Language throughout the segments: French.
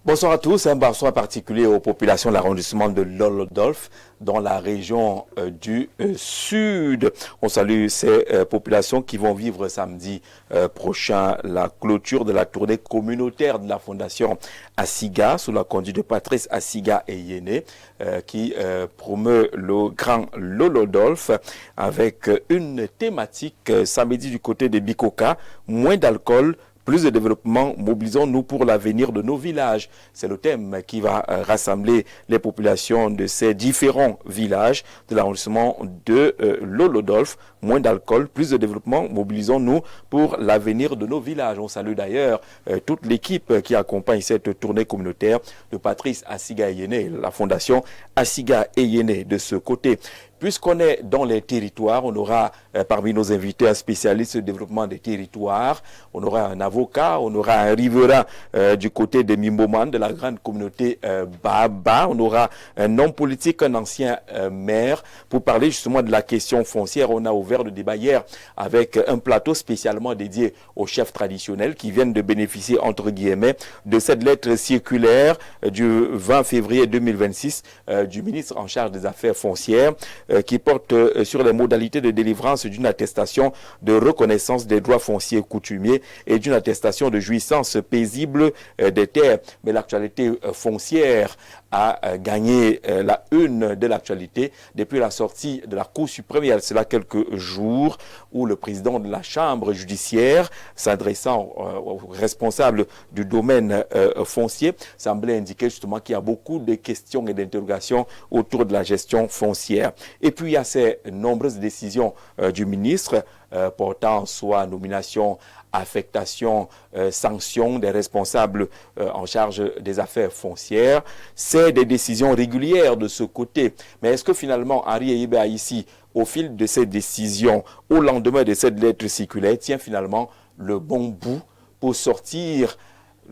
Bonsoir à tous, un bonsoir particulier aux populations de l'arrondissement de Lolo-Dolph dans la région du Sud. On salue ces populations qui vont vivre samedi prochain la clôture de la tournée communautaire de la Fondation Asiga sous la conduite de Patrice Asiga et Yéné qui promeut le grand Lolo-Dolph avec une thématique samedi du côté de Bikoka, moins d'alcool, plus de développement, mobilisons-nous pour l'avenir de nos villages. C'est le thème qui va rassembler les populations de ces différents villages de l'arrondissement de Lolo-Dolph. Moins d'alcool, plus de développement, mobilisons-nous pour l'avenir de nos villages. On salue d'ailleurs toute l'équipe qui accompagne cette tournée communautaire de Patrice Asiga et Yéné, la fondation Asiga et Yéné de ce côté. Puisqu'on est dans les territoires, on aura parmi nos invités un spécialiste de développement des territoires, on aura un avocat, on aura un riverain du côté de Mimboman, de la grande communauté Baba, on aura un homme politique, un ancien maire, pour parler justement de la question foncière. On a ouvert le débat hier avec un plateau spécialement dédié aux chefs traditionnels qui viennent de bénéficier, entre guillemets, de cette lettre circulaire du 20 février 2026 du ministre en charge des affaires foncières, qui porte sur les modalités de délivrance d'une attestation de reconnaissance des droits fonciers coutumiers et d'une attestation de jouissance paisible des terres. Mais l'actualité foncière a gagné la une de l'actualité depuis la sortie de la Cour suprême il y a cela quelques jours où le président de la Chambre judiciaire, s'adressant aux responsables du domaine foncier, semblait indiquer justement qu'il y a beaucoup de questions et d'interrogations autour de la gestion foncière. Et puis il y a ces nombreuses décisions du ministre portant soit nomination, affectation, sanction des responsables en charge des affaires foncières. C'est des décisions régulières de ce côté. Mais est-ce que finalement, Henri Eyebe ici, au fil de ces décisions, au lendemain de cette lettre circulaire, tient finalement le bon bout pour sortir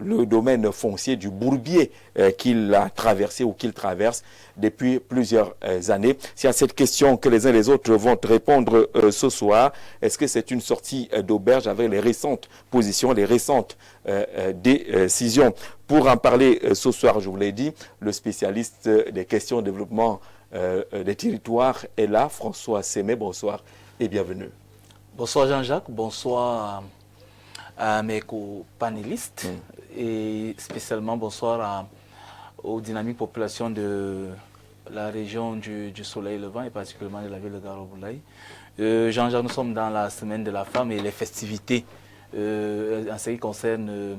le domaine foncier du bourbier qu'il a traversé ou qu'il traverse depuis plusieurs années? C'est à cette question que les uns et les autres vont répondre ce soir. Est-ce que c'est une sortie d'auberge avec les récentes positions, les récentes décisions? Pour en parler ce soir, je vous l'ai dit, le spécialiste des questions de développement des territoires est là, François Sémé. Bonsoir et bienvenue. Bonsoir Jean-Jacques, bonsoir à mes co-panélistes et spécialement bonsoir aux dynamiques populations de la région du Soleil Levant et particulièrement de la ville de Garo-Boulaye. Jean-Jacques, nous sommes dans la semaine de la femme et les festivités en ce qui concerne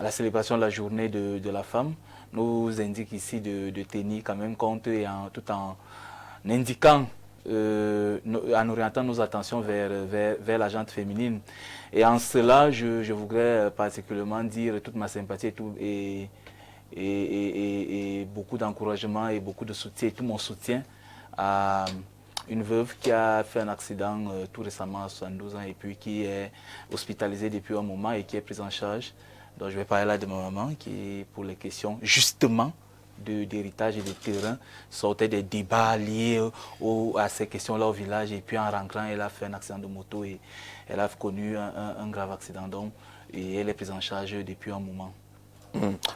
la célébration de la journée de la femme nous indique ici de tenir quand même compte et tout en indiquant en orientant nos attentions vers la gente féminine. Et en cela, je voudrais particulièrement dire toute ma sympathie et beaucoup d'encouragement et beaucoup de soutien, et tout mon soutien à une veuve qui a fait un accident tout récemment à 72 ans et puis qui est hospitalisée depuis un moment et qui est prise en charge. Donc je vais parler là de ma maman qui, pour les questions justement d'héritage et de terrain, sortait des débats liés à ces questions-là au village. Et puis en rentrant, elle a fait un accident de moto et elle a connu un grave accident. Donc, et elle est prise en charge depuis un moment.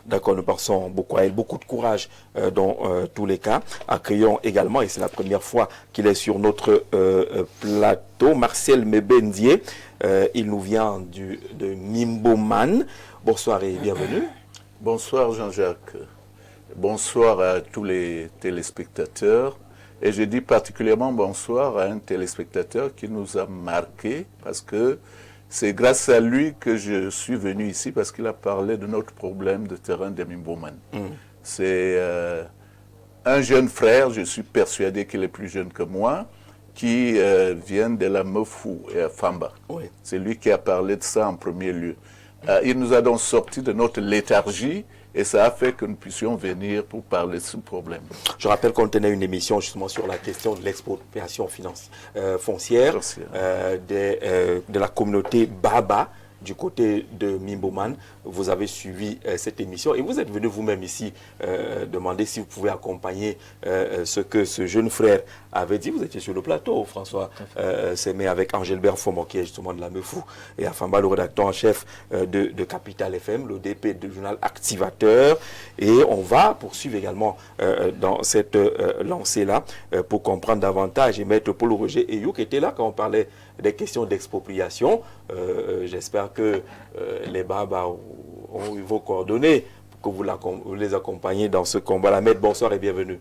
D'accord, nous pensons beaucoup à elle, beaucoup de courage dans tous les cas. Accueillons également, et c'est la première fois qu'il est sur notre plateau, Marcel Mebendier. Il nous vient de Mimboman. Bonsoir et bienvenue. Bonsoir Jean-Jacques. Bonsoir à tous les téléspectateurs. Et je dis particulièrement bonsoir à un téléspectateur qui nous a marqué parce que c'est grâce à lui que je suis venu ici parce qu'il a parlé de notre problème de terrain de Mimboman. C'est un jeune frère, je suis persuadé qu'il est plus jeune que moi, qui vient de la Mefou et à Famba. Oui. C'est lui qui a parlé de ça en premier lieu. Il nous a donc sorti de notre léthargie et ça a fait que nous puissions venir pour parler de ce problème. Je rappelle qu'on tenait une émission justement sur la question de l'expropriation foncière de la communauté Baba du côté de Mimboman. Vous avez suivi cette émission et vous êtes venu vous-même ici demander si vous pouvez accompagner ce que ce jeune frère avait dit. Vous étiez sur le plateau, François Sémé, avec Angélbert Fomon, qui est justement de la Meufou, et Afamba, le rédacteur en chef de Capital FM, l'ODP du journal Activateur. Et on va poursuivre également dans cette lancée-là pour comprendre davantage. Et Maître Paul Roger Eyou, qui était là quand on parlait des questions d'expropriation. J'espère que les Babas ont eu vos coordonnées pour que vous les accompagnez dans ce combat-là. Maître, bonsoir et bienvenue.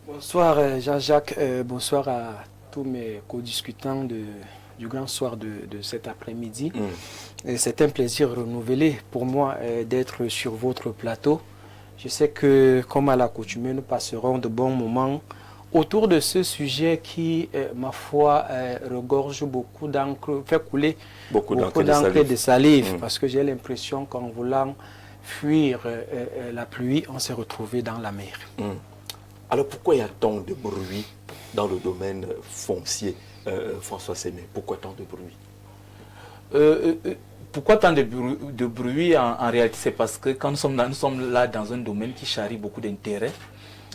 Bonsoir Jean-Jacques, bonsoir à tous mes co-discutants du grand soir de cet après-midi. C'est un plaisir renouvelé pour moi d'être sur votre plateau. Je sais que, comme à l'accoutumée, nous passerons de bons moments autour de ce sujet qui, ma foi, regorge beaucoup d'encre, fait couler beaucoup d'encre de salive, parce que j'ai l'impression qu'en voulant fuir la pluie, on s'est retrouvé dans la mer. Alors pourquoi y a tant de bruit dans le domaine foncier, François Sémé? Pourquoi tant de bruit? Pourquoi tant de bruit en réalité, c'est parce que quand nous sommes là dans un domaine qui charrie beaucoup d'intérêts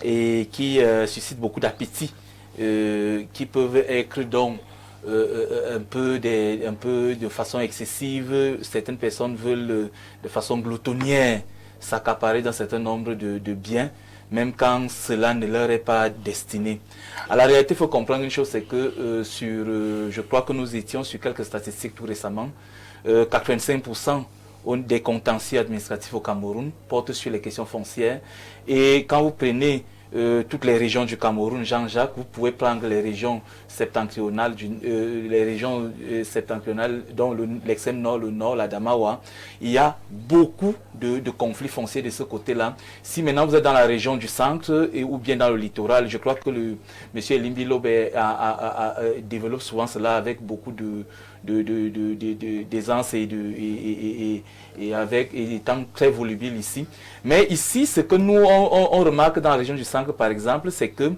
et qui suscite beaucoup d'appétit, qui peuvent être donc un peu de façon excessive. Certaines personnes veulent de façon gloutonnière s'accaparer d'un certain nombre de biens, même quand cela ne leur est pas destiné. À la réalité, il faut comprendre une chose, c'est que je crois que nous étions sur quelques statistiques tout récemment, 85% des contentieux administratifs au Cameroun portent sur les questions foncières. Et quand vous prenez toutes les régions du Cameroun, Jean-Jacques, vous pouvez prendre les régions septentrionales, dont l'extrême nord, le nord, la Damawa. Il y a beaucoup de conflits fonciers de ce côté-là. Si maintenant vous êtes dans la région du centre ou bien dans le littoral, je crois que M. Elimbi Lobe développe souvent cela avec beaucoup d'aisance et étant très volubile ici. Mais ici, ce que nous on remarque dans la région du centre, par exemple, c'est que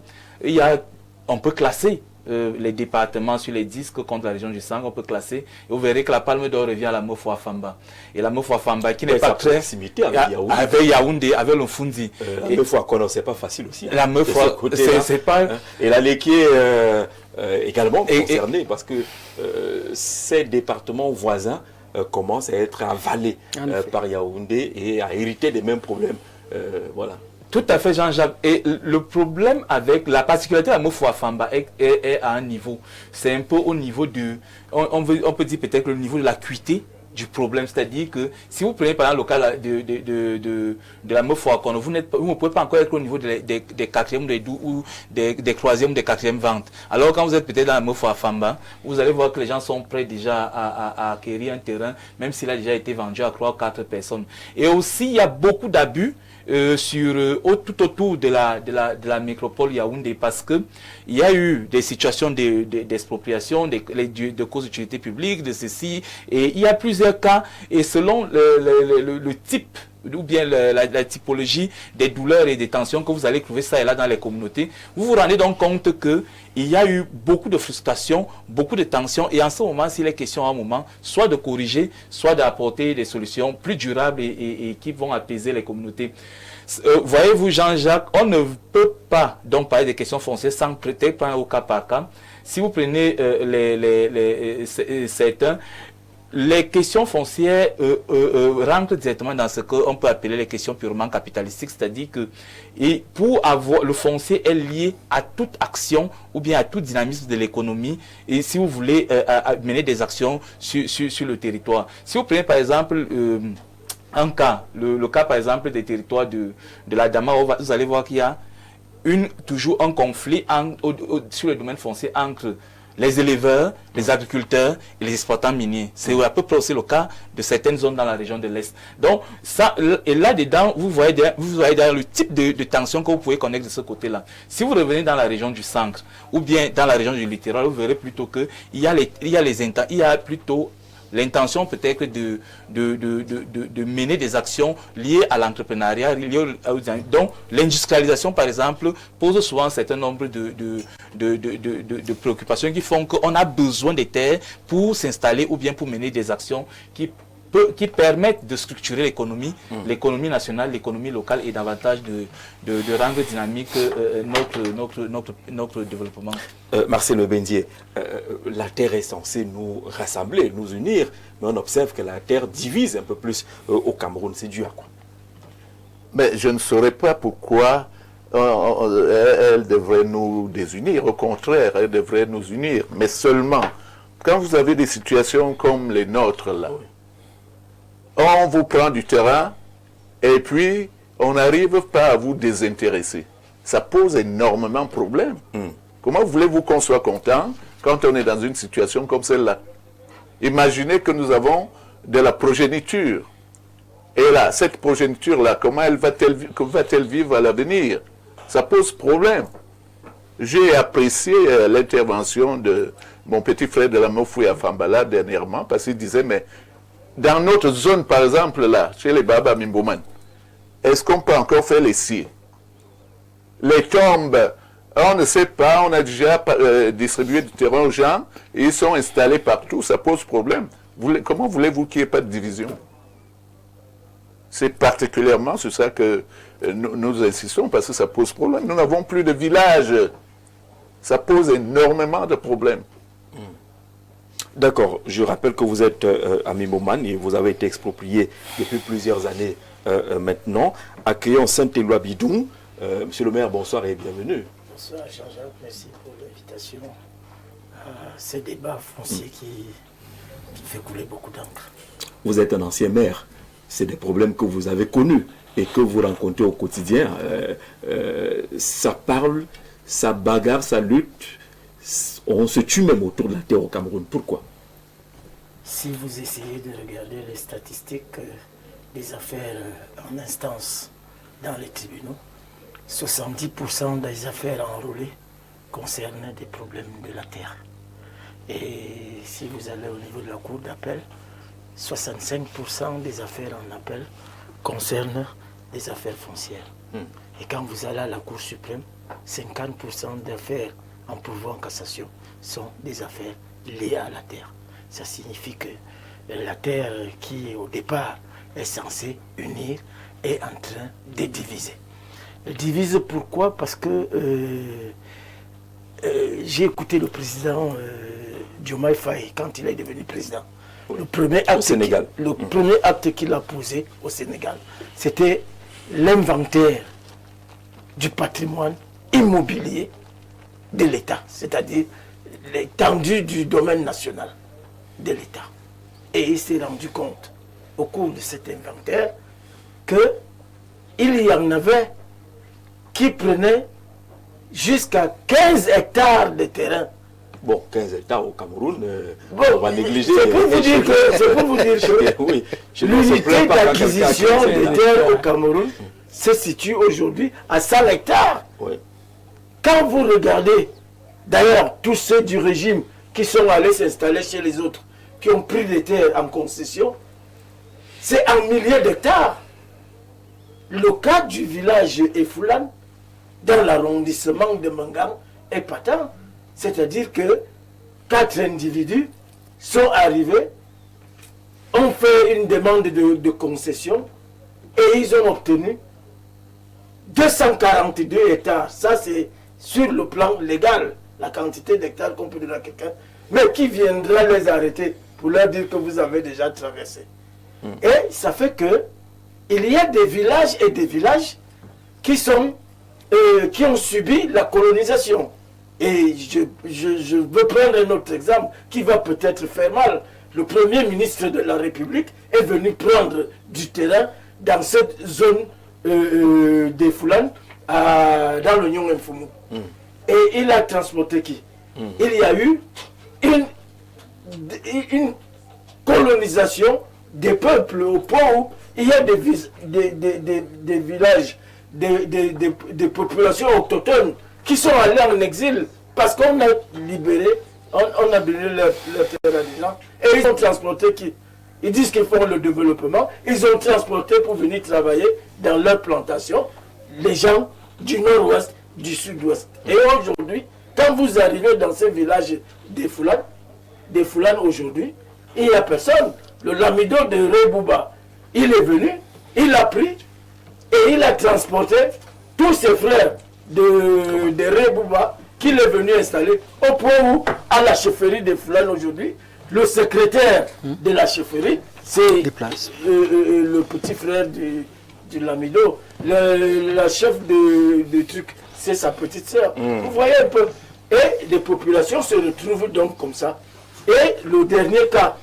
on peut classer les départements sur les disques contre la région du centre, on peut classer, et vous verrez que la Palme d'Or revient à la Meufou-Afamba. Et la Meufou-Afamba qui n'est pas très proximité avec Yaoundé. Avec Yaoundé, avec le Fundi. La Meufou-Akona, c'est pas facile aussi. La Meufou, c'est pas... Et la Léquier également concernée, parce que ces départements voisins commencent à être avalés par Yaoundé et à hériter des mêmes problèmes. Voilà. Tout à fait, Jean-Jacques. Et le problème avec la particularité de la Meufou-Afamba est à un niveau. C'est un peu au niveau on peut dire peut-être le niveau de l'acuité du problème. C'est-à-dire que si vous prenez par exemple le cas de la Meufou-Akona, vous ne pouvez pas encore être au niveau des quatrièmes ou des troisièmes ou des quatrièmes ventes. Alors quand vous êtes peut-être dans la Meufou-Afamba, vous allez voir que les gens sont prêts déjà à acquérir un terrain, même s'il a déjà été vendu à 3 ou 4 personnes. Et aussi, il y a beaucoup d'abus tout autour de la métropole Yaoundé, parce que il y a eu des situations d'expropriation, de causes d'utilité publique, de ceci, et il y a plusieurs cas, et selon le type ou bien la typologie des douleurs et des tensions que vous allez trouver ça et là dans les communautés, vous vous rendez donc compte que il y a eu beaucoup de frustration, beaucoup de tensions, et en ce moment, s'il est question à un moment, soit de corriger, soit d'apporter des solutions plus durables et qui vont apaiser les communautés. Voyez-vous, Jean-Jacques, on ne peut pas donc parler des questions foncières sans peut-être prendre au cas par cas. Si vous prenez certains, les questions foncières rentrent directement dans ce qu'on peut appeler les questions purement capitalistiques, c'est-à-dire que pour avoir le foncier est lié à toute action ou bien à tout dynamisme de l'économie, et si vous voulez mener des actions sur le territoire. Si vous prenez par exemple un cas, le cas par exemple des territoires de la Dama, vous allez voir qu'il y a toujours un conflit sur le domaine foncier entre les éleveurs, les agriculteurs et les exploitants miniers. C'est à peu près aussi le cas de certaines zones dans la région de l'Est. Donc, ça, et là-dedans, vous voyez d'ailleurs le type de tension que vous pouvez connaître de ce côté-là. Si vous revenez dans la région du centre ou bien dans la région du littoral, vous verrez plutôt qu'il y a plutôt l'intention peut-être de mener des actions liées à l'entrepreneuriat, donc l'industrialisation par exemple pose souvent un certain nombre de préoccupations qui font qu'on a besoin des terres pour s'installer ou bien pour mener des actions qui permettent de structurer l'économie nationale, l'économie locale et davantage de rendre dynamique notre développement. Marcel Bendier, la terre est censée nous rassembler, nous unir, mais on observe que la terre divise un peu plus au Cameroun. C'est dû à quoi? Mais je ne saurais pas pourquoi elle devrait nous désunir. Au contraire, elle devrait nous unir. Mais seulement, quand vous avez des situations comme les nôtres là, on vous prend du terrain et puis on n'arrive pas à vous désintéresser. Ça pose énormément de problèmes. Comment voulez-vous qu'on soit content quand on est dans une situation comme celle-là? Imaginez que nous avons de la progéniture. Et là, cette progéniture-là, comment va-t-elle vivre à l'avenir? Ça pose problème. J'ai apprécié l'intervention de mon petit frère de la Mofouya Fambala dernièrement, parce qu'il disait, mais dans notre zone, par exemple, là, chez les Baba Mimbouman, est-ce qu'on peut encore faire les scies? Les tombes, on ne sait pas, on a déjà distribué du terrain aux gens, et ils sont installés partout, ça pose problème. Comment voulez-vous qu'il n'y ait pas de division? C'est particulièrement sur ça que nous insistons, parce que ça pose problème. Nous n'avons plus de village. Ça pose énormément de problèmes. D'accord, je rappelle que vous êtes à Mimoman et vous avez été exproprié depuis plusieurs années maintenant. Accueillons Saint-Éloi Bidou. Monsieur le maire, bonsoir et bienvenue. Bonsoir Jean-Jacques, merci pour l'invitation à ce débat foncier qui fait couler beaucoup d'encre. Vous êtes un ancien maire. C'est des problèmes que vous avez connus et que vous rencontrez au quotidien. Ça parle, ça bagarre, ça lutte. On se tue même autour de la terre au Cameroun. Pourquoi? Si vous essayez de regarder les statistiques des affaires en instance dans les tribunaux, 70% des affaires enrôlées concernent des problèmes de la terre. Et si vous allez au niveau de la cour d'appel, 65% des affaires en appel concernent des affaires foncières. Et quand vous allez à la Cour suprême, 50% d'affaires en pourvoi en cassation sont des affaires liées à la terre. Ça signifie que la terre qui au départ est censée unir est en train de diviser. Elle divise pourquoi? Parce que j'ai écouté le président Diomaye Faye quand il est devenu président. Le premier acte qu'il a posé au Sénégal, c'était l'inventaire du patrimoine immobilier de l'État, c'est-à-dire l'étendue du domaine national de l'État. Et il s'est rendu compte, au cours de cet inventaire, qu'il y en avait qui prenaient jusqu'à 15 hectares de terrain. Bon, 15 hectares au Cameroun, on va négliger. C'est pour vous dire que, oui, l'unité d'acquisition des terres au Cameroun se situe aujourd'hui à 100 hectares. Oui. Quand vous regardez, d'ailleurs, tous ceux du régime qui sont allés s'installer chez les autres, qui ont pris des terres en concession, c'est en milliers d'hectares. Le cas du village Efoulan, dans l'arrondissement de Mangan, est patent. C'est-à-dire que 4 individus sont arrivés, ont fait une demande de concession et ils ont obtenu 242 hectares. Ça, c'est sur le plan légal, la quantité d'hectares qu'on peut donner à quelqu'un, mais qui viendra les arrêter pour leur dire que vous avez déjà traversé. Et ça fait que il y a des villages et des villages qui ont subi la colonisation. Et je veux prendre un autre exemple qui va peut-être faire mal. Le Premier ministre de la République est venu prendre du terrain dans cette zone des Foulans, dans le Nyong Mfumu. Et il a transporté qui? Il y a eu une colonisation des peuples au point où il y a des villages, des populations autochtones qui sont allés en exil parce qu'on a libéré, on a donné leur terrain à des gens, et ils ont transporté qui? Ils disent qu'ils font le développement, ils ont transporté pour venir travailler dans leur plantation les gens du nord-ouest, du sud-ouest. Et aujourd'hui, quand vous arrivez dans ces villages des Foulanes aujourd'hui, il n'y a personne. Le lamido de Rebouba, il est venu, il a pris et il a transporté tous ses frères de Rebouba qu'il est venu installer au point où, à la chefferie des Foulanes aujourd'hui, le secrétaire de la chefferie, c'est le petit frère du lamido, la chef de truc, c'est sa petite sœur. Vous voyez un peu. Et les populations se retrouvent donc comme ça. Et le dernier cas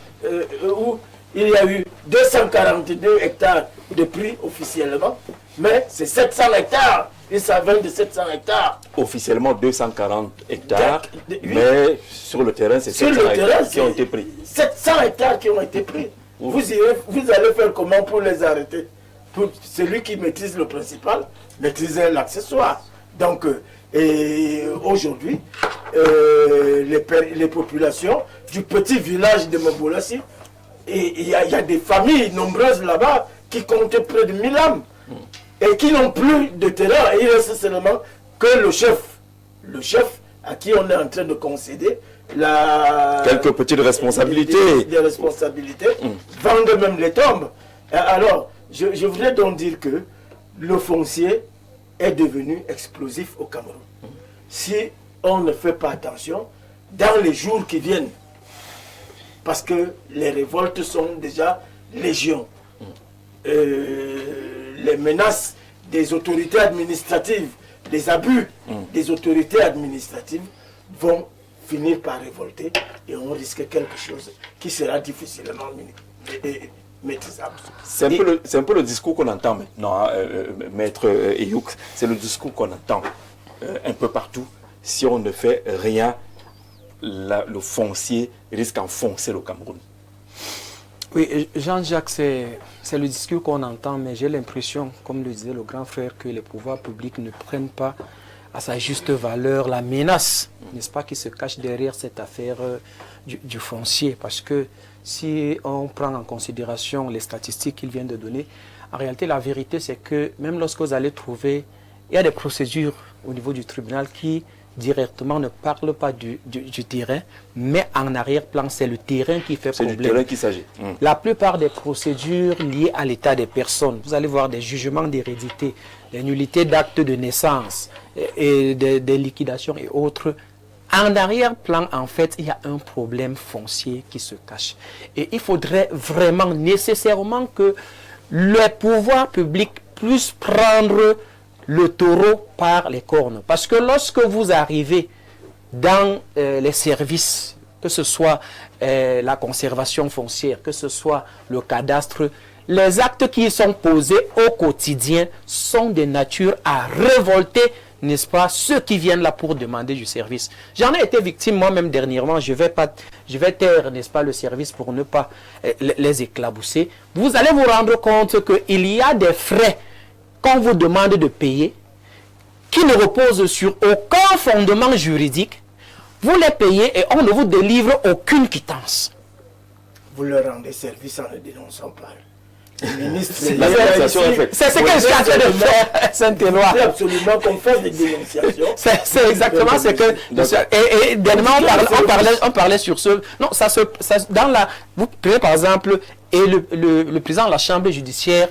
où il y a eu 242 hectares de prix officiellement, mais c'est 700 hectares. Il s'avère de 700 hectares. Officiellement 240 hectares, mais sur le terrain, c'est 700 hectares qui ont été pris. 700 hectares qui ont été pris. Vous allez faire comment pour les arrêter? Pour celui qui maîtrise le principal, maîtriser l'accessoire. Donc, aujourd'hui, les populations du petit village de Mobolassi, il y a des familles nombreuses là-bas qui comptent près de 1000 âmes et qui n'ont plus de terrain. Et il reste seulement que le chef à qui on est en train de concéder quelques petites responsabilités. Des responsabilités, vendre même les tombes. Alors, je voudrais donc dire que le foncier est devenu explosif au Cameroun. Si on ne fait pas attention, dans les jours qui viennent, parce que les révoltes sont déjà légion, les menaces des autorités administratives, les abus des autorités administratives vont finir par révolter et on risque quelque chose qui sera difficilement maîtrisable. C'est un peu le discours qu'on entend maintenant, Maître Eyouk, c'est le discours qu'on entend un peu partout. Si on ne fait rien, le foncier risque d'enfoncer le Cameroun. Oui, Jean-Jacques, c'est le discours qu'on entend, mais j'ai l'impression, comme le disait le grand frère, que les pouvoirs publics ne prennent pas à sa juste valeur la menace, n'est-ce pas, qui se cache derrière cette affaire du foncier. Parce que si on prend en considération les statistiques qu'il vient de donner, en réalité, la vérité, c'est que même lorsque vous allez trouver, il y a des procédures au niveau du tribunal qui directement ne parlent pas du terrain, mais en arrière-plan, c'est le terrain qui fait problème. C'est du terrain qu'il s'agit. La plupart des procédures liées à l'état des personnes, vous allez voir des jugements d'hérédité, des nullités d'actes de naissance, et des liquidations et autres. En arrière-plan, en fait, il y a un problème foncier qui se cache. Et il faudrait vraiment, nécessairement, que les pouvoirs publics puissent prendre le taureau par les cornes. Parce que lorsque vous arrivez dans les services, que ce soit la conservation foncière, que ce soit le cadastre, les actes qui sont posés au quotidien sont de nature à révolter, n'est-ce pas, ceux qui viennent là pour demander du service. J'en ai été victime moi-même dernièrement, je vais taire, n'est-ce pas, le service pour ne pas les éclabousser. Vous allez vous rendre compte qu'il y a des frais qu'on vous demande de payer, qui ne reposent sur aucun fondement juridique. Vous les payez et on ne vous délivre aucune quittance. Vous leur rendez service en ne dénonçant pas. C'est ce que je suis en train de faire, Saint-Éloi. Il faut absolument qu'on fasse des dénonciations. C'est exactement ce que... Et dernièrement, on parlait sur ce... Non, vous prenez par exemple, et le président de la Chambre judiciaire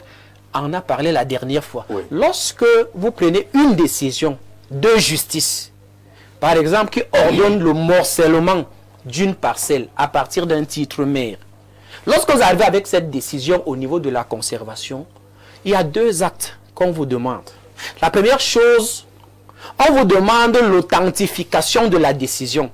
en a parlé la dernière fois. Oui. Lorsque vous prenez une décision de justice, par exemple, qui ordonne le morcellement d'une parcelle à partir d'un titre mère, lorsque vous arrivez avec cette décision au niveau de la conservation, il y a deux actes qu'on vous demande. La première chose, on vous demande l'authentification de la décision.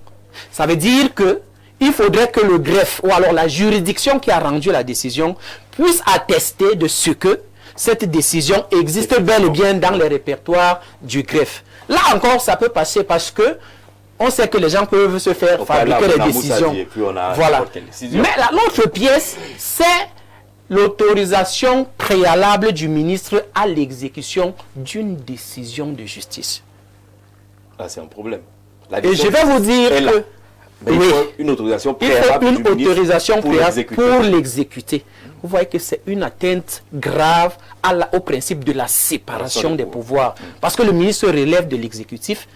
Ça veut dire que il faudrait que le greffe ou alors la juridiction qui a rendu la décision puisse attester de ce que cette décision existe bel et bien dans les répertoires du greffe. Là encore, ça peut passer parce que on sait que les gens peuvent se faire fabriquer les décisions. Voilà. Mais l'autre pièce, c'est l'autorisation préalable du ministre à l'exécution d'une décision de justice. Là, c'est un problème. Et je vais vous dire que Mais il faut une autorisation Il faut préalable une du ministre autorisation pour préalable l'exécuter. pour l'exécuter. Vous voyez que c'est une atteinte grave au principe de la séparation des pouvoirs. Parce que le ministre relève de l'exécutif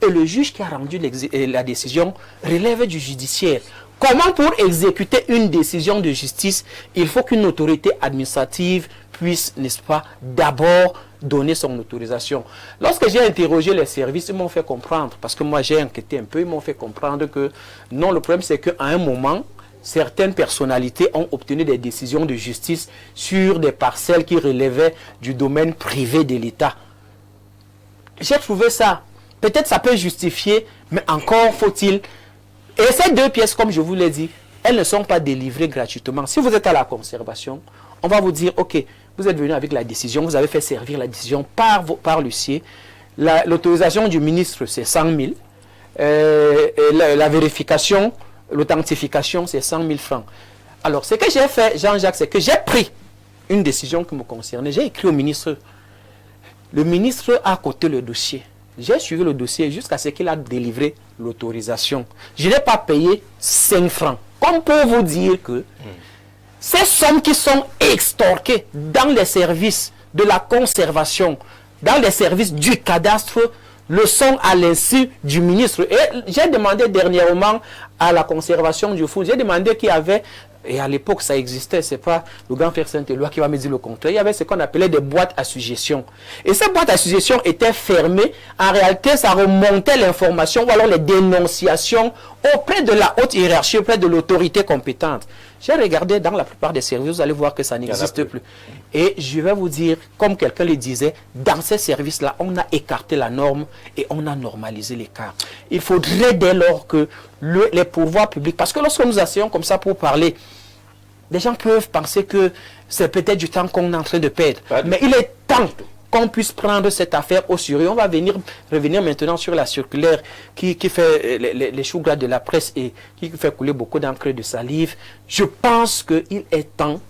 et le juge qui a rendu la décision relève du judiciaire. Comment pour exécuter une décision de justice, il faut qu'une autorité administrative puisse, n'est-ce pas, d'abord donner son autorisation. Lorsque j'ai interrogé les services, ils m'ont fait comprendre, parce que moi j'ai enquêté un peu, ils m'ont fait comprendre que non, le problème c'est qu'à un moment, certaines personnalités ont obtenu des décisions de justice sur des parcelles qui relevaient du domaine privé de l'État. J'ai trouvé ça, peut-être ça peut justifier, mais encore faut-il... Et ces deux pièces, comme je vous l'ai dit, elles ne sont pas délivrées gratuitement. Si vous êtes à la conservation, on va vous dire, ok, vous êtes venu avec la décision, vous avez fait servir la décision par l'huissier. L'autorisation du ministre, c'est 100 000. La vérification, l'authentification, c'est 100 000 francs. Alors, ce que j'ai fait, Jean-Jacques, c'est que j'ai pris une décision qui me concernait. J'ai écrit au ministre. Le ministre a coté le dossier. J'ai suivi le dossier jusqu'à ce qu'il a délivré l'autorisation. Je n'ai pas payé 5 francs. Comme pour vous dire que ces sommes qui sont extorquées dans les services de la conservation, dans les services du cadastre, le sont à l'insu du ministre. Et j'ai demandé dernièrement à la conservation du food, j'ai demandé qu'il y avait, et à l'époque ça existait, c'est pas le grand frère Saint-Éloi qui va me dire le contraire, il y avait ce qu'on appelait des boîtes à suggestion. Et ces boîtes à suggestion étaient fermées, en réalité ça remontait l'information ou alors les dénonciations auprès de la haute hiérarchie, auprès de l'autorité compétente. J'ai regardé dans la plupart des services, vous allez voir que ça n'existe plus. Et je vais vous dire, comme quelqu'un le disait, dans ces services-là, on a écarté la norme et on a normalisé l'écart. Il faudrait dès lors que les pouvoirs publics, parce que lorsque nous asseyons comme ça pour parler, les gens peuvent penser que c'est peut-être du temps qu'on est en train de perdre. Mais il est temps qu'on puisse prendre cette affaire au sérieux. On va revenir maintenant sur la circulaire qui fait les choux gras de la presse et qui fait couler beaucoup d'encre et de salive. Je pense qu'il est temps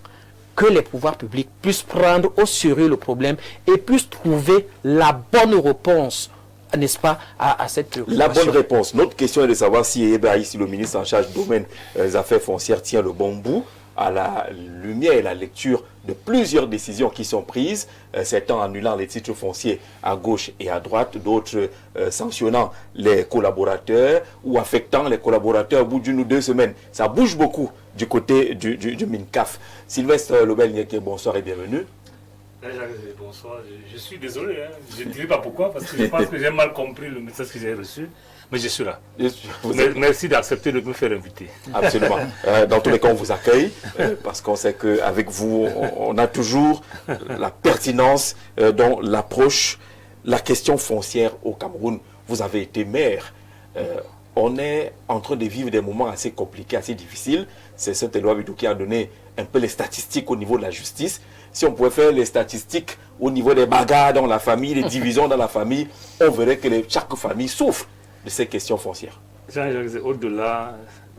que les pouvoirs publics puissent prendre au sérieux le problème et puissent trouver la bonne réponse, n'est-ce pas, à cette préoccupation. La bonne réponse. Notre question est de savoir si ici le ministre en charge du domaine des affaires foncières tient le bon bout à la lumière et la lecture de plusieurs décisions qui sont prises, certains annulant les titres fonciers à gauche et à droite, d'autres sanctionnant les collaborateurs ou affectant les collaborateurs au bout d'une ou 2 semaines. Ça bouge beaucoup du côté du MINCAF. Sylvestre Lobel-Nieke, bonsoir et bienvenue. Bonsoir, je suis désolé, hein. Je ne dirai pas pourquoi, parce que je pense que j'ai mal compris le message que j'ai reçu, mais je suis là. Merci d'accepter de me faire inviter. Absolument. Dans tous les cas, on vous accueille, parce qu'on sait qu'avec vous, on a toujours la pertinence dans l'approche, la question foncière au Cameroun. Vous avez été maire. On est en train de vivre des moments assez compliqués, assez difficiles. C'est Saint-Éloi Bidou qui a donné un peu les statistiques au niveau de la justice. Si on pouvait faire les statistiques au niveau des bagarres dans la famille, les divisions dans la famille, on verrait que chaque famille souffre de ces questions foncières. Au-delà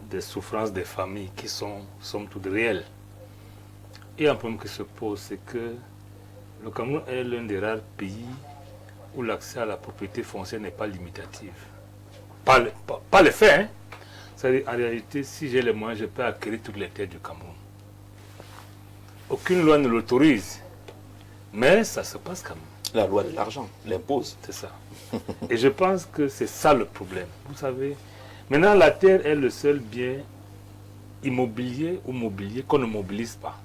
des souffrances des familles qui sont toutes réelles, il y a un problème qui se pose, c'est que le Cameroun est l'un des rares pays où l'accès à la propriété foncière n'est pas limitatif. Pas les faits, hein. C'est-à-dire, en réalité, si j'ai les moyens, je peux acquérir toutes les terres du Cameroun. Aucune loi ne l'autorise, mais ça se passe quand même. La loi de l'argent l'impose. C'est ça. Et je pense que c'est ça le problème. Vous savez, maintenant la terre est le seul bien immobilier ou mobilier qu'on ne mobilise pas.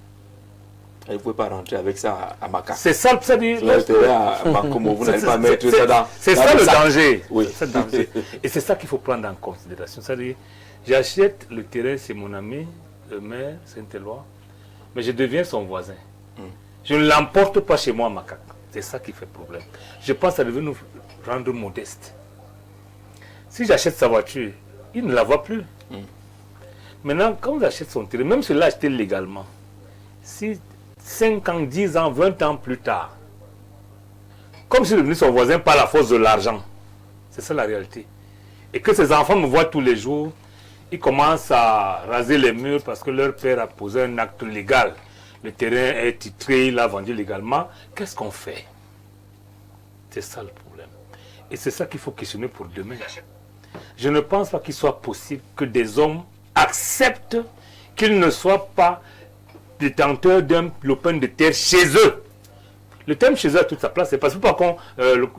Et vous ne pouvez pas rentrer avec ça à Maca. C'est ça, ça dit. Vous n'allez pas mettre ça dans. C'est ça le danger. Oui. C'est ça le danger. Et c'est ça qu'il faut prendre en considération. C'est-à-dire, j'achète le terrain, c'est mon ami, le maire Saint-Éloi, mais je deviens son voisin. Je ne l'emporte pas chez moi à Macaque. C'est ça qui fait problème. Je pense que ça devait nous rendre modestes. Si j'achète sa voiture, il ne la voit plus. Maintenant, quand j'achète son terrain, même si je l'ai acheté légalement, si 5 ans, 10 ans, 20 ans plus tard, comme si je suis devenu son voisin par la force de l'argent, c'est ça la réalité. Et que ses enfants me voient tous les jours, ils commencent à raser les murs parce que leur père a posé un acte légal. Le terrain est titré, il l'a vendu légalement. Qu'est-ce qu'on fait? C'est ça le problème. Et c'est ça qu'il faut questionner pour demain. je ne pense pas qu'il soit possible que des hommes acceptent qu'ils ne soient pas détenteurs d'un lopin de terre chez eux. Le terme chez eux a toute sa place, c'est parce que par contre,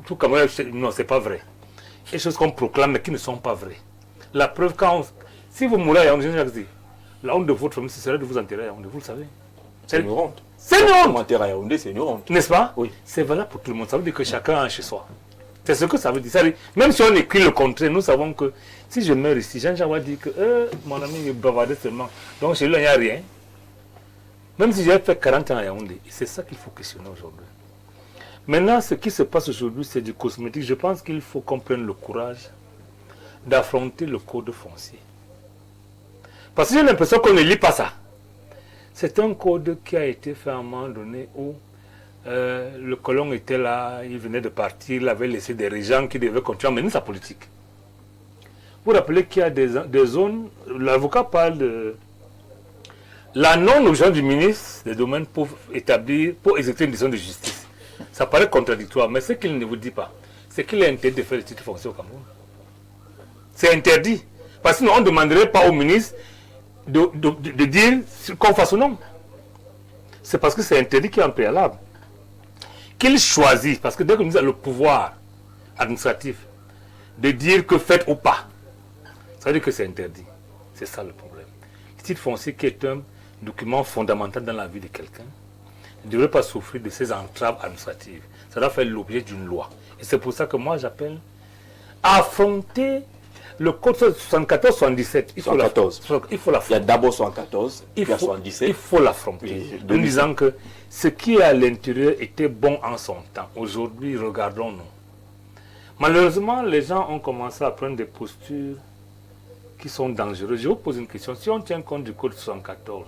tout Cameroun, non, c'est pas vrai. Il y a des choses qu'on proclame mais qui ne sont pas vraies. La preuve, si vous mourrez à Yaoundé, la honte de votre famille, ce serait de vous enterrer à Yaoundé, vous le savez. C'est une honte. C'est une honte. Enterrer à Yaoundé, c'est une honte. N'est-ce pas? Oui. C'est valable pour tout le monde. Ça veut dire que chacun a chez soi. C'est ce que ça veut dire. Ça veut dire. Même si on écrit le contraire, nous savons que si je meurs ici, Jean-Jacques va dire que mon ami est bavardé seulement. Donc chez lui, il n'y a rien. Même si j'ai fait 40 ans à Yaoundé, c'est ça qu'il faut questionner aujourd'hui. Maintenant, ce qui se passe aujourd'hui, c'est du cosmétique. Je pense qu'il faut qu'on prenne le courage d'affronter le code foncier. Parce que j'ai l'impression qu'on ne lit pas ça. C'est un code qui a été fait à un moment donné où le colon était là, il venait de partir, il avait laissé des régents qui devaient continuer à mener sa politique. Vous rappelez qu'il y a des zones, l'avocat parle de la non-obligation du ministre des domaines pour exécuter une décision de justice. Ça paraît contradictoire, mais ce qu'il ne vous dit pas, c'est qu'il est interdit de faire le titre foncier au Cameroun. C'est interdit. Parce que sinon, on ne demanderait pas au ministre de dire qu'on fasse ou non. C'est parce que c'est interdit qu'il est en préalable. Qu'il choisit, parce que dès que nous avons le pouvoir administratif de dire que faites ou pas, ça veut dire que c'est interdit. C'est ça le problème. Le titre foncier qui est un document fondamental dans la vie de quelqu'un ne devrait pas souffrir de ces entraves administratives. Ça doit faire l'objet d'une loi. Et c'est pour ça que moi j'appelle à affronter le code 74-77. Il faut l'affronter. Il y a d'abord 74, puis il y a 77. Il faut l'affronter. En disant que ce qui est à l'intérieur était bon en son temps. Aujourd'hui, regardons-nous. Malheureusement, les gens ont commencé à prendre des postures qui sont dangereuses. Je vous pose une question. Si on tient compte du code 74,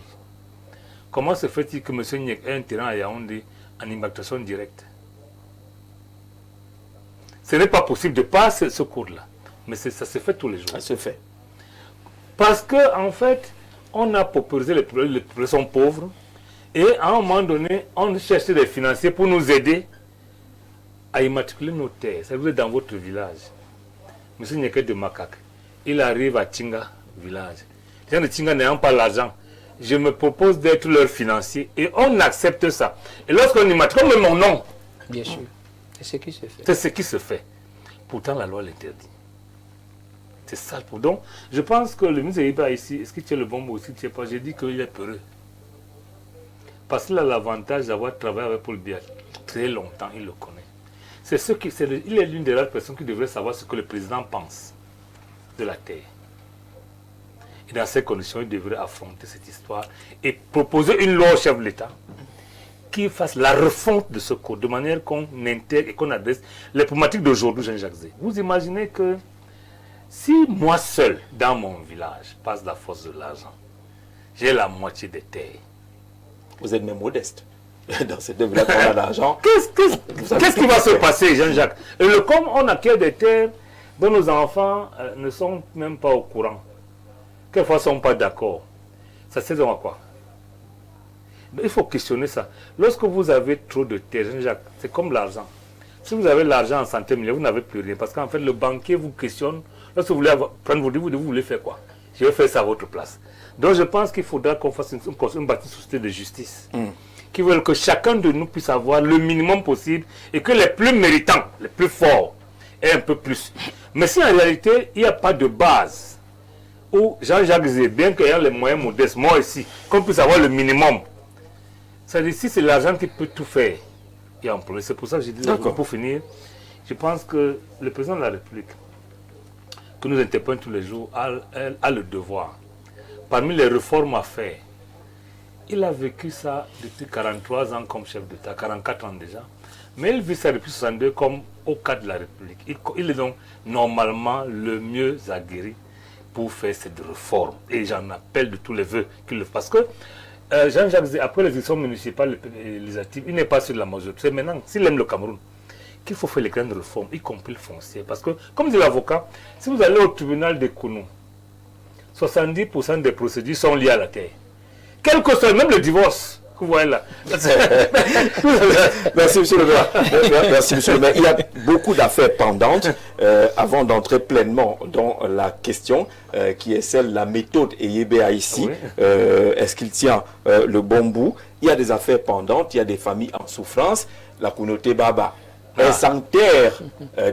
comment se fait-il que M. Nyek ait un terrain à Yaoundé en immatriculation directe? Ce n'est pas possible de passer ce code-là. Mais ça se fait tous les jours. Ça se fait. Parce qu'en fait, on a paupérisé les populations pauvres et à un moment donné, on cherchait des financiers pour nous aider à immatriculer nos terres. Ça veut dire dans votre village. Monsieur Nyeke de Makak, il arrive à Tinga village. Les gens de Tinga n'ayant pas l'argent, je me propose d'être leur financier et on accepte ça. Et lorsqu'on immatricule, on met mon nom. Bien sûr. C'est ce qui se fait. C'est ce qui se fait. Pourtant, la loi l'interdit. C'est ça le problème. Donc, je pense que le ministre n'est pas ici. Est-ce que tu es le bon mot aussi? Tu sais pas. J'ai dit qu'il est peureux. Parce qu'il a l'avantage d'avoir travaillé avec Paul Biya très longtemps. Il le connaît. Il est l'une des rares personnes qui devrait savoir ce que le président pense de la terre. Et dans ces conditions, il devrait affronter cette histoire et proposer une loi au chef de l'État qui fasse la refonte de ce code de manière qu'on intègre et qu'on adresse les problématiques d'aujourd'hui, Jean-Jacques Zé. Vous imaginez que si moi seul, dans mon village, passe la force de l'argent, j'ai la moitié des terres. Vous êtes même modeste. Dans ces deux villages, on a l'argent. Qu'est-ce qui va se passer, Jean-Jacques? Comme on acquiert des terres dont nos enfants ne sont même pas au courant, quelquefois ne sont pas d'accord, ça sert à quoi? Il faut questionner ça. Lorsque vous avez trop de terres, Jean-Jacques, c'est comme l'argent. Si vous avez l'argent en santé millions, vous n'avez plus rien. Parce qu'en fait, le banquier vous questionne. Lorsque vous voulez prendre vos dix, vous voulez faire quoi? Je vais faire ça à votre place. Donc je pense qu'il faudra qu'on fasse une bâtie société de justice. Qui veulent que chacun de nous puisse avoir le minimum possible et que les plus méritants, les plus forts, aient un peu plus. Mais si en réalité, il n'y a pas de base, où Jean-Jacques disait, bien qu'il y ait les moyens modestes, moi ici, qu'on puisse avoir le minimum. C'est-à-dire, si c'est l'argent qui peut tout faire, il y a un problème. C'est pour ça que je dis, pour finir, je pense que le président de la République, que nous interpellons tous les jours, a le devoir. Parmi les réformes à faire, il a vécu ça depuis 43 ans comme chef d'État, 44 ans déjà. Mais il vit ça depuis 62 comme au cadre de la République. Il est donc normalement le mieux aguerri pour faire cette réforme. Et j'en appelle de tous les vœux qu'il le fasse. Parce que Jean-Jacques, après les élections municipales et législatives, il n'est pas sur la majorité. C'est maintenant, s'il aime le Cameroun, qu'il faut faire les grandes réformes, y compris le foncier. Parce que, comme dit l'avocat, si vous allez au tribunal de Kounou, 70% des procédures sont liées à la terre. Quel que soit, même le divorce, Vous voyez là. Merci, monsieur le maire. Merci, monsieur le maire. Il y a beaucoup d'affaires pendantes avant d'entrer pleinement dans la question qui est celle de la méthode EYBA ici. Oui. Est-ce qu'il tient le bon bout? Il y a des affaires pendantes, il y a des familles en souffrance. La communauté Baba est sans terre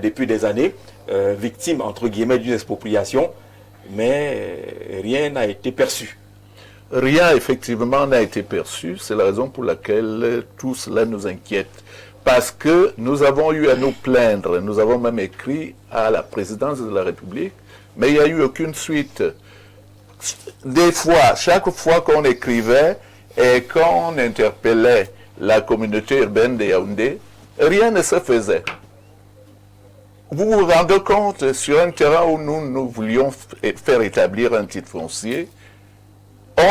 depuis des années, victime entre guillemets d'une expropriation, mais rien n'a été perçu. Rien, effectivement, n'a été perçu. C'est la raison pour laquelle tout cela nous inquiète. Parce que nous avons eu à nous plaindre. Nous avons même écrit à la présidence de la République, mais il n'y a eu aucune suite. Des fois, chaque fois qu'on écrivait et qu'on interpellait la communauté urbaine de Yaoundé, rien ne se faisait. Vous vous rendez compte, sur un terrain où nous voulions faire établir un titre foncier,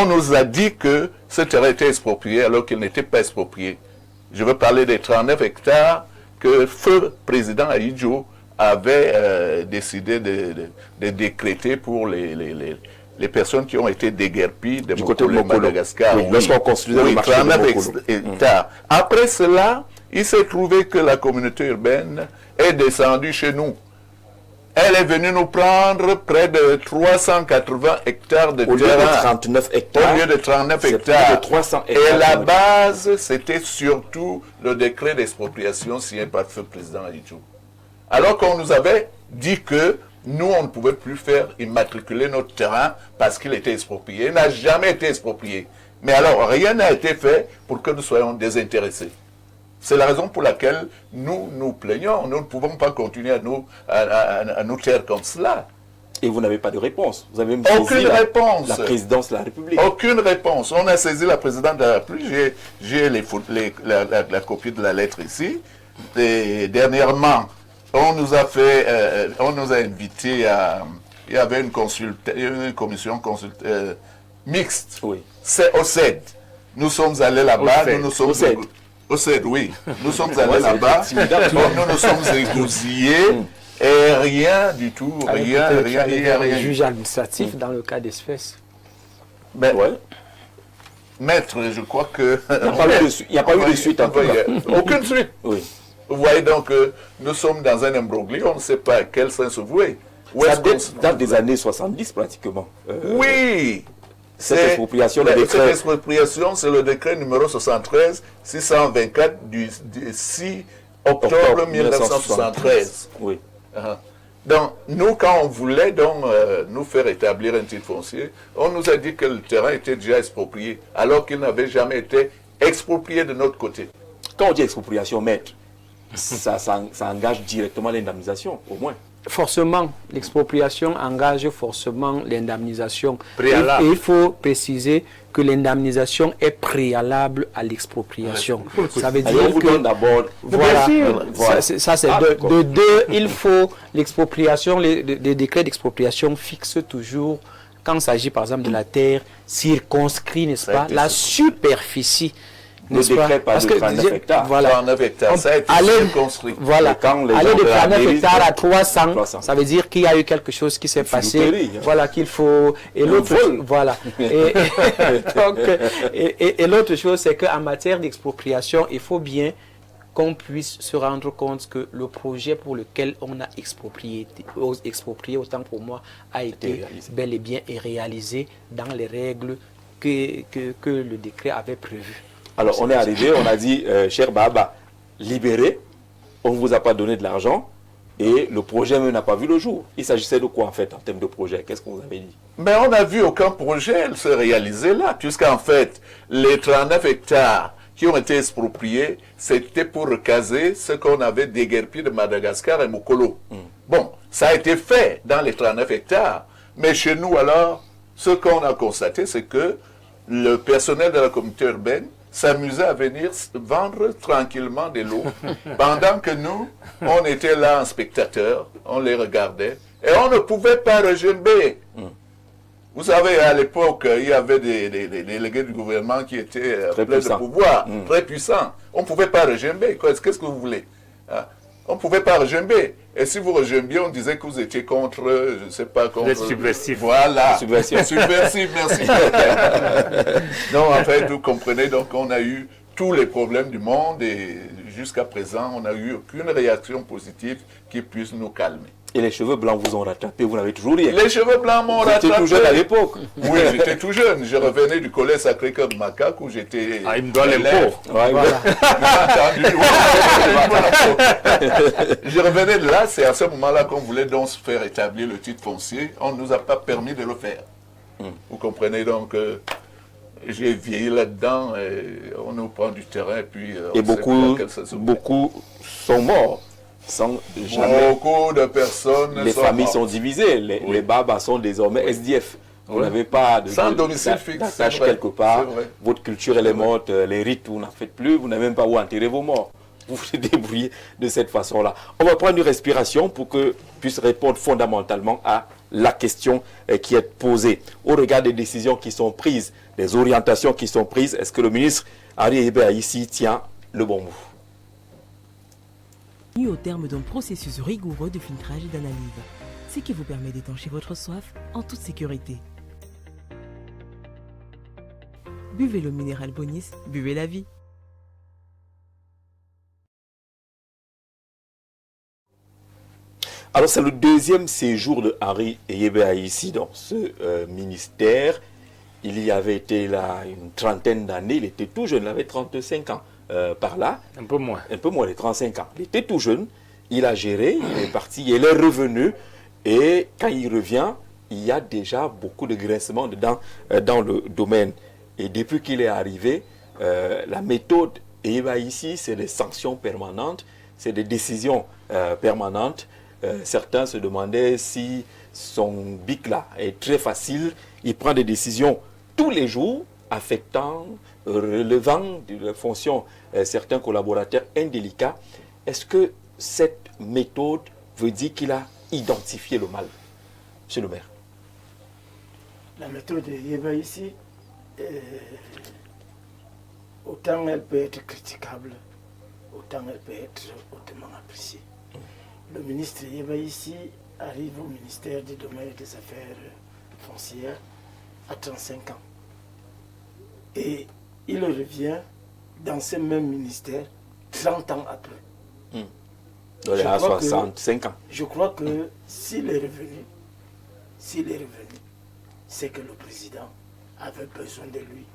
on nous a dit que ce terrain était exproprié alors qu'il n'était pas exproprié. Je veux parler des 39 hectares que feu président Ahidjo avait décidé de décréter pour les personnes qui ont été déguerpies de Madagascar. Oui, lorsqu'on construisait le marché de 39 hectares. Après cela, il s'est trouvé que la communauté urbaine est descendue chez nous. Elle est venue nous prendre près de 380 hectares de Au lieu terrain. de 39 hectares. Au lieu de 39 c'est hectares. plus de 300 hectares. Et la base, c'était surtout le décret d'expropriation signé par le président Ahidjo. Alors qu'on nous avait dit que nous, on ne pouvait plus faire immatriculer notre terrain parce qu'il était exproprié. Il n'a jamais été exproprié. Mais alors, rien n'a été fait pour que nous soyons désintéressés. C'est la raison pour laquelle nous nous plaignons. Nous ne pouvons pas continuer à nous taire comme cela. Et vous n'avez pas de réponse. Vous avez même Aucune saisi réponse. la présidence de la République. Aucune réponse. On a saisi la présidente de la République. J'ai la copie de la lettre ici. Et dernièrement, on nous a invité à... Il y avait une commission mixte. Oui. C'est au CED. Nous sommes allés là-bas. Au CED, oui. Nous sommes allés là-bas. Nous nous sommes égousillés. Et rien du tout. Rien. Un juge administratif dans le cas d'espèce. Ben, maître, je crois que... Il n'y a pas eu de suite en tout cas. Aucune suite. Oui. Vous voyez donc, nous sommes dans un imbroglio, on ne sait pas à quel sens se vouer. Ça date des années 70 pratiquement. Oui. Cette expropriation, cette expropriation, c'est le décret numéro 73-624 du 6 octobre 1973. Oui. Donc, nous, quand on voulait nous faire établir un titre foncier, on nous a dit que le terrain était déjà exproprié, alors qu'il n'avait jamais été exproprié de notre côté. Quand on dit expropriation, maître, ça engage directement l'indemnisation, au moins. Forcément, l'expropriation engage forcément l'indemnisation. Et il faut préciser que l'indemnisation est préalable à l'expropriation. Ça veut dire que d'abord. Voilà, ça c'est de deux. Il faut l'expropriation. Les décrets d'expropriation fixent toujours, quand il s'agit par exemple de la terre circonscrit, n'est-ce pas, la superficie. Le décret par de 39 hectares. Voilà. 39 hectares, ça a été circonscrit. Voilà. Aller de 39 hectares à 300, ça veut dire qu'il y a eu quelque chose qui s'est passé. Voilà, qu'il faut... Et l'autre... Voilà. Et l'autre chose, c'est qu'en matière d'expropriation, il faut bien qu'on puisse se rendre compte que le projet pour lequel on a exproprié autant pour moi, a été bel et bien réalisé dans les règles que le décret avait prévues. Alors, on est arrivé, on a dit, cher Baba, libéré, on ne vous a pas donné de l'argent et le projet même n'a pas vu le jour. Il s'agissait de quoi, en fait, en termes de projet? Qu'est-ce qu'on vous avait dit? Mais on n'a vu aucun projet se réaliser là, puisqu'en fait, les 39 hectares qui ont été expropriés, c'était pour recaser ce qu'on avait déguerpi de Madagascar et Mokolo. Bon, ça a été fait dans les 39 hectares, mais chez nous, alors, ce qu'on a constaté, c'est que le personnel de la communauté urbaine s'amusait à venir vendre tranquillement des lots, pendant que nous, on était là en spectateur, on les regardait, et on ne pouvait pas regimber. Vous savez, à l'époque, il y avait des délégués du gouvernement qui étaient pleins de pouvoir, très puissants. On ne pouvait pas regimber. Qu'est-ce que vous voulez? On ne pouvait pas rejamber. Et si vous rejambiez, on disait que vous étiez contre, je ne sais pas, contre... Vous êtes subversif. Voilà. Subversif. Subversif, merci. Non, en fait, vous comprenez, donc on a eu tous les problèmes du monde et jusqu'à présent, on n'a eu aucune réaction positive qui puisse nous calmer. Et les cheveux blancs vous ont rattrapé, vous n'avez toujours rien. Les cheveux blancs m'ont rattrapé. Vous étiez tout jeune à l'époque. Oui, j'étais tout jeune. Je revenais du collège Sacré-Cœur de Macaque où j'étais... Ah, il me doit l'impôt. Ouais, Voilà. Je revenais de là, c'est à ce moment-là qu'on voulait donc faire établir le titre foncier. On ne nous a pas permis de le faire. Vous comprenez donc, j'ai vieilli là-dedans, et on nous prend du terrain, puis Et on sait plus dans quel sens on est. beaucoup sont morts sans jamais. Beaucoup de personnes Les sont familles mortes. sont divisées. Les babas sont désormais SDF. Vous n'avez pas Sans domicile fixe, d'attache c'est vrai, quelque part. c'est vrai. Votre culture, elle est morte. Les rites, vous n'en faites plus. Vous n'avez même pas où enterrer vos morts. Vous vous débrouillez de cette façon-là. On va prendre une respiration pour que puisse répondre fondamentalement à la question qui est posée. Au regard des décisions qui sont prises, des orientations qui sont prises, est-ce que le ministre Henri Hébert ici tient le bon mot? Au terme d'un processus rigoureux de filtrage et d'analyse, ce qui vous permet d'étancher votre soif en toute sécurité. Buvez le minéral Bonis, buvez la vie. Alors c'est le deuxième séjour de Henri Hébert ici dans ce ministère. Il y avait été là une trentaine d'années, il était tout jeune, il avait 35 ans par là. Un peu moins. Un peu moins de 35 ans. Il était tout jeune, il a géré, il est parti, il est revenu. Et quand il revient, il y a déjà beaucoup de grincements dans le domaine. Et depuis qu'il est arrivé, la méthode Hébert ici, c'est des sanctions permanentes, c'est des décisions permanentes. Certains se demandaient si son bic là est très facile. Il prend des décisions tous les jours, affectant, relevant de la fonction certains collaborateurs indélicats. Est-ce que cette méthode veut dire qu'il a identifié le mal, monsieur le maire? La méthode de Hébert ici, autant elle peut être critiquable, autant elle peut être hautement appréciée. Le ministre Hébert ici arrive au ministère du domaine des affaires foncières à 35 ans. Et il revient dans ce même ministère 30 ans après. Il a 65 ans. Je crois que s'il est revenu, c'est que le président avait besoin de lui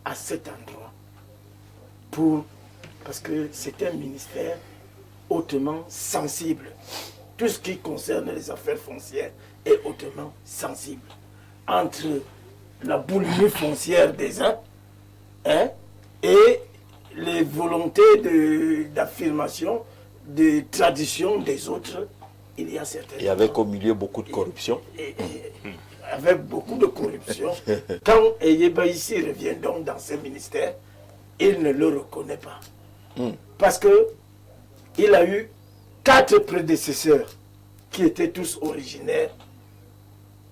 à cet endroit parce que c'est un ministère hautement sensible. Tout ce qui concerne les affaires foncières est hautement sensible. Entre la boulimie foncière des uns et les volontés d'affirmation, de tradition des autres, il y a certaines... Et avec au milieu beaucoup de corruption. Avec beaucoup de corruption. Quand Hébert ici revient donc dans ce ministère, il ne le reconnaît pas. Parce que il a eu 4 prédécesseurs qui étaient tous originaires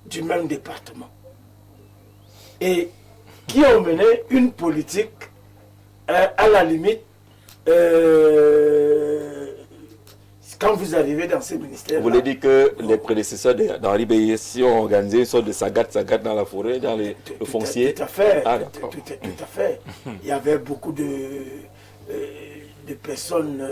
du même département et qui ont mené une politique à la limite quand vous arrivez dans ces ministères. Vous voulez dire que les prédécesseurs d'Henri Hébert ici ont organisé une sorte de sagat dans la forêt, dans le foncier? Tout à fait. Ah, tout à fait. Il y avait beaucoup de personnes...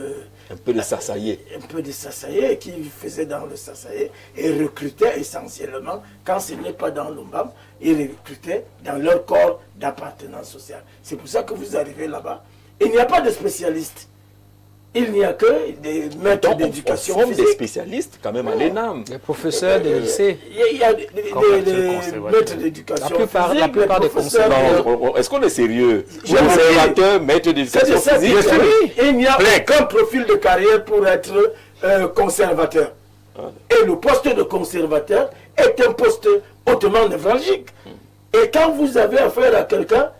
un peu de sassaillés. Un peu de sassaillés qui faisaient dans le sassaillé et recrutaient essentiellement, quand ce n'est pas dans l'Ombam, ils recrutaient dans leur corps d'appartenance sociale. C'est pour ça que vous arrivez là-bas. Il n'y a pas de spécialistes. Il n'y a que des maîtres d'éducation physique. Des physique. spécialistes quand même à l'ENAM. Les professeurs des lycées. Il y a des maîtres d'éducation physique. La plupart des conservateurs. Non, est-ce qu'on est sérieux? Je Conservateur, maître d'éducation C'est physique. oui, il n'y a aucun profil de carrière pour être conservateur. Et le poste de conservateur est un poste hautement névralgique. Et quand vous avez affaire à quelqu'un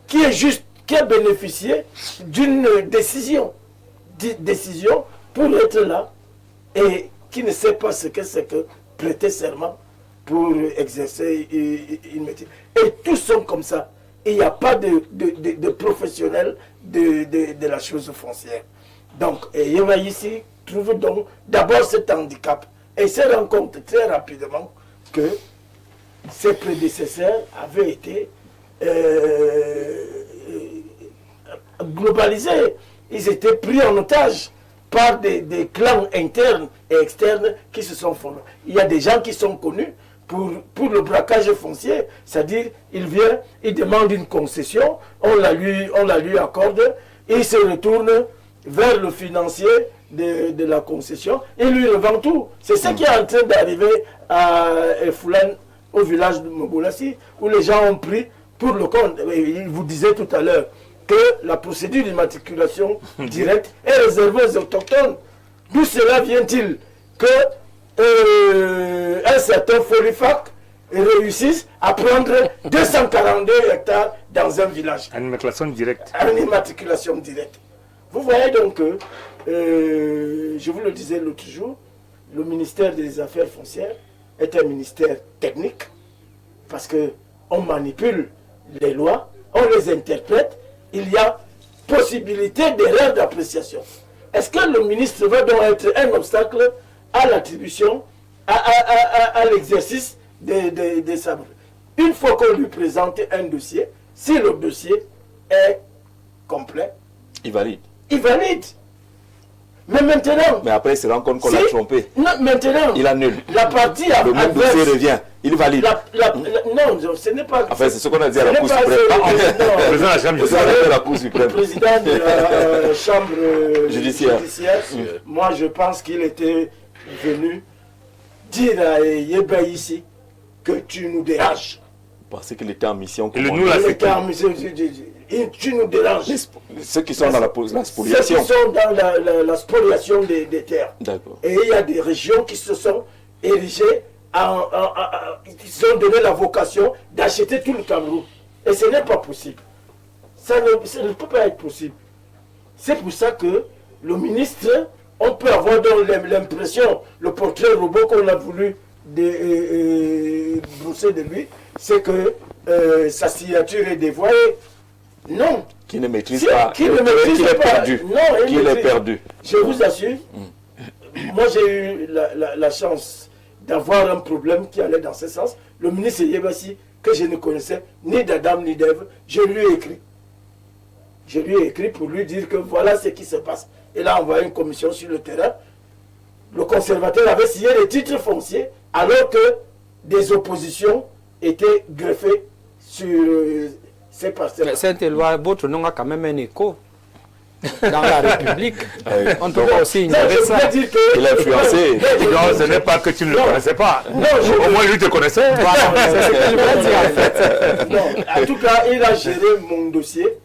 qui a bénéficié d'une décision pour être là et qui ne sait pas ce que c'est que prêter serment pour exercer une métier. Et tous sont comme ça. Il n'y a pas de professionnels de la chose foncière. Donc, il y a ici trouve donc d'abord cet handicap et se rend compte très rapidement que ses prédécesseurs avaient été globalisés. Ils étaient pris en otage par des clans internes et externes qui se sont formés. Il y a des gens qui sont connus pour le braquage foncier, c'est-à-dire il vient, il demande une concession, on la lui accorde, il se retourne vers le financier de la concession et lui revend tout. C'est ce qui est en train d'arriver à Foulan, au village de Mobolassi, où les gens ont pris pour le compte. Il vous disait tout à l'heure que la procédure d'immatriculation directe est réservée aux autochtones. D'où cela vient-il que un certain Folifac réussisse à prendre 242 hectares dans un village? En immatriculation directe. En immatriculation directe. Vous voyez donc que, je vous le disais l'autre jour, le ministère des Affaires foncières est un ministère technique parce qu'on manipule les lois, on les interprète, il y a possibilité d'erreur d'appréciation. Est-ce que le ministre va donc être un obstacle à l'attribution, à l'exercice des sabres? Une fois qu'on lui présente un dossier, si le dossier est complet, Il valide. il valide. Mais maintenant... Mais après, il se rend compte qu'on l'a trompé. Non, maintenant... Il annule. La partie Le même dossier revient. Il valide. Non, ce n'est pas... Enfin, c'est ce qu'on a dit à la Cour suprême. Le président de la Chambre judiciaire, moi je pense qu'il était venu dire à Yeba ici que tu nous déranges. Parce qu'il était en mission. Et le nous l'a fait. Tu nous déranges. Ceux qui sont dans la spoliation. Ceux qui sont dans la spoliation des terres. D'accord. Et il y a des régions qui se sont érigées, ils ont donné la vocation d'acheter tout le Cameroun. Et ce n'est pas possible. Ça ne peut pas être possible. C'est pour ça que le ministre, on peut avoir l'impression, le portrait robot qu'on a voulu brosser de lui, c'est que sa signature est dévoyée. Non. Qui ne maîtrise pas. Qui ne maîtrise qu'il est pas. perdu. Non, qu'il est perdu. Je vous assure, moi j'ai eu la chance d'avoir un problème qui allait dans ce sens. Le ministre Yebassi, que je ne connaissais ni d'Adam ni d'Ève, je lui ai écrit. Je lui ai écrit pour lui dire que voilà ce qui se passe. Il a envoyé une commission sur le terrain. Le conservateur avait signé les titres fonciers alors que des oppositions étaient greffées sur ces parcelles. Saint-Éloi, votre nom a quand même un écho dans la République. On peut pas aussi ignorer ça. Il a influencé. Non, ce n'est pas que tu ne le connaissais pas. Au moins, lui te connaissait. C'est ce que je veux dire en fait. Non, en tout cas, il a géré mon dossier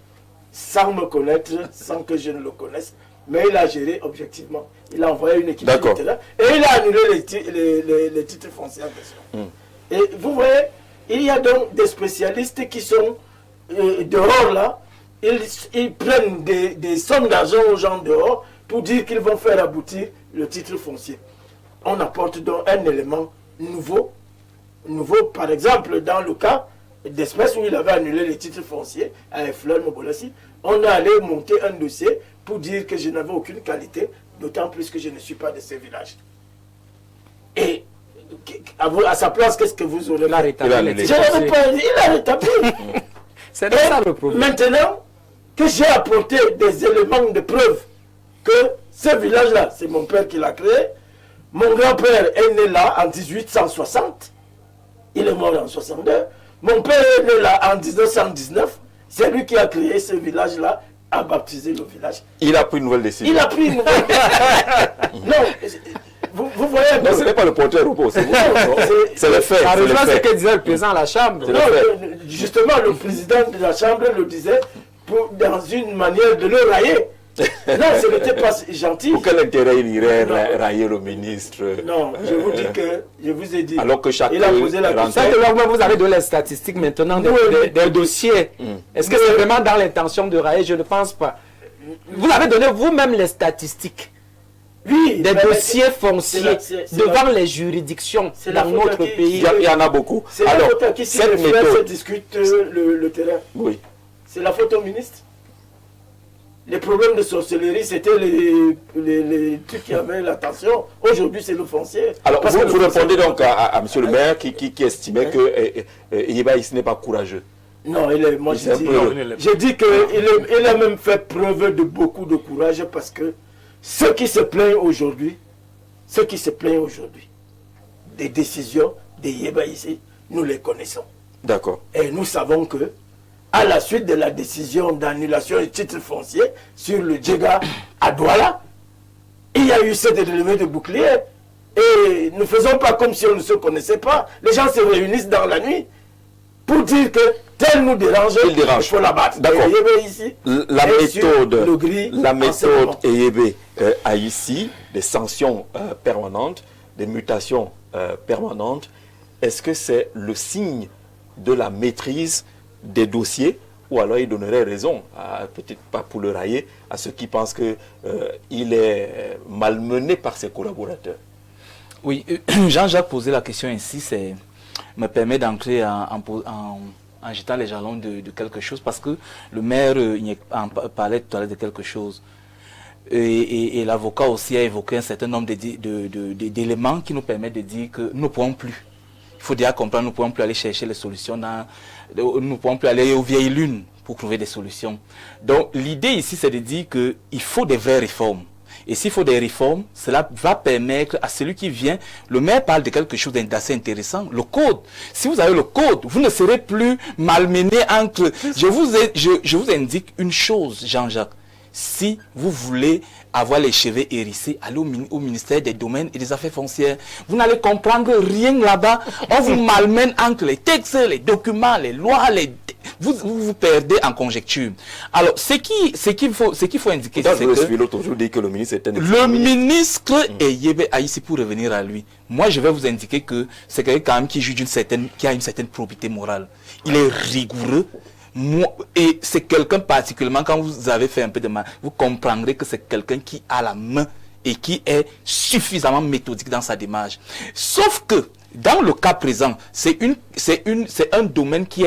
sans me connaître, sans que je ne le connaisse. Mais il a géré objectivement. Il a envoyé une équipe de terrain et il a annulé les titres fonciers en question. Et vous voyez, il y a donc des spécialistes qui sont dehors là. Ils prennent des sommes d'argent aux gens dehors pour dire qu'ils vont faire aboutir le titre foncier. On apporte donc un élément nouveau. Par exemple, dans le cas d'espèce où il avait annulé les titres fonciers à Fleur Mobolassi, on a allé monter un dossier pour dire que je n'avais aucune qualité, d'autant plus que je ne suis pas de ces villages. Et à sa place, qu'est-ce que vous aurez là? Il a rétabli. C'est ça le problème. Maintenant que j'ai apporté des éléments de preuve que ce village-là, c'est mon père qui l'a créé, mon grand-père est né là en 1860, il est mort en 62, mon père est né là en 1919, c'est lui qui a créé ce village-là, a baptisé le village. Il a pris une nouvelle décision. Il a pris une nouvelle décision. Non, vous voyez... Non, ce n'est pas le porteur robot, c'est le fait. Ça rejoint ce que disait le président de la Chambre. Non, justement, le président de la Chambre le disait dans une manière de le railler. Non, ce n'était pas gentil. Pour quel intérêt il irait railler le ministre? Non, je vous dis que, je vous ai dit. Alors que chacun. Il a posé la question. Vous avez de les statistiques maintenant des dossiers. Est-ce que c'est vraiment dans l'intention de railler? Je ne pense pas. Vous avez donné vous-même les statistiques. Oui, des dossiers fonciers devant les juridictions dans notre pays. Il y en a beaucoup. C'est la faute à qui cette méthode se discute le terrain. Oui. C'est la faute au ministre. les problèmes de sorcellerie, c'était les trucs qui avaient l'attention. Aujourd'hui, c'est le foncier. Alors, Parce vous, que le vous foncier- répondez donc à monsieur le maire qui estimait que Yeba ici n'est pas courageux. Non, moi C'est un peu- j'ai dit qu'il a même fait preuve de beaucoup de courage parce que ceux qui se plaignent aujourd'hui, des décisions des Yeba ici, nous les connaissons. D'accord. Et nous savons que, à la suite de la décision d'annulation du titre foncier sur le Djega à Douala, il y a eu cette levée de bouclier. Et ne faisons pas comme si on ne se connaissait pas. Les gens se réunissent dans la nuit pour dire que tel nous dérange, Il dérange. faut l'abattre. D'accord. Et Yébé ici, La est sur le gris en ce méthode moment. EYB a ici des sanctions permanentes, des mutations permanentes. Est-ce que c'est le signe de la maîtrise des dossiers ou alors il donnerait raison, peut-être pas pour le railler, à ceux qui pensent qu'il est malmené par ses collaborateurs? Oui, Jean-Jacques posait la question ainsi, me permet d'entrer en jetant les jalons de quelque chose, parce que le maire parlait tout à l'heure de quelque chose. Et l'avocat aussi a évoqué un certain nombre d'éléments qui nous permettent de dire que nous ne pouvons plus. Il faut déjà comprendre, nous ne pouvons plus aller chercher les solutions, nous ne pouvons plus aller aux vieilles lunes pour trouver des solutions. Donc l'idée ici, c'est de dire qu'il faut des vraies réformes. Et s'il faut des réformes, cela va permettre à celui qui vient, le maire parle de quelque chose d'assez intéressant, le code. Si vous avez le code, vous ne serez plus malmené entre... Je vous indique une chose, Jean-Jacques. Si vous voulez avoir les cheveux hérissés, allez au ministère des Domaines et des Affaires foncières. Vous n'allez comprendre rien là-bas. On vous malmène entre les textes, les documents, les lois, vous vous perdez en conjecture. Alors, ce qu'il faut indiquer, c'est que l'autre toujours dit que le ministre est un le ministre est Yébé Aïssi, pour revenir à lui. Moi, je vais vous indiquer que c'est quelqu'un quand même qui a une certaine probité morale. Il est rigoureux. Et c'est quelqu'un particulièrement, quand vous avez fait un peu de mal, vous comprendrez que c'est quelqu'un qui a la main et qui est suffisamment méthodique dans sa démarche. Sauf que, dans le cas présent, c'est un domaine qui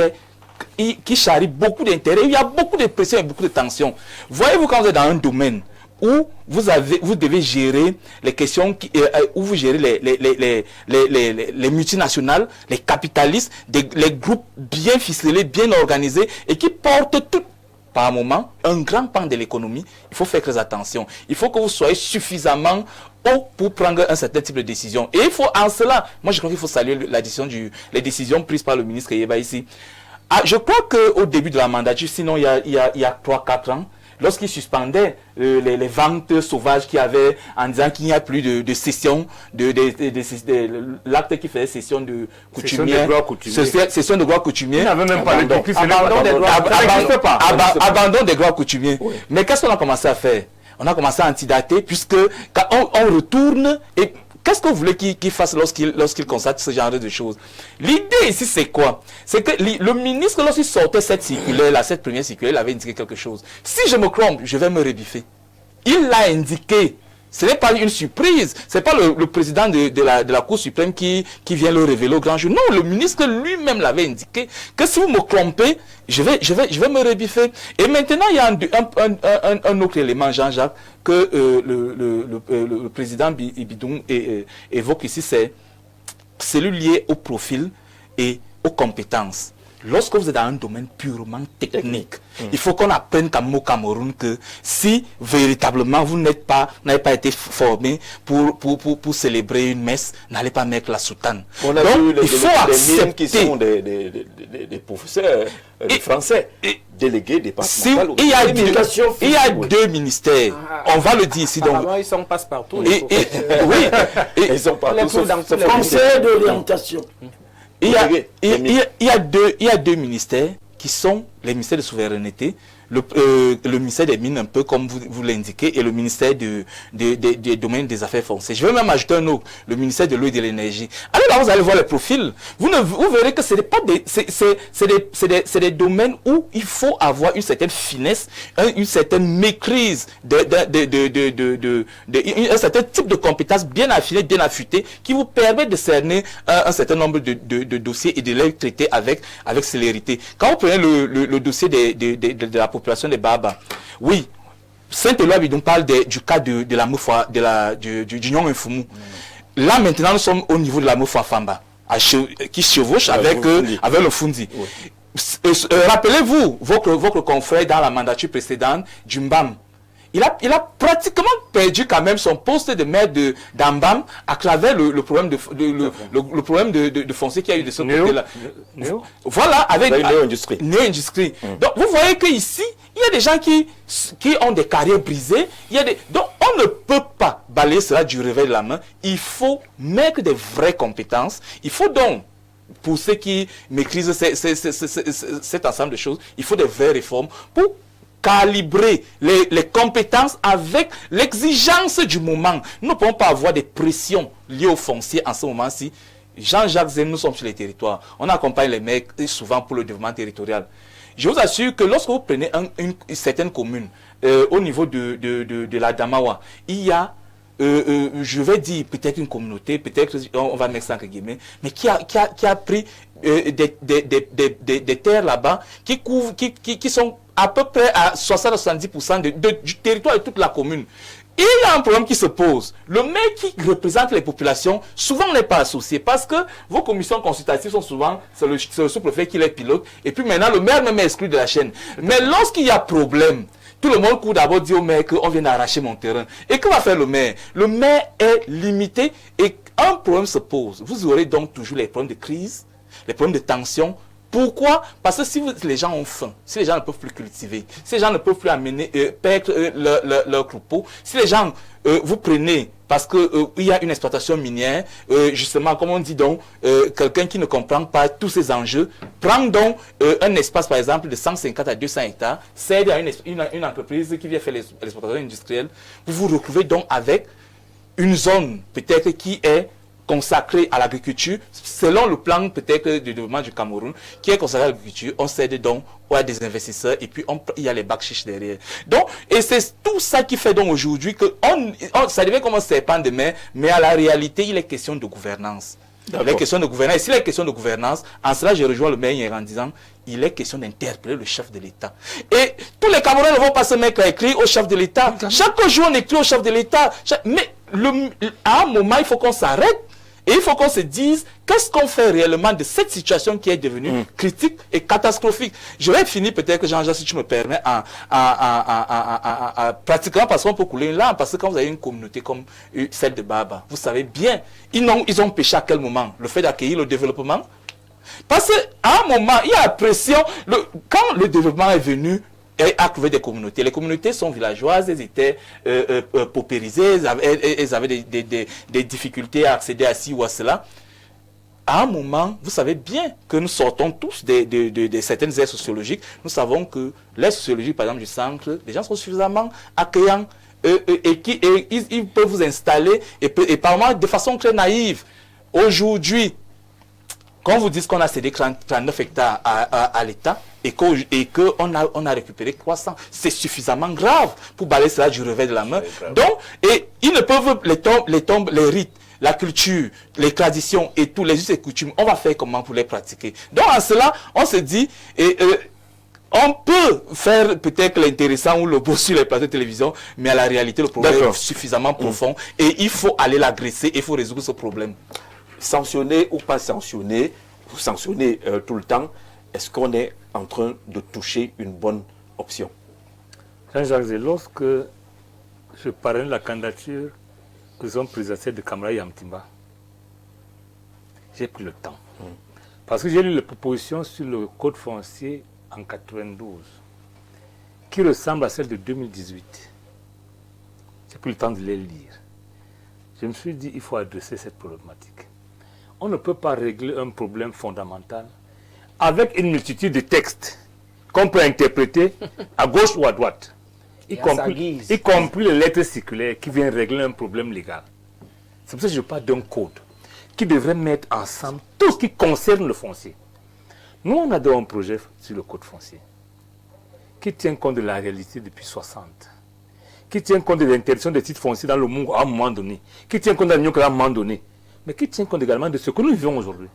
charrie beaucoup d'intérêts. Il y a beaucoup de pression et beaucoup de tensions. Voyez-vous, quand vous êtes dans un domaine où vous devez gérer les questions, où vous gérez les multinationales, les capitalistes, les groupes bien ficelés, bien organisés et qui portent tout, par moment, un grand pan de l'économie. Il faut faire très attention. Il faut que vous soyez suffisamment haut pour prendre un certain type de décision. Et il faut, en cela, moi je crois qu'il faut saluer les décisions prises par le ministre Yeba ici. Je crois qu'au début de la mandature, sinon il y a 3-4 ans, lorsqu'il suspendait les ventes sauvages qu'il y avait en disant qu'il n'y a plus de cession, l'acte qui faisait cession de coutumiers, cession de droits coutumiers, Il n'avait même pas le décret, abandon des droits coutumiers. Oui. Mais qu'est-ce qu'on a commencé à faire? On a commencé à antidater, puisque quand on retourne, et qu'est-ce que vous voulez qu'il fasse lorsqu'il constate ce genre de choses? L'idée ici, c'est quoi? C'est que le ministre, lorsqu'il sortait cette première circulaire, il avait indiqué quelque chose. Si je me trompe, je vais me rebiffer. Il l'a indiqué. Ce n'est pas une surprise. Ce n'est pas le président de la Cour suprême qui vient le révéler au grand jour. Non, le ministre lui-même l'avait indiqué que si vous me trompez, je vais me rebiffer. Et maintenant, il y a un autre élément, Jean-Jacques, que le président Bidoum évoque ici, c'est celui lié au profil et aux compétences. Lorsque vous êtes dans un domaine purement technique, il faut qu'on apprenne comme au Cameroun que si véritablement vous n'avez pas été formé pour célébrer une messe, n'allez pas mettre la soutane. On a vu il faut accepter qui sont des professeurs de français, délégués départementaux. Il y a deux ministères. On va le dire ici. Donc, ils sont passe-partout. Oui, ils sont partout. Français d'orientation. Il y a deux ministères qui sont les ministères de souveraineté, le ministère des Mines, un peu comme vous l'indiquez, et le ministère des domaines des affaires foncières. Je vais même ajouter un autre, le ministère de l'eau et de l'énergie. Alors là, vous allez voir les profils. Vous verrez que c'est des domaines où il faut avoir une certaine finesse, une certaine maîtrise, un certain type de compétences bien affinées, bien affûtées, qui vous permet de cerner un certain nombre de dossiers et de les traiter avec célérité. Quand vous prenez le dossier de la population des Baba, oui, Saint-Éloi nous parle du cas de la Moufa, du Nyon Infumu. Là, maintenant, nous sommes au niveau de la Moufa Famba, qui chevauche avec le Fundi. Oui. Rappelez-vous, votre confrère dans la mandature précédente, Jumbam, il a pratiquement perdu quand même son poste de maire d'Ambam à travers le problème de foncier qu'il y a eu de ce côté-là. Voilà, avec Néo-Industrie. Donc, vous voyez qu'ici, il y a des gens qui ont des carrières brisées. Donc, on ne peut pas balayer cela du revers de la main. Il faut mettre des vraies compétences. Il faut donc, pour ceux qui maîtrisent cet ensemble de choses, il faut des vraies réformes pour calibrer les compétences avec l'exigence du moment. Nous ne pouvons pas avoir des pressions liées au foncier en ce moment-ci. Jean-Jacques Zem, nous sommes sur les territoires. On accompagne les mecs souvent pour le développement territorial. Je vous assure que lorsque vous prenez une certaine commune, au niveau de la Damawa, il y a, je vais dire peut-être une communauté, peut-être on va mettre ça entre guillemets, mais qui a pris des terres là-bas qui sont à peu près à 60-70% du territoire de toute la commune. Et il y a un problème qui se pose. Le maire qui représente les populations, souvent n'est pas associé parce que vos commissions consultatives sont souvent, c'est le sous-préfet qui les pilote, et puis maintenant le maire même est exclu de la chaîne. Mais lorsqu'il y a problème, tout le monde court d'abord dire au maire qu'on vient d'arracher mon terrain. Et que va faire le maire? Le maire est limité et un problème se pose. Vous aurez donc toujours les problèmes de crise, les problèmes de tension. Pourquoi? Parce que si les gens ont faim, si les gens ne peuvent plus cultiver, si les gens ne peuvent plus perdre leur troupeau, si les gens, vous prenez, parce qu'il y a une exploitation minière, justement, comme on dit donc, quelqu'un qui ne comprend pas tous ces enjeux, prend donc un espace, par exemple, de 150 à 200 hectares, cède à une entreprise qui vient faire l'exploitation industrielle, vous vous retrouvez donc avec une zone, peut-être, qui est consacré à l'agriculture, selon le plan peut-être du développement du Cameroun, qui est consacré à l'agriculture, on cède donc à des investisseurs et puis il y a les bacs chiches derrière. Donc, et c'est tout ça qui fait donc aujourd'hui que ça devient comme un serpent de mer, mais à la réalité, il est question de gouvernance. Il est question de gouvernance. Et s'il est question de gouvernance, en cela, je rejoins le maire en disant, il est question d'interpeller le chef de l'État. Et tous les Camerounais ne vont pas se mettre à écrire au chef de l'État. Chaque jour, on écrit au chef de l'État. Mais à un moment, il faut qu'on s'arrête. Et il faut qu'on se dise, qu'est-ce qu'on fait réellement de cette situation qui est devenue critique et catastrophique. Je vais finir peut-être, Jean-Jacques, si tu me permets, pratiquement parce qu'on peut couler là, parce que quand vous avez une communauté comme celle de Baba, vous savez bien, ils ont péché à quel moment? Le fait d'accueillir le développement. Parce qu'à un moment, il y a la pression, quand le développement est venu, et à trouver des communautés. Les communautés sont villageoises, elles étaient paupérisées, elles avaient des difficultés à accéder à ci ou à cela. À un moment, vous savez bien que nous sortons tous de certaines aires sociologiques. Nous savons que l'aire sociologique, par exemple, du centre, les gens sont suffisamment accueillants ils peuvent vous installer et par moment de façon très naïve. Aujourd'hui, quand vous dites qu'on a cédé 39 hectares à l'État et qu'on a récupéré 300, c'est suffisamment grave pour balayer cela du revers de la main. Donc, et ils ne peuvent, les rites, la culture, les traditions et tous les us et coutumes, on va faire comment pour les pratiquer. Donc, en cela, on se dit, on peut faire peut-être l'intéressant ou le beau sur les plateaux de télévision, mais à la réalité, le problème est suffisamment profond et il faut aller l'agresser et il faut résoudre ce problème. Sanctionner ou pas sanctionner, vous sanctionnez tout le temps, est-ce qu'on est en train de toucher une bonne option? Jean-Jacques, lorsque je parraine la candidature aux hommes présidentiels de Camara Yamtimba, j'ai pris le temps. Parce que j'ai lu les propositions sur le code foncier en 92, qui ressemble à celle de 2018. J'ai pris le temps de les lire. Je me suis dit, il faut adresser cette problématique. On ne peut pas régler un problème fondamental avec une multitude de textes qu'on peut interpréter à gauche ou à droite, y compris les lettres circulaires qui viennent régler un problème légal. C'est pour ça que je parle d'un code qui devrait mettre ensemble tout ce qui concerne le foncier. Nous, on a donc un projet sur le code foncier qui tient compte de la réalité depuis 60, qui tient compte de l'interdiction des titres fonciers dans le monde à un moment donné, qui tient compte de l'union à un moment donné, mais qui tient compte également de ce que nous vivons aujourd'hui.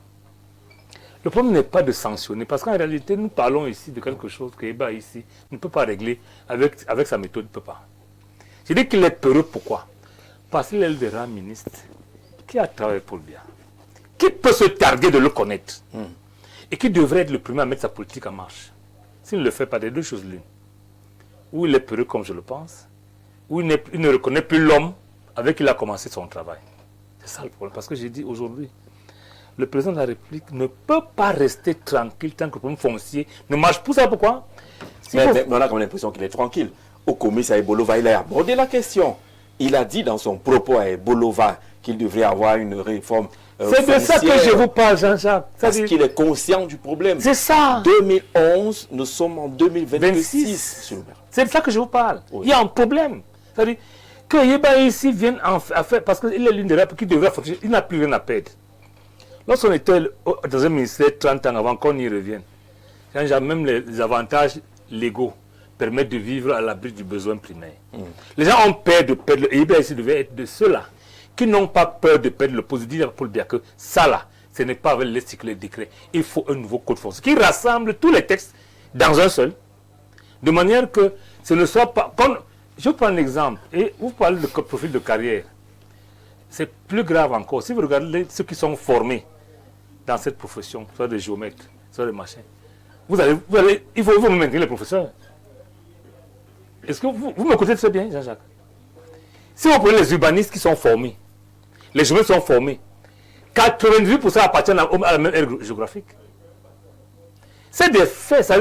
Le problème n'est pas de sanctionner, parce qu'en réalité, nous parlons ici de quelque chose que Eba ici ne peut pas régler avec sa méthode, il ne peut pas. Je dis qu'il est peureux, pourquoi? Parce qu'il est le grand ministre qui a travaillé pour le bien, qui peut se targuer de le connaître, et qui devrait être le premier à mettre sa politique en marche. S'il ne le fait pas, des deux choses l'une. Ou il est peureux comme je le pense, ou il ne reconnaît plus l'homme avec qui il a commencé son travail. C'est ça le problème. Parce que j'ai dit aujourd'hui, le président de la République ne peut pas rester tranquille tant que le problème foncier ne marche. Pour ça, pourquoi? Mais on a comme l'impression qu'il est tranquille. Au commissaire à Ebolova, il a abordé la question. Il a dit dans son propos à Ebolova qu'il devrait avoir une réforme c'est de ça que je vous parle, Jean-Jacques. Parce qu'il est conscient du problème. C'est ça. 2011, nous sommes en 2026. C'est de ça que je vous parle. Oui. Il y a un problème. C'est-à-dire que Yeba ici vienne à faire, parce qu'il est l'une des rapes qui devrait fonctionner, il n'a plus rien à perdre. Lorsqu'on était dans un ministère 30 ans avant qu'on y revienne, même les avantages légaux permettent de vivre à l'abri du besoin primaire. Les gens ont peur de perdre. Et Yeba ici devait être de ceux-là qui n'ont pas peur de perdre le positif pour le bien que ça là, ce n'est pas avec les cycles de décret. Il faut un nouveau code foncier qui rassemble tous les textes dans un seul, de manière que ce ne soit pas... Je prends un exemple, et vous parlez de profil de carrière. C'est plus grave encore. Si vous regardez ceux qui sont formés dans cette profession, soit des géomètres, soit des machins, il faut vous maintenir les professeurs. Est-ce que vous me connaissez très bien, Jean-Jacques? Si vous prenez les urbanistes qui sont formés, les géomètres sont formés, 98% appartiennent à la même aire géographique. C'est des faits. Ça,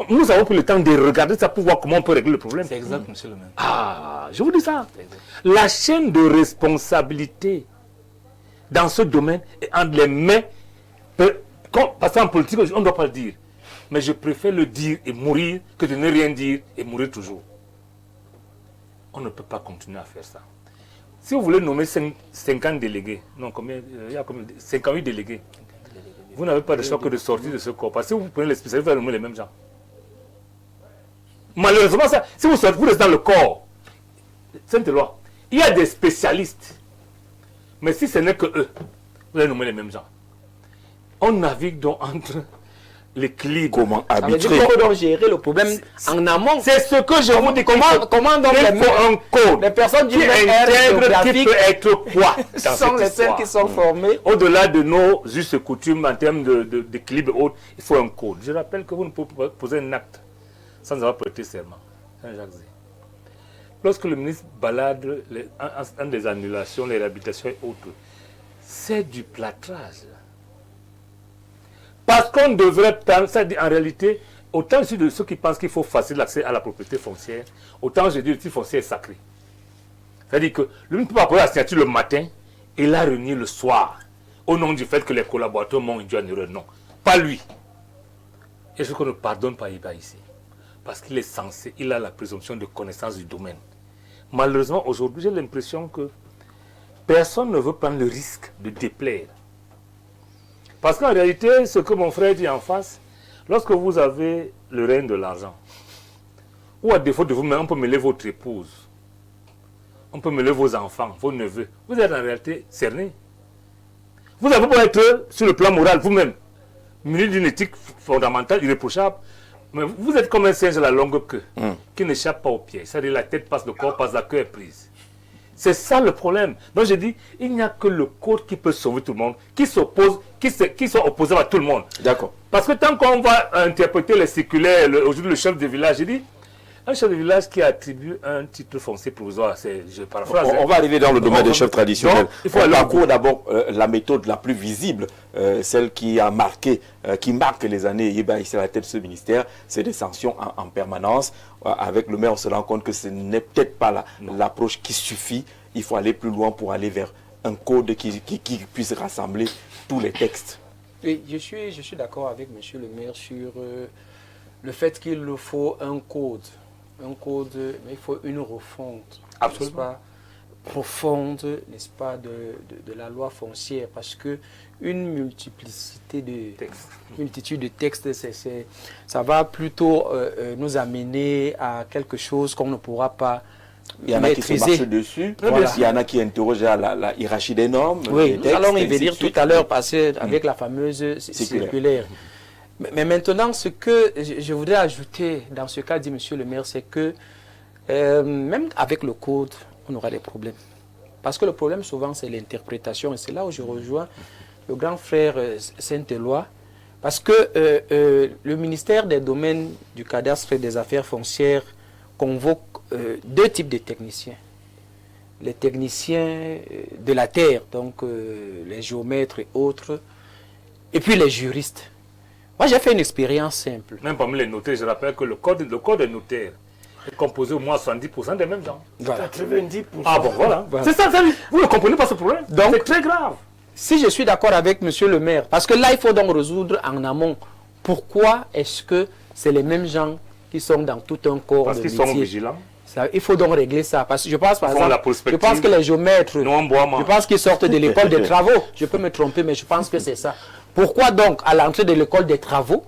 nous avons pris le temps de regarder ça pour voir comment on peut régler le problème. C'est exact, monsieur le maire. Ah, je vous dis ça. La chaîne de responsabilité dans ce domaine est entre les mains. Parce qu'en politique, on ne doit pas le dire. Mais je préfère le dire et mourir que de ne rien dire et mourir toujours. On ne peut pas continuer à faire ça. Si vous voulez nommer 50 délégués, non, combien, il y a combien, 58 délégués, vous n'avez pas de choix que de sortir de ce corps. Parce que si vous prenez les spécialistes, vous allez nommer les mêmes gens. Malheureusement, ça, si vous restez dans le corps, Sainte Loi, il y a des spécialistes. Mais si ce n'est que eux, vous allez nommer les mêmes gens. On navigue donc entre l'équilibre. Comment arbitrer? Ça veut dire qu'on doit gérer le problème en amont. C'est ce que je vous dis. Comment donc il faut un code les personnes du qui intègre qui peut être quoi ce sont les seuls qui sont formés. Au-delà de nos us et coutumes en termes d'équilibre et autres, il faut un code. Je rappelle que vous ne pouvez pas poser un acte sans avoir prêté serment. Jean-Jacques Zé. Lorsque le ministre balade en des annulations, les réhabilitations et autres, c'est du plâtrage. Parce qu'on devrait prendre, ça dit en réalité, autant je suis de ceux qui pensent qu'il faut faciliter l'accès à la propriété foncière, autant je dis que le titre foncier est sacré. C'est-à-dire que le ministre ne peut pas poser la signature le matin et la réunir le soir, au nom du fait que les collaborateurs m'ont induit en erreur. Non, pas lui. Et ce qu'on ne pardonne pas Iba ici. Parce qu'il est censé, il a la présomption de connaissance du domaine. Malheureusement, aujourd'hui, j'ai l'impression que personne ne veut prendre le risque de déplaire. Parce qu'en réalité, ce que mon frère dit en face, lorsque vous avez le règne de l'argent, ou à défaut de vous-même, on peut mêler votre épouse, on peut mêler vos enfants, vos neveux, vous êtes en réalité cerné. Vous avez beau être sur le plan moral vous-même, muni d'une éthique fondamentale, irréprochable, mais vous êtes comme un singe à la longue queue, qui n'échappe pas au pied. C'est-à-dire la tête passe, le corps passe, la queue est prise. C'est ça le problème. Donc je dis, il n'y a que le code qui peut sauver tout le monde, qui s'oppose, qui soit opposable à tout le monde. D'accord. Parce que tant qu'on va interpréter les circulaires, aujourd'hui le chef de village, j'ai dit, un chef de village qui attribue un titre foncier provisoire, je paraphrase. On va arriver dans le domaine des chefs traditionnels. Il faut on aller parcourt d'abord la méthode la plus visible, celle qui a marqué, qui marque les années Yeba ici à la tête de ce ministère, c'est des sanctions en permanence. Avec le maire, on se rend compte que ce n'est peut-être pas l'approche qui suffit. Il faut aller plus loin pour aller vers un code qui puisse rassembler tous les textes. Oui, je suis d'accord avec monsieur le maire sur le fait qu'il faut un code. Mais il faut une refonte, n'est-ce pas, profonde, n'est-ce pas, de la loi foncière, parce que une multitude de textes, ça va plutôt nous amener à quelque chose qu'on ne pourra pas Il y en a qui se marchent dessus, voilà. Il y en a qui interrogent la hiérarchie des normes. Oui, nous allons y venir tout à l'heure, parce avec la fameuse circulaire. Mais maintenant, ce que je voudrais ajouter dans ce cas, dit monsieur le maire, c'est que Même avec le code, on aura des problèmes. Parce que le problème, souvent, c'est l'interprétation. Et c'est là où je rejoins le grand frère Saint-Éloi. Parce que le ministère des Domaines, du Cadastre et des Affaires foncières convoque deux types de techniciens. Les techniciens de la terre, donc les géomètres et autres, et puis les juristes. Moi, j'ai fait une expérience simple. Même parmi les notaires, je rappelle que le code des notaires est composé au moins 70% des mêmes gens. Voilà. 90%. Ah bon, voilà. C'est ça, vous ne comprenez pas ce problème. C'est très grave. Si je suis d'accord avec monsieur le maire, parce que là, il faut donc résoudre en amont. Pourquoi est-ce que c'est les mêmes gens qui sont dans tout un corps parce de qu'ils métier? sont vigilants. Ça, il faut donc régler ça. Parce que je pense, par Ils font la exemple, je prospective. pense que les géomètres, Non, je pense qu'ils sortent de l'école des travaux. Je peux me tromper, mais je pense que c'est ça. Pourquoi donc, à l'entrée de l'école des travaux,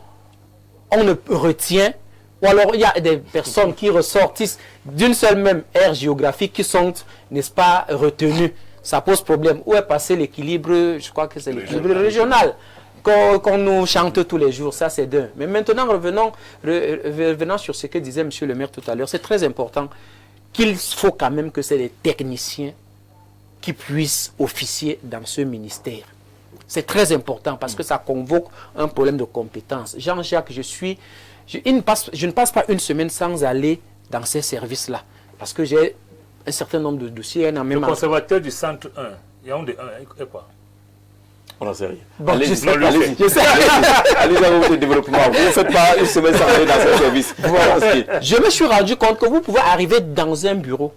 on ne retient, ou alors il y a des personnes qui ressortissent d'une seule même aire géographique qui sont, n'est-ce pas, retenues. Ça pose problème. Où est passé l'équilibre? Je crois que c'est l'équilibre régional qu'on nous chante tous les jours. Ça, c'est d'un. Mais maintenant, revenons sur ce que disait monsieur le maire tout à l'heure. C'est très important qu'il faut quand même que c'est des techniciens qui puissent officier dans ce ministère. C'est très important parce que ça convoque un problème de compétence. Jean-Jacques, je ne passe pas une semaine sans aller dans ces services-là. Parce que j'ai un certain nombre de dossiers. Le conservateur du centre 1, il y a un de 1 et quoi? On n'en sait rien. Bon, Allez-y, je sais. allez-y à votre développement. Vous ne faites pas une semaine sans aller dans ce service. Voilà. Je me suis rendu compte que vous pouvez arriver dans un bureau.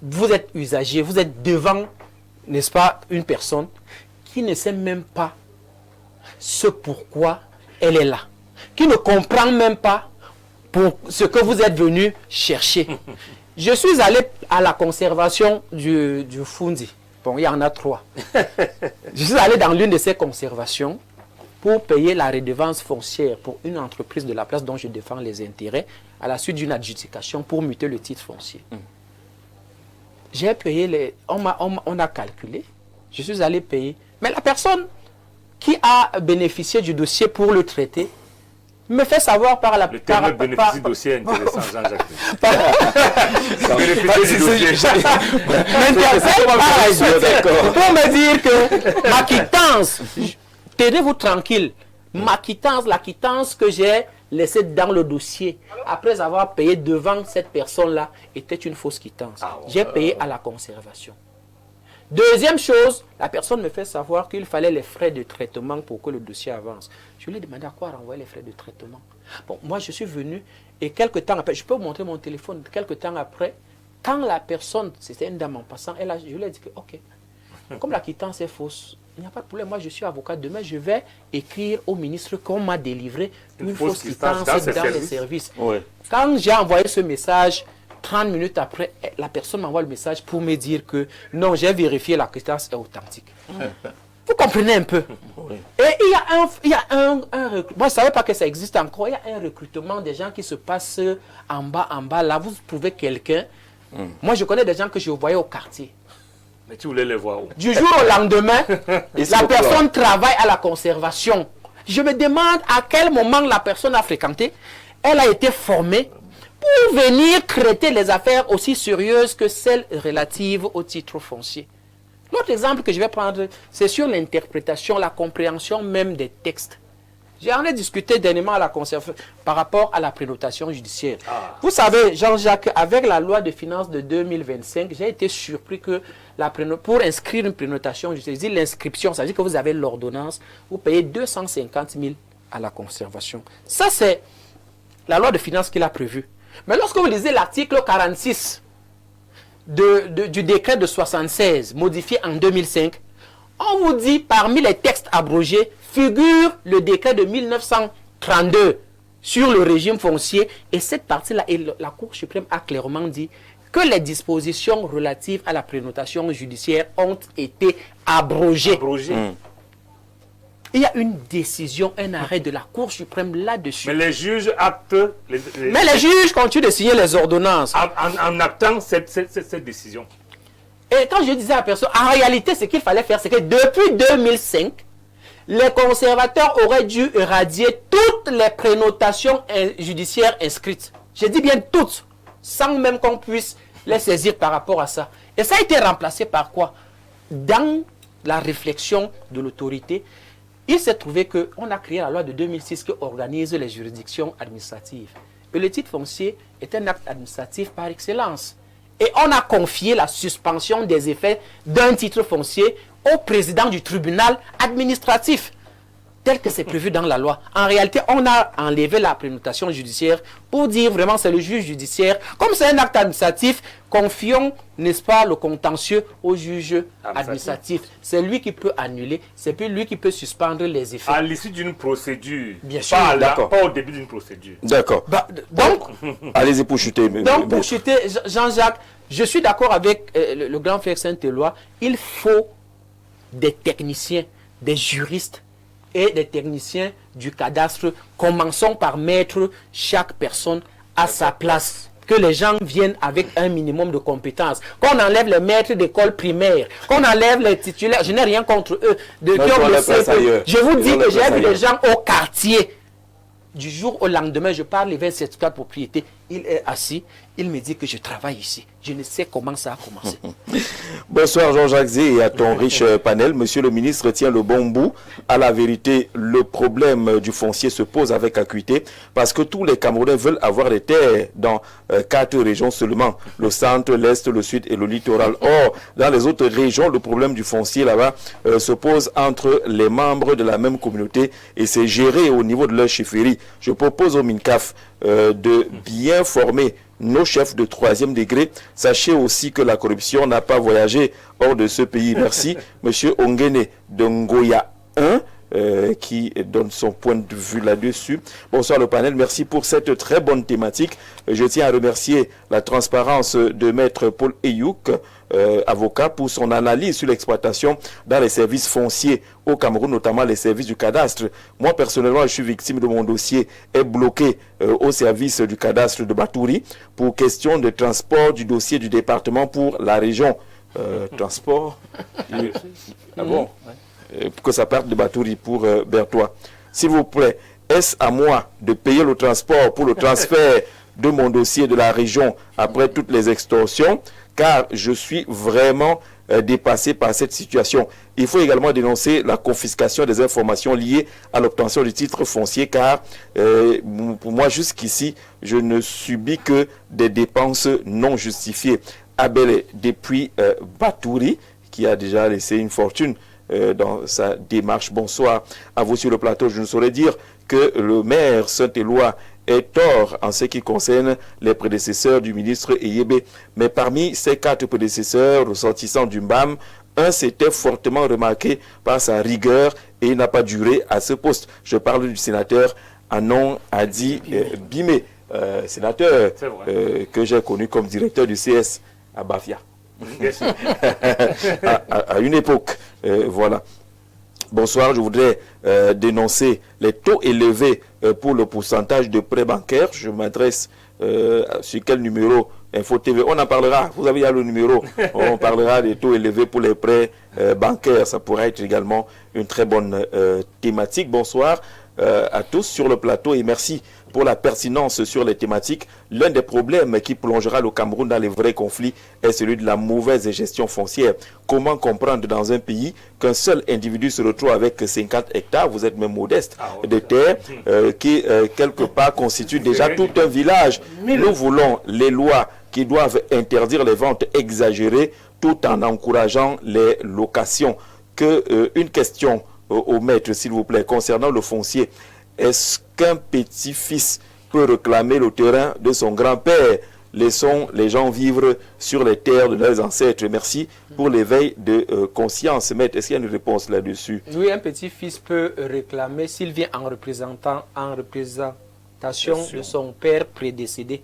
Vous êtes usager, vous êtes devant, n'est-ce pas, une personne qui ne sait même pas ce pourquoi elle est là. Qui ne comprend même pas pour ce que vous êtes venu chercher. Je suis allé à la conservation du Fundi. Bon, il y en a 3. Je suis allé dans l'une de ces conservations pour payer la redevance foncière pour une entreprise de la place dont je défends les intérêts à la suite d'une adjudication pour muter le titre foncier. J'ai payé, on a calculé, je suis allé payer. Mais la personne qui a bénéficié du dossier pour le traiter me fait savoir par la... Le terme bénéfice du dossier est intéressant, Jean-Jacques. Bénéfice du dossier. M'interpelle par la suite pour me dire que ma quittance, tenez-vous tranquille, ma quittance, la quittance que j'ai laissée dans le dossier, après avoir payé devant cette personne-là, était une fausse quittance. J'ai payé à la conservation. Deuxième chose, la personne me fait savoir qu'il fallait les frais de traitement pour que le dossier avance. Je lui ai demandé à quoi renvoyer les frais de traitement. Bon, moi je suis venu et quelques temps après, je peux vous montrer mon téléphone, quelques temps après, quand la personne, c'était une dame en passant, je lui ai dit que ok, comme la quittance est fausse, il n'y a pas de problème, moi je suis avocat, demain je vais écrire au ministre qu'on m'a délivré une fausse quittance dans les services. Ouais. Quand j'ai envoyé ce message, 30 minutes après, la personne m'envoie le message pour me dire que non, j'ai vérifié, la quittance est authentique. Vous comprenez un peu? Oui. Et il y a un moi je ne savais pas que ça existe encore, il y a un recrutement des gens qui se passent en bas, là, vous trouvez quelqu'un. Moi je connais des gens que je voyais au quartier. Mais tu voulais les voir où? Du jour au lendemain, la personne travaille à la conservation. Je me demande à quel moment la personne a fréquenté, elle a été formée pour venir traiter les affaires aussi sérieuses que celles relatives au titre foncier. L'autre exemple que je vais prendre, c'est sur l'interprétation, la compréhension même des textes. J'en ai discuté dernièrement à la conservation par rapport à la prénotation judiciaire. Vous savez, Jean-Jacques, avec la loi de finances de 2025, j'ai été surpris que pour inscrire une prénotation judiciaire, l'inscription, ça veut dire que vous avez l'ordonnance, vous payez 250 000 à la conservation. Ça, c'est la loi de finances qu'il a prévue. Mais lorsque vous lisez l'article 46 du décret de 76, modifié en 2005, on vous dit, parmi les textes abrogés, figure le décret de 1932 sur le régime foncier. Et cette partie-là, la Cour suprême a clairement dit que les dispositions relatives à la prénotation judiciaire ont été abrogées. Il y a une décision, un arrêt de la Cour suprême là-dessus. Mais les juges actent... Mais les juges continuent de signer les ordonnances. En actant cette décision. Et quand je disais à la personne, en réalité, ce qu'il fallait faire, c'est que depuis 2005, les conservateurs auraient dû éradier toutes les prénotations judiciaires inscrites. Je dis bien toutes, sans même qu'on puisse les saisir par rapport à ça. Et ça a été remplacé par quoi? Dans la réflexion de l'autorité, il s'est trouvé qu'on a créé la loi de 2006 qui organise les juridictions administratives. Et le titre foncier est un acte administratif par excellence. Et on a confié la suspension des effets d'un titre foncier au président du tribunal administratif, tel que c'est prévu dans la loi. En réalité, on a enlevé la prénotation judiciaire pour dire vraiment c'est le juge judiciaire. Comme c'est un acte administratif, confions, n'est-ce pas, le contentieux au juge administratif. C'est lui qui peut annuler, c'est lui qui peut suspendre les effets. À l'issue d'une procédure. Bien sûr. Pas au début d'une procédure. D'accord. Donc, allez-y pour chuter. Donc, pour chuter, Jean-Jacques, je suis d'accord avec le grand frère Saint-Éloi. Il faut des techniciens, des juristes et des techniciens du cadastre. Commençons par mettre chaque personne à sa place. Que les gens viennent avec un minimum de compétences. Qu'on enlève les maîtres d'école primaire. Qu'on enlève les titulaires. Je n'ai rien contre eux. Je vous dis que j'ai vu des gens au quartier. Du jour au lendemain, je parle, il y avait un certificat de propriété. Il est assis, il me dit que je travaille ici. Je ne sais comment ça a commencé. Bonsoir Jean-Jacques Zé et à ton riche panel. Monsieur le ministre tient le bon bout. À la vérité, le problème du foncier se pose avec acuité parce que tous les Camerounais veulent avoir des terres dans 4 régions seulement. Le centre, l'est, le sud et le littoral. Or, dans les autres régions, le problème du foncier là-bas se pose entre les membres de la même communauté et c'est géré au niveau de leur chefferie. Je propose au MINCAF de bien former nos chefs de 3e degré. Sachez aussi que la corruption n'a pas voyagé hors de ce pays. Merci. Monsieur Ongene de Ngoya 1 qui donne son point de vue là-dessus. Bonsoir le panel. Merci pour cette très bonne thématique. Je tiens à remercier la transparence de Maître Paul Eyouk, avocat, pour son analyse sur l'exploitation dans les services fonciers au Cameroun, notamment les services du cadastre. Moi, personnellement, je suis victime de mon dossier est bloqué au service du cadastre de Batouri pour question de transport du dossier du département pour la région. Transport Ah bon? Pour que ça parte de Batouri pour Bertois. S'il vous plaît, est-ce à moi de payer le transport pour le transfert de mon dossier de la région après toutes les extorsions? Car je suis vraiment dépassé par cette situation. Il faut également dénoncer la confiscation des informations liées à l'obtention du titre foncier, car pour moi, jusqu'ici, je ne subis que des dépenses non justifiées. Abel, depuis Batouri, qui a déjà laissé une fortune dans sa démarche. Bonsoir à vous sur le plateau. Je ne saurais dire que le maire Saint-Éloi est tort en ce qui concerne les prédécesseurs du ministre Eyébé. Mais parmi ces 4 prédécesseurs ressortissants du MBAM, un s'était fortement remarqué par sa rigueur et il n'a pas duré à ce poste. Je parle du sénateur Anon Adi Bimé, sénateur que j'ai connu comme directeur du CS à Bafia. à une époque. Voilà. Bonsoir, je voudrais dénoncer les taux élevés pour le pourcentage de prêts bancaires. Je m'adresse sur quel numéro? Info TV. On en parlera. Vous avez le numéro. On parlera des taux élevés pour les prêts bancaires. Ça pourrait être également une très bonne thématique. Bonsoir à tous sur le plateau et merci pour la pertinence sur les thématiques. L'un des problèmes qui plongera le Cameroun dans les vrais conflits est celui de la mauvaise gestion foncière. Comment comprendre dans un pays qu'un seul individu se retrouve avec 50 hectares, vous êtes même modeste, de terre, qui quelque part constitue déjà tout un village. Nous voulons les lois qui doivent interdire les ventes exagérées tout en encourageant les locations. Une question au maître, s'il vous plaît, concernant le foncier. Est-ce qu'un petit-fils peut réclamer le terrain de son grand-père? Laissons les gens vivre sur les terres de leurs ancêtres. Merci pour l'éveil de conscience. Maître, est-ce qu'il y a une réponse là-dessus? Oui, un petit-fils peut réclamer s'il vient en représentation de son père prédécédé.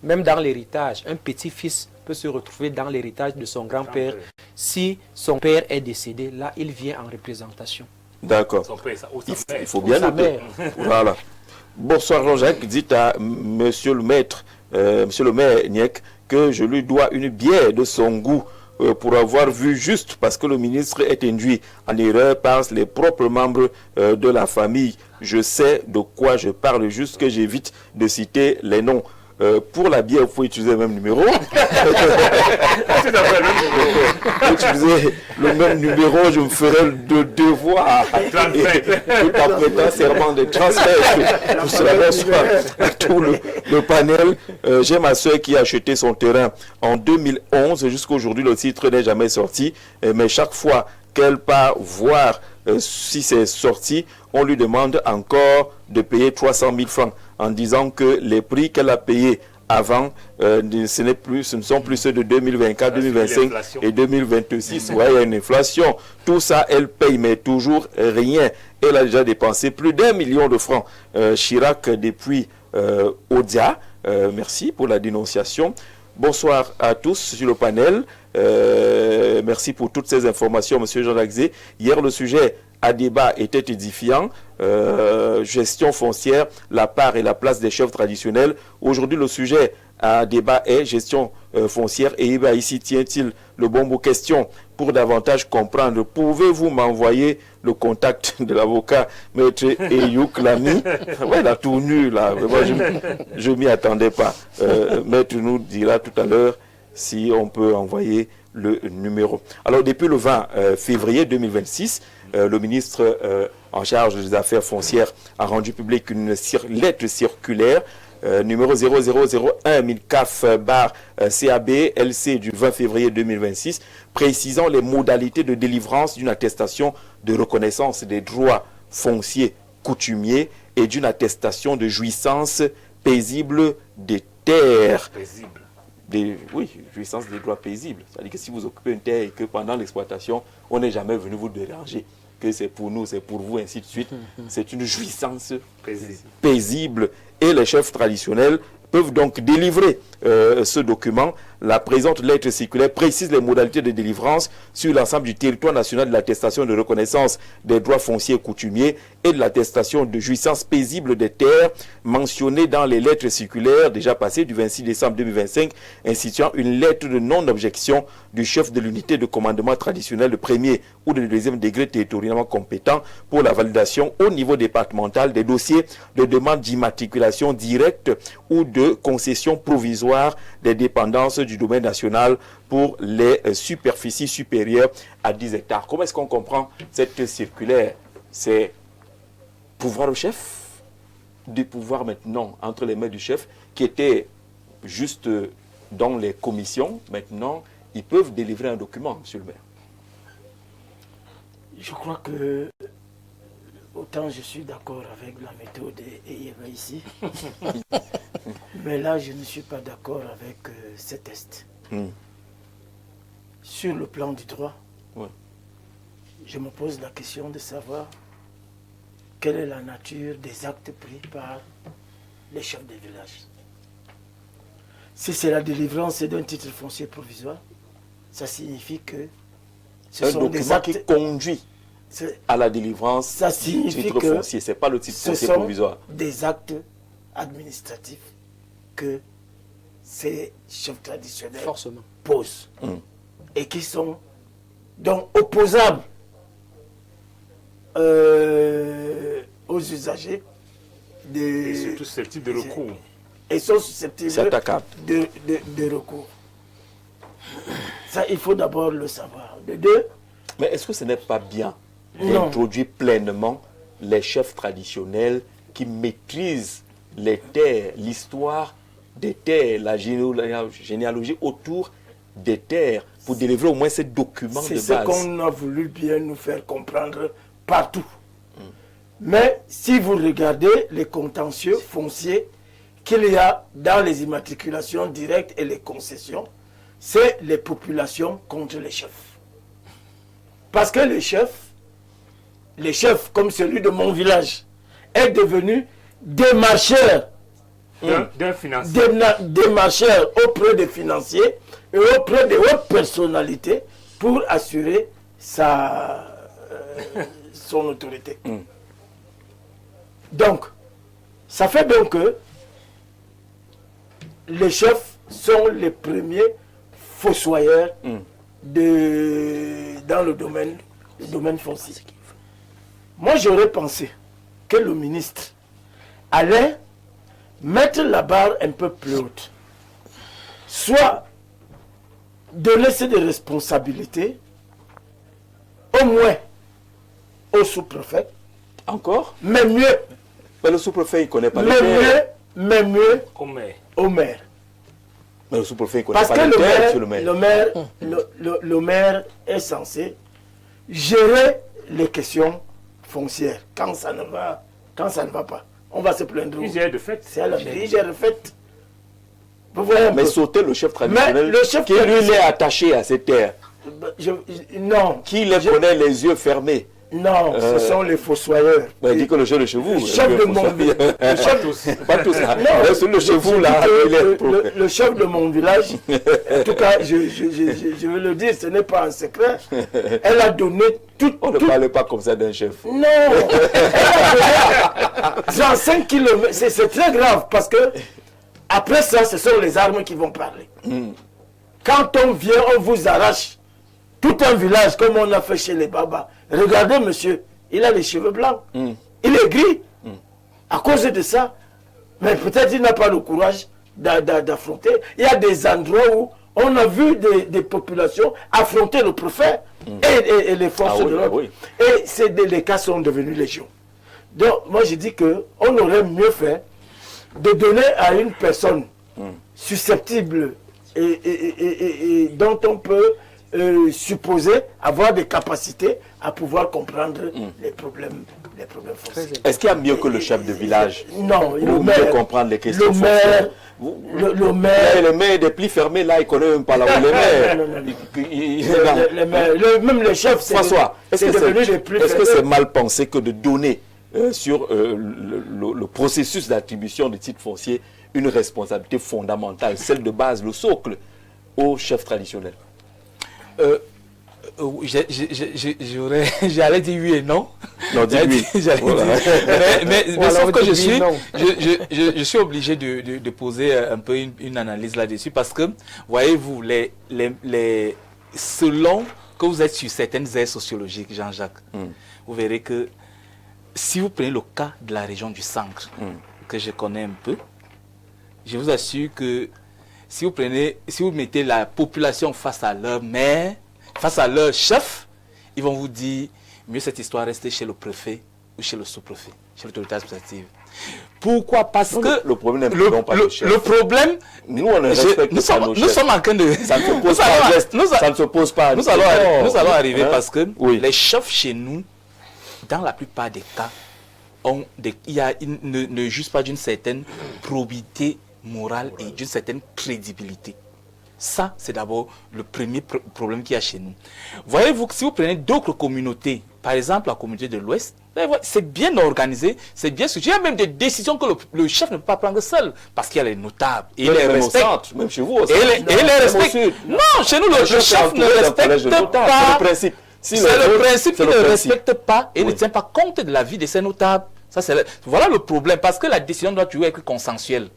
Même dans l'héritage, un petit-fils peut se retrouver dans l'héritage de son grand-père. Si son père est décédé, là, il vient en représentation. D'accord. Il faut bien noter. Voilà. Bonsoir Jean-Jacques, dites à monsieur le maître, monsieur le maire Niek, que je lui dois une bière de son goût pour avoir vu juste, parce que le ministre est induit en erreur par les propres membres de la famille. Je sais de quoi je parle, juste que j'évite de citer les noms. pour la bière, il faut utiliser le même numéro. Utiliser le même numéro, je me ferai le devoir. Tout en prêtant serment de transfert. Pour cela, bonsoir à tout le panel. J'ai ma soeur qui a acheté son terrain en 2011. Jusqu'à aujourd'hui, le titre n'est jamais sorti. Mais chaque fois qu'elle part voir si c'est sorti, on lui demande encore de payer 300 000 francs en disant que les prix qu'elle a payés avant, ce ne sont plus ceux de 2024, 2025 et 2026. Ouais, il y a une inflation. Tout ça, elle paye, mais toujours rien. Elle a déjà dépensé plus d'1 million de francs. Chirac depuis Odia. Merci pour la dénonciation. Bonsoir à tous sur le panel. Merci pour toutes ces informations, Monsieur Jean Laxé. Hier, le sujet à débat était édifiant. Gestion foncière, la part et la place des chefs traditionnels. Aujourd'hui, le sujet à débat est gestion foncière. Et ici tient-il le bon mot? Question pour davantage comprendre. Pouvez-vous m'envoyer le contact de l'avocat Maître Eyouk Lamy? Ouais, la tournure là. Moi, je m'y attendais pas. Maître nous dira tout à l'heure si on peut envoyer le numéro. Alors, depuis le 20 février 2026, le ministre en charge des affaires foncières a rendu public une lettre circulaire numéro 0001-1000CAF/CAB-LC du 20 février 2026, précisant les modalités de délivrance d'une attestation de reconnaissance des droits fonciers coutumiers et d'une attestation de jouissance paisible des terres. Paisible. Oui, jouissance des droits paisibles. C'est-à-dire que si vous occupez une terre et que pendant l'exploitation, on n'est jamais venu vous déranger, que c'est pour nous, c'est pour vous, ainsi de suite, c'est une jouissance paisible. Et les chefs traditionnels peuvent donc délivrer ce document. La présente lettre circulaire précise les modalités de délivrance sur l'ensemble du territoire national de l'attestation de reconnaissance des droits fonciers coutumiers et de l'attestation de jouissance paisible des terres mentionnées dans les lettres circulaires déjà passées du 26 décembre 2025, instituant une lettre de non-objection du chef de l'unité de commandement traditionnel de premier ou de deuxième degré territorialement compétent pour la validation au niveau départemental des dossiers de demande d'immatriculation directe ou de concession provisoire des dépendances du domaine national pour les superficies supérieures à 10 hectares. Comment est-ce qu'on comprend cette circulaire? C'est pouvoir au chef, du pouvoir maintenant entre les mains du chef, qui était juste dans les commissions. Maintenant, ils peuvent délivrer un document, monsieur le maire. Je crois que autant je suis d'accord avec la méthode Eyeba ici, mais là je ne suis pas d'accord avec ces tests. Sur le plan du droit, je me pose la question de savoir quelle est la nature des actes pris par les chefs des villages. Si c'est la délivrance d'un titre foncier provisoire, ça signifie que ce sont des actes qui conduit à la délivrance du titre foncier. Ce n'est pas le titre foncier provisoire. Des actes administratifs que ces chefs traditionnels posent et qui sont donc opposables aux usagers et surtout susceptibles de recours. Et sont susceptibles de recours. Ça, il faut d'abord le savoir. De deux, mais est-ce que ce n'est pas bien d'introduire pleinement les chefs traditionnels qui maîtrisent les terres, l'histoire des terres, la généalogie autour des terres, pour délivrer au moins ces documents de base? C'est ce qu'on a voulu bien nous faire comprendre partout. Mais si vous regardez les contentieux fonciers qu'il y a dans les immatriculations directes et les concessions, c'est les populations contre les chefs. Parce que les chefs comme celui de mon village, est devenu démarcheur. Démarcheur auprès des financiers et auprès des hautes personnalités pour assurer son autorité. Donc, ça fait donc que les chefs sont les premiers fossoyeurs dans le domaine foncier. Moi, j'aurais pensé que le ministre allait mettre la barre un peu plus haute. Soit de laisser des responsabilités, au moins au sous-préfet. Encore? Mais mieux. Mais le sous-préfet, il ne connaît pas le Mais terrain. mieux Au maire. au maire. Mais le sous-préfet, il ne connaît Parce pas que le terrain, monsieur le maire. le maire est censé gérer les questions foncières. Quand ça ne va pas, on va se plaindre. Il gère de fait. C'est à la mairie, il gère de fait. Vous voyez un Mais peu. sauter le chef traditionnel, le chef qui lui traditionnel- est attaché à ces terres, Non. qui les connaît les yeux fermés. Non, ce sont les fossoyeurs. Il dit que le chef de chez vous. Le chef de mon village. Pas tous là. Non, Mais celui de chez vous, là, il est. le chef de mon village, en tout cas, je vais le dire, ce n'est pas un secret. Elle a donné tout. On ne parle pas comme ça d'un chef. Non, elle a donné genre 5 km. C'est très grave parce que après ça, ce sont les armes qui vont parler. Quand on vient, on vous arrache tout un village comme on a fait chez les Babas. Regardez, monsieur, il a les cheveux blancs. Il est gris. À cause de ça, mais peut-être il n'a pas le courage d'affronter. Il y a des endroits où on a vu des populations affronter le préfet et les forces de l'ordre. Et les cas sont devenus légion. Donc, moi, je dis qu'on aurait mieux fait de donner à une personne susceptible et dont on peut supposer avoir des capacités à pouvoir comprendre les problèmes fonciers. Est-ce qu'il y a mieux que le chef de village? Non, le Pour mieux maire. comprendre les questions Le maire. foncières. Le maire. Le maire des plis fermés, là, il connaît même pas là où les maires. Même les chefs, François, est-ce que c'est c'est mal pensé que de donner sur le processus d'attribution des titres fonciers une responsabilité fondamentale, celle de base, le socle, au chef traditionnel? J'allais dire oui et non. Non, dis oui. Voilà. Mais sauf que je suis obligé de poser un peu une analyse là-dessus parce que, voyez-vous, selon que vous êtes sur certaines aires sociologiques, Jean-Jacques, vous verrez que si vous prenez le cas de la région du centre, que je connais un peu, je vous assure que si vous mettez la population face à leur maire, face à leur chef, ils vont vous dire, mieux cette histoire reste chez le préfet ou chez le sous-préfet, chez l'autorité administrative. Pourquoi? Parce que le problème n'est pas le chef. Le problème, nous on respecte nous sommes en train de... Ça ne se pose pas. Ça ne se pose pas. Nous allons arriver parce que oui. Les chefs chez nous, dans la plupart des cas, ils ne jugent pas d'une certaine probité morale et d'une certaine crédibilité. Ça, c'est d'abord le premier problème qu'il y a chez nous. Voyez-vous que si vous prenez d'autres communautés, par exemple la communauté de l'Ouest, c'est bien organisé, c'est bien structuré. Il y a même des décisions que le chef ne peut pas prendre seul, parce qu'il y a les notables. Et il les respecte. Même chez vous aussi. Et il les respecte. Non, chez nous, le chef ne respecte pas. C'est le principe. C'est le principe qu'il ne respecte pas et ne tient pas compte de la vie de ses notables. Voilà le problème, parce que la décision doit toujours être consensuelle.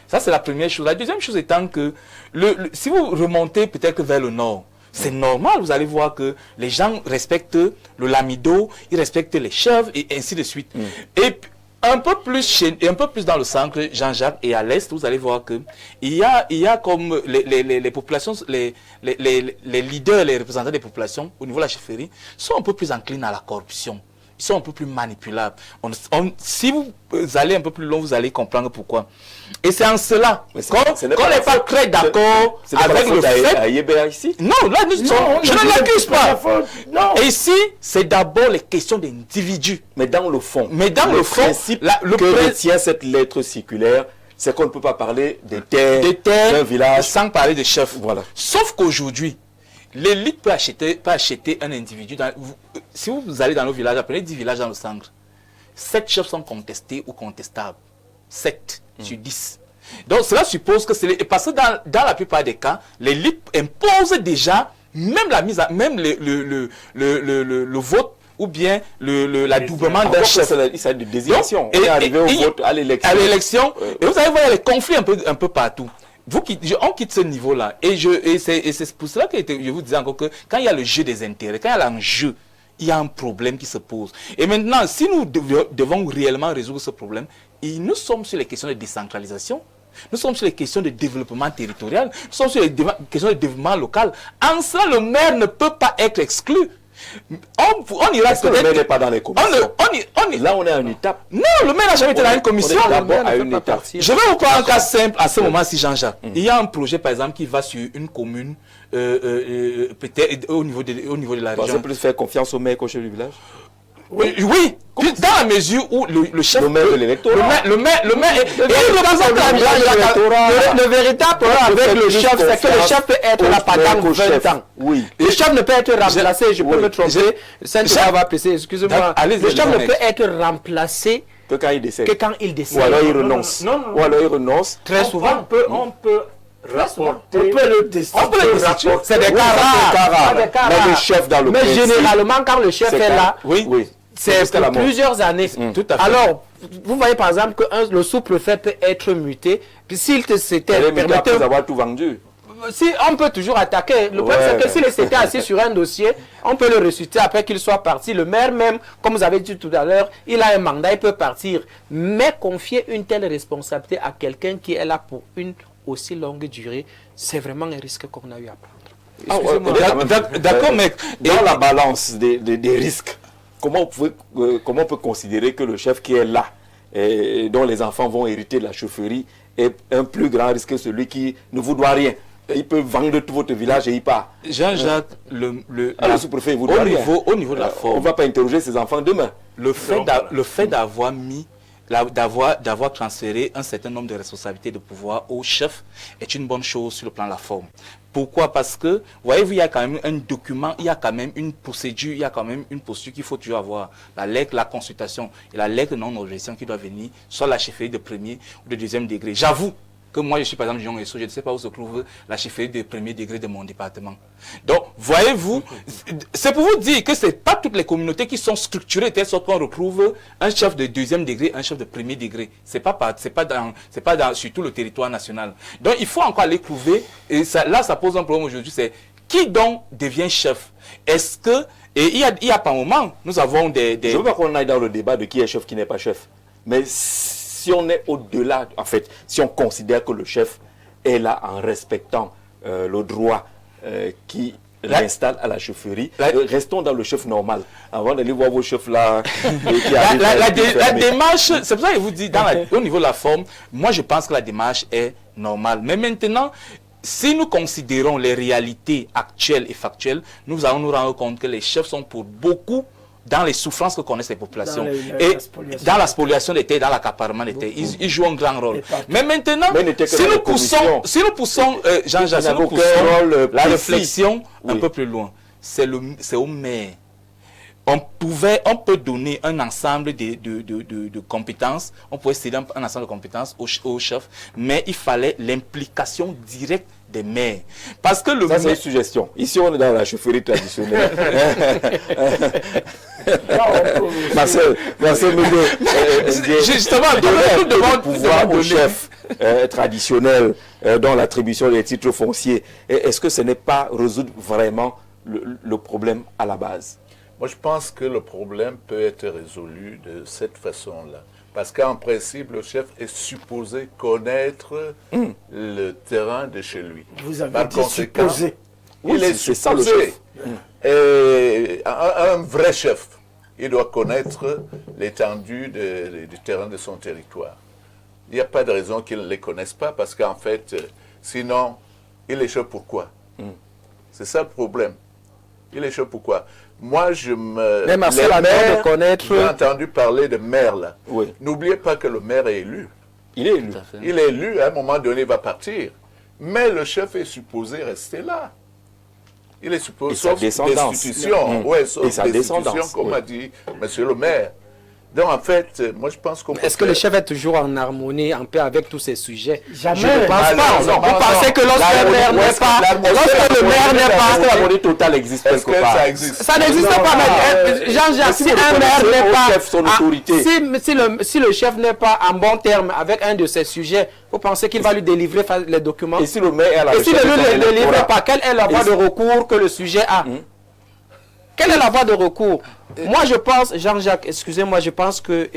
Ça, c'est la première chose. La deuxième chose étant que si vous remontez peut-être vers le nord, c'est normal, vous allez voir que les gens respectent le lamido, ils respectent les chefs et ainsi de suite. Et un peu plus dans le centre, Jean-Jacques, et à l'est, vous allez voir que il y a comme les populations, les leaders, les représentants des populations au niveau de la chefferie sont un peu plus enclins à la corruption. Ils sont un peu plus manipulables. Si vous allez un peu plus loin, vous allez comprendre pourquoi. Et c'est en cela qu'on n'est pas très d'accord avec le fait... ici. Non, là, je ne l'accuse pas. Et ici, c'est d'abord les questions d'individus. Mais dans le fond, le principe que retient cette lettre circulaire, c'est qu'on ne peut pas parler des terres d'un village sans parler de chefs. Voilà. Sauf qu'aujourd'hui, l'élite peut acheter un individu. Si vous allez dans nos villages, apprenez 10 villages dans le centre. 7 chefs sont contestés ou contestables. 7 sur 10. Donc cela suppose que c'est... Parce que dans la plupart des cas, l'élite impose déjà même le vote ou bien l'adoubement d'un chef. Il s'agit de désignation. On est arrivé au vote, à l'élection. À l'élection. Et vous allez voir les conflits un peu partout. On quitte ce niveau-là. Et c'est pour cela que je vous disais encore que quand il y a le jeu des intérêts, quand il y a l'enjeu, il y a un problème qui se pose. Et maintenant, si nous devons réellement résoudre ce problème, nous sommes sur les questions de décentralisation, nous sommes sur les questions de développement territorial, nous sommes sur les questions de développement local. En cela, le maire ne peut pas être exclu. On ira Est-ce que le maire n'est pas dans les commissions? Là, on est à une étape. Non, le maire n'a jamais été dans une commission. On est d'abord à une étape. Je vais vous prendre un cas simple à ce moment-ci, Jean-Jacques. Il y a un projet, par exemple, qui va sur une commune, peut-être au niveau de la région. Vous plus faire confiance au maire qu'au chef du village? Oui, dans la mesure où le chef... Le maire de l'électorat. Le maire Le véritable problème avec le chef, c'est que le chef peut être là pendant 20 ans. Oui. Le chef ne peut être remplacé, je peux me tromper, Saint-Hilaire va préciser, excusez-moi. Le chef ne peut être remplacé que quand il décède. Ou alors il renonce. Non. Ou alors il renonce. Très souvent. On peut rapporter. On peut le destituer. C'est des cas rares. Mais le chef dans le Mais généralement, quand le chef est là, c'est pour plusieurs années. Tout à fait. Alors, vous voyez par exemple que le sous-préfet peut être muté. Puis s'il s'était permis d'avoir tout vendu. Si on peut toujours attaquer. Le problème c'est que s'il s'était assis sur un dossier, on peut le ressusciter après qu'il soit parti. Le maire même, comme vous avez dit tout à l'heure, il a un mandat, il peut partir. Mais confier une telle responsabilité à quelqu'un qui est là pour une aussi longue durée, c'est vraiment un risque qu'on a eu à prendre. D'accord, mais dans la balance des risques, comment on peut considérer que le chef qui est là, et dont les enfants vont hériter de la chefferie, est un plus grand risque que celui qui ne vous doit rien? Il peut vendre tout votre village et il part. Jean-Jacques, le sous-préfet, vous doit rien. Au niveau de la forme, on ne va pas interroger ses enfants demain. Le fait d'avoir d'avoir transféré un certain nombre de responsabilités de pouvoir au chef est une bonne chose sur le plan de la forme. Pourquoi? Parce que, voyez-vous, il y a quand même un document, il y a quand même une procédure, il y a quand même une posture qu'il faut toujours avoir. La lettre, la consultation et la lettre de non-objection qui doit venir, soit la chefferie de premier ou de deuxième degré. J'avoue que moi, je suis par exemple Jean Esso, je ne sais pas où se trouve la chefferie de premier degré de mon département. Donc, voyez-vous, c'est pour vous dire que ce n'est pas toutes les communautés qui sont structurées, telle sorte qu'on retrouve un chef de deuxième degré, un chef de premier degré. C'est pas sur tout le territoire national. Donc, il faut encore aller prouver, et là, ça pose un problème aujourd'hui, c'est qui donc devient chef? Est-ce que, et il y a par moment, nous avons des... Je ne veux pas qu'on aille dans le débat de qui est chef, qui n'est pas chef, mais si on est au-delà, en fait, si on considère que le chef est là en respectant le droit qui l'installe à la chefferie, restons dans le chef normal, avant d'aller voir vos chefs là. La démarche, c'est pour ça que je vous dis, au niveau de la forme, moi je pense que la démarche est normale. Mais maintenant, si nous considérons les réalités actuelles et factuelles, nous allons nous rendre compte que les chefs sont pour beaucoup dans les souffrances que connaissent les populations et dans la spoliation des terres, dans l'accaparement des terres. Ils jouent un grand rôle. Mais maintenant, si nous poussons Jean-Jacques, la réflexion un peu plus loin, c'est au maire. On peut donner un ensemble de compétences, on pouvait céder un ensemble de compétences au chef, mais il fallait l'implication directe des maires. Parce que le ça, c'est une suggestion. Ici, on est dans la chefferie traditionnelle. Marcel, justement, nous devons pouvoir au chef traditionnel dans l'attribution des titres fonciers. Est-ce que ce n'est pas résoudre vraiment le problème à la base? Moi, je pense que le problème peut être résolu de cette façon-là. Parce qu'en principe, le chef est supposé connaître le terrain de chez lui. Vous avez dit supposé. Il est supposé. Ça, le chef. Et un vrai chef, il doit connaître l'étendue du terrain de son territoire. Il n'y a pas de raison qu'il ne les connaisse pas, parce qu'en fait, sinon, il est chef pourquoi? C'est ça le problème. Il est chef pourquoi? Moi, j'ai entendu parler de maire là. Oui. N'oubliez pas que le maire est élu. Il est élu. Il est élu, à un moment donné, il va partir. Mais le chef est supposé rester là. Il est supposé, sauf destitution. Sauf destitution, comme a dit monsieur le maire. Donc, en fait, moi, je pense qu'on peut... Est-ce que le chef est toujours en harmonie, en paix avec tous ces sujets? Jamais. Je ne pense pas. Vous pensez que lorsque le maire n'est pas... Lorsque le maire n'est pas... L'harmonie totale existe quelque part. Ça existe? Ça n'existe pas, mais Jean-Jacques, si un maire n'est pas... Si le chef n'est pas en bon terme avec un de ces sujets, vous pensez qu'il va lui délivrer les documents? Et si le maire est à la recherche... Et si ne le délivre pas, quelle est la voie de recours que le sujet a? Quelle est la la voie de recours. Moi, je pense, Jean-Jacques, excusez-moi, je pense que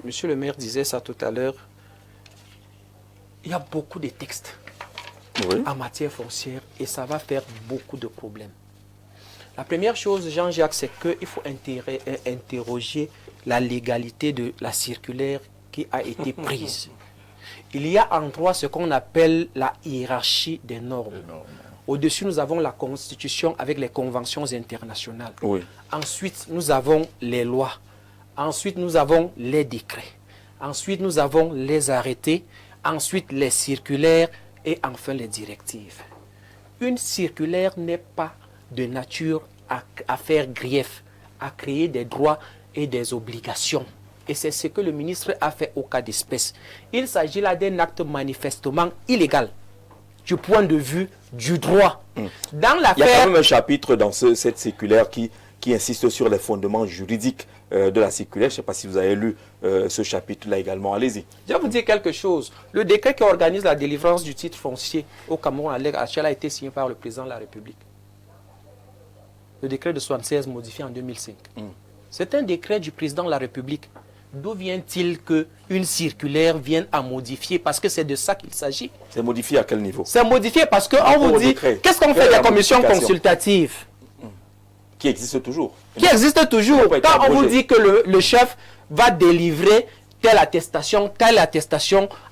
monsieur le maire disait ça tout à l'heure. Il y a beaucoup de textes en matière foncière et ça va faire beaucoup de problèmes. La première chose, Jean-Jacques, c'est qu'il faut interroger la légalité de la circulaire qui a été prise. Il y a en droit ce qu'on appelle la hiérarchie des normes. Au-dessus, nous avons la Constitution avec les conventions internationales. Oui. Ensuite, nous avons les lois. Ensuite, nous avons les décrets. Ensuite, nous avons les arrêtés. Ensuite, les circulaires. Et enfin, les directives. Une circulaire n'est pas de nature à faire grief, à créer des droits et des obligations. Et c'est ce que le ministre a fait au cas d'espèce. Il s'agit là d'un acte manifestement illégal du point de vue du droit. Dans l'affaire, il y a quand même un chapitre dans cette circulaire qui insiste sur les fondements juridiques de la circulaire. Je ne sais pas si vous avez lu ce chapitre-là également. Allez-y. Je vais vous dire quelque chose. Le décret qui organise la délivrance du titre foncier au Cameroun a été signé par le président de la République. Le décret de 76 modifié en 2005. C'est un décret du président de la République. D'où vient-il qu'une circulaire vienne à modifier? Parce que c'est de ça qu'il s'agit. C'est modifié à quel niveau? C'est modifié parce qu'on vous dit, qu'est-ce qu'on fait des commissions consultatives? Qui existe toujours. Qui existe toujours. Quand on vous dit que le chef va délivrer telle attestation,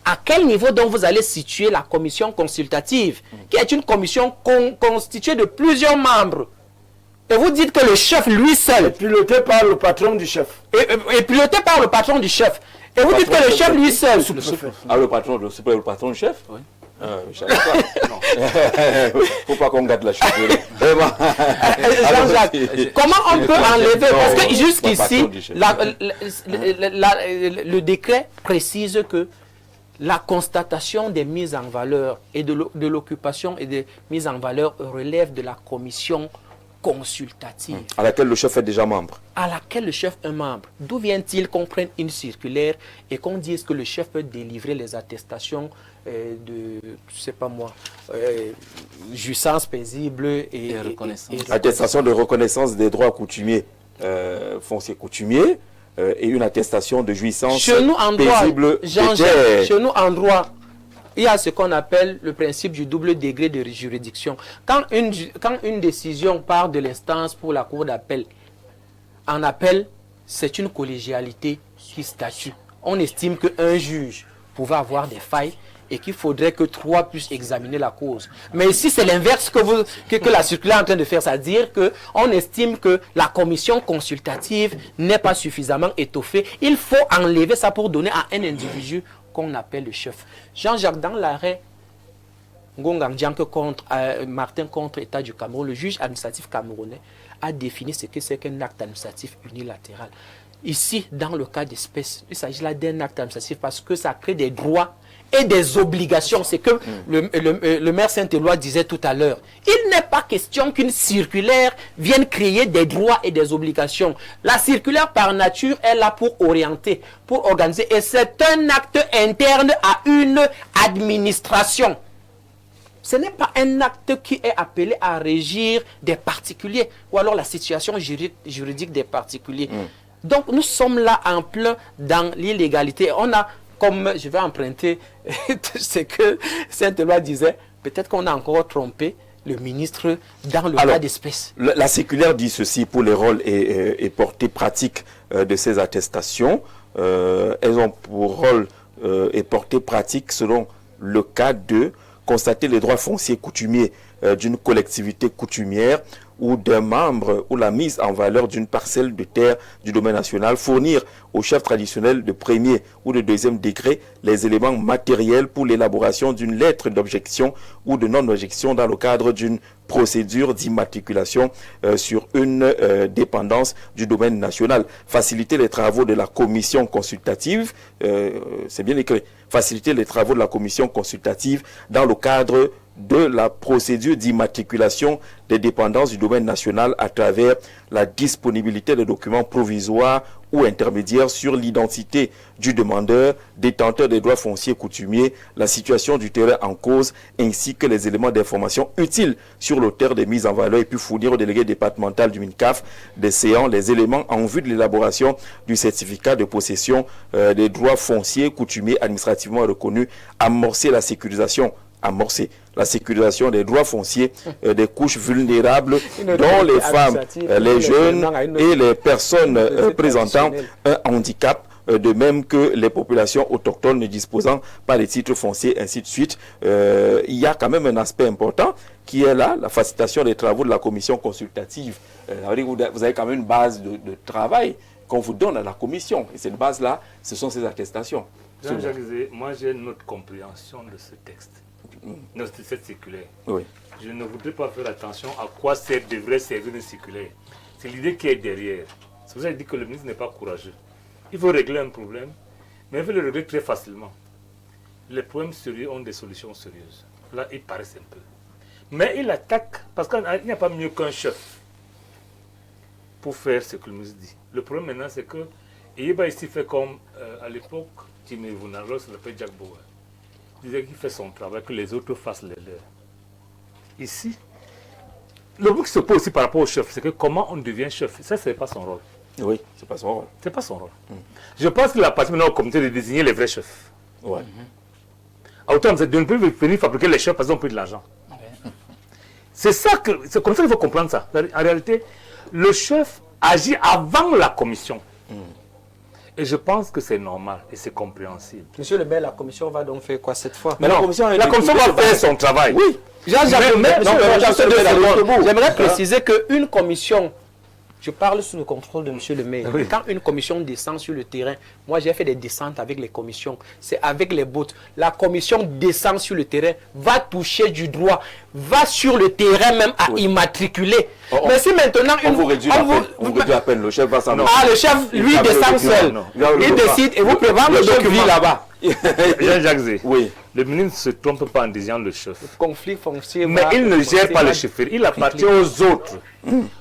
à quel niveau donc vous allez situer la commission consultative, qui est une commission constituée de plusieurs membres? Et vous dites que le chef, lui seul... est piloté par le patron du chef. Et piloté par le patron du chef. Et vous dites que le chef, lui seul... le patron du chef? Oui. Faut pas qu'on gâte la chose. Jean-Jacques, comment on peut enlever? Parce que jusqu'ici, le décret précise que la constatation des mises en valeur et de l'occupation et des mises en valeur relève de la commission consultative. À laquelle le chef est déjà membre. À laquelle le chef est membre. D'où vient-il qu'on prenne une circulaire et qu'on dise que le chef peut délivrer les attestations de, je sais pas moi, jouissance paisible et reconnaissance. Attestation de reconnaissance des droits coutumiers, fonciers coutumiers, et une attestation de jouissance paisible. Chez nous en droit, il y a ce qu'on appelle le principe du double degré de juridiction. Quand une décision part de l'instance pour la cour d'appel, en appel, c'est une collégialité qui statue. On estime qu'un juge pouvait avoir des failles et qu'il faudrait que 3 puissent examiner la cause. Mais ici, c'est l'inverse que la circulaire est en train de faire, c'est-à-dire qu'on estime que la commission consultative n'est pas suffisamment étoffée. Il faut enlever ça pour donner à un individu qu'on appelle le chef. Jean-Jacques, dans l'arrêt Ngonga Ndianke contre Martin contre État du Cameroun, le juge administratif camerounais a défini ce que c'est qu'un acte administratif unilatéral. Ici, dans le cas d'espèce, il s'agit là d'un acte administratif parce que ça crée des droits et des obligations. C'est que le maire Saint-Éloi disait tout à l'heure. Il n'est pas question qu'une circulaire vienne créer des droits et des obligations. La circulaire, par nature, est là pour orienter, pour organiser. Et c'est un acte interne à une administration. Ce n'est pas un acte qui est appelé à régir des particuliers ou alors la situation juridique des particuliers. Donc, nous sommes là en plein dans l'illégalité. On a, comme je vais emprunter ce que Saint-Éloi disait, peut-être qu'on a encore trompé le ministre dans le cas d'espèce. La circulaire dit ceci pour les rôles et portées pratiques de ces attestations. Elles ont pour rôle et portée pratique selon le cas de constater les droits fonciers coutumiers d'une collectivité coutumière ou d'un membre ou la mise en valeur d'une parcelle de terre du domaine national, fournir au chef traditionnel de premier ou de deuxième degré les éléments matériels pour l'élaboration d'une lettre d'objection ou de non-objection dans le cadre d'une procédure d'immatriculation sur une dépendance du domaine national, faciliter les travaux de la commission consultative, c'est bien écrit, faciliter les travaux de la commission consultative dans le cadre de la procédure d'immatriculation des dépendances du domaine national à travers la disponibilité de documents provisoires ou intermédiaires sur l'identité du demandeur, détenteur des droits fonciers coutumiers, la situation du terrain en cause, ainsi que les éléments d'information utiles sur l'auteur des mises en valeur, et puis fournir au délégué départemental du MINCAF des séants les éléments en vue de l'élaboration du certificat de possession des droits fonciers coutumiers administrativement reconnus, amorcer la sécurisation des droits fonciers des couches vulnérables, dont les femmes, les jeunes et les personnes présentant un handicap, de même que les populations autochtones ne disposant pas de titres fonciers, ainsi de suite. Il y a quand même un aspect important qui est là, la facilitation des travaux de la commission consultative. Vous avez quand même une base de travail qu'on vous donne à la commission. Et cette base-là, ce sont ces attestations. Jean-Jacques, moi j'ai une autre compréhension de ce texte. Non, c'est cette circulaire. Oui. Je ne voudrais pas faire attention à quoi devrait servir une circulaire. C'est l'idée qui est derrière. C'est pour ça que je dis que le ministre n'est pas courageux. Il faut régler un problème, mais il faut le régler très facilement. Les problèmes sérieux ont des solutions sérieuses. Là, il paraissent un peu. Mais il attaque, parce qu'il n'y a pas mieux qu'un chef pour faire ce que le ministre dit. Le problème maintenant, c'est que Yéba ici fait comme à l'époque, Timé Vunaro, c'est le père Jack Bauer. Il disait qu'il fait son travail, que les autres fassent les leurs. Ici, le problème qui se pose aussi par rapport au chef, c'est que comment on devient chef, ça, ce n'est pas son rôle. Oui, c'est pas son rôle. C'est pas son rôle. Je pense qu'il appartient maintenant au comité de désigner les vrais chefs. Ouais. À autant de ne plus venir fabriquer les chefs parce qu'ils ont pris de l'argent. C'est comme ça qu'il faut comprendre ça. En réalité, le chef agit avant la commission. Et je pense que c'est normal et c'est compréhensible. Monsieur le maire, la commission va donc faire quoi cette fois? Mais la commission va faire son travail. Oui. J'aimerais préciser qu'une commission, je parle sous le contrôle de monsieur le maire, quand une commission descend sur le terrain, moi j'ai fait des descentes avec les commissions, c'est avec les bottes. La commission descend sur le terrain, va toucher du droit, va sur le terrain même à immatriculer. Mais si maintenant on vous réduit la peine, le chef va s'en aller. Ah, le chef, lui, descend seul. Il décide et vous préparez le document là-bas. Jean-Jacques Zé, oui. Le ministre ne se trompe pas en disant le chef. Le conflit foncier. Mais il ne gère pas le chef. Il appartient aux autres.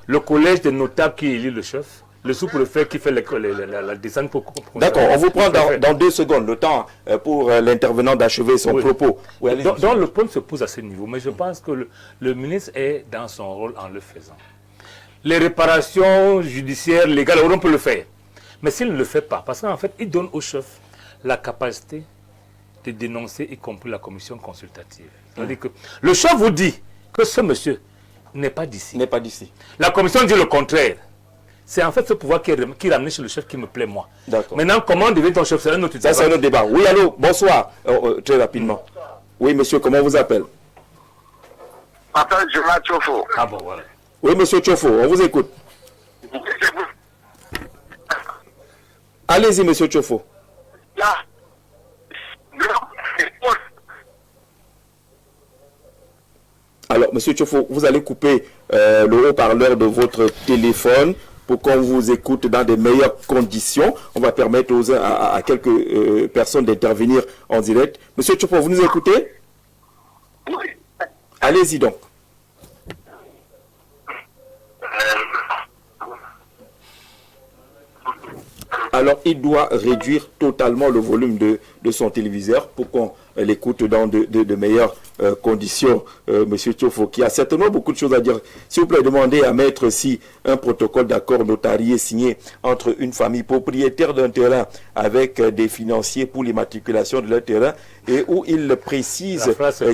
Le collège des notables qui élit le chef, le sous-préfet qui fait la descente pour... D'accord, on vous prend dans 2 secondes le temps pour l'intervenant d'achever son propos. Oui, donc le point se pose à ce niveau, mais je pense que le ministre est dans son rôle en le faisant. Les réparations judiciaires, légales, on peut le faire. Mais s'il ne le fait pas, parce qu'en fait, il donne au chef la capacité de dénoncer, y compris la commission consultative. C'est-à-dire que le chef vous dit que ce monsieur n'est pas d'ici. N'est pas d'ici. La commission dit le contraire. C'est en fait ce pouvoir qui ramène chez le chef qui me plaît, moi. D'accord. Maintenant, comment devient ton chef? C'est un autre débat. Ça, c'est un autre débat. Oui, allô, bonsoir. Très rapidement. Oui, monsieur, comment on vous appelle? Attends, je m'appelle Chofo. Ah bon, voilà. Oui, monsieur Chofo, on vous écoute. Allez-y, monsieur Chofo. Là. Alors, monsieur Chofo, vous allez couper le haut-parleur de votre téléphone pour qu'on vous écoute dans de meilleures conditions. On va permettre à quelques personnes d'intervenir en direct. Monsieur Chofo, vous nous écoutez? Oui. Allez-y donc. Alors, il doit réduire totalement le volume de son téléviseur pour qu'on l'écoute dans de meilleures conditions. Monsieur Chofo, qui a certainement beaucoup de choses à dire. S'il vous plaît, demandez à mettre si un protocole d'accord notarié signé entre une famille propriétaire d'un terrain avec des financiers pour l'immatriculation de leur terrain et où il précise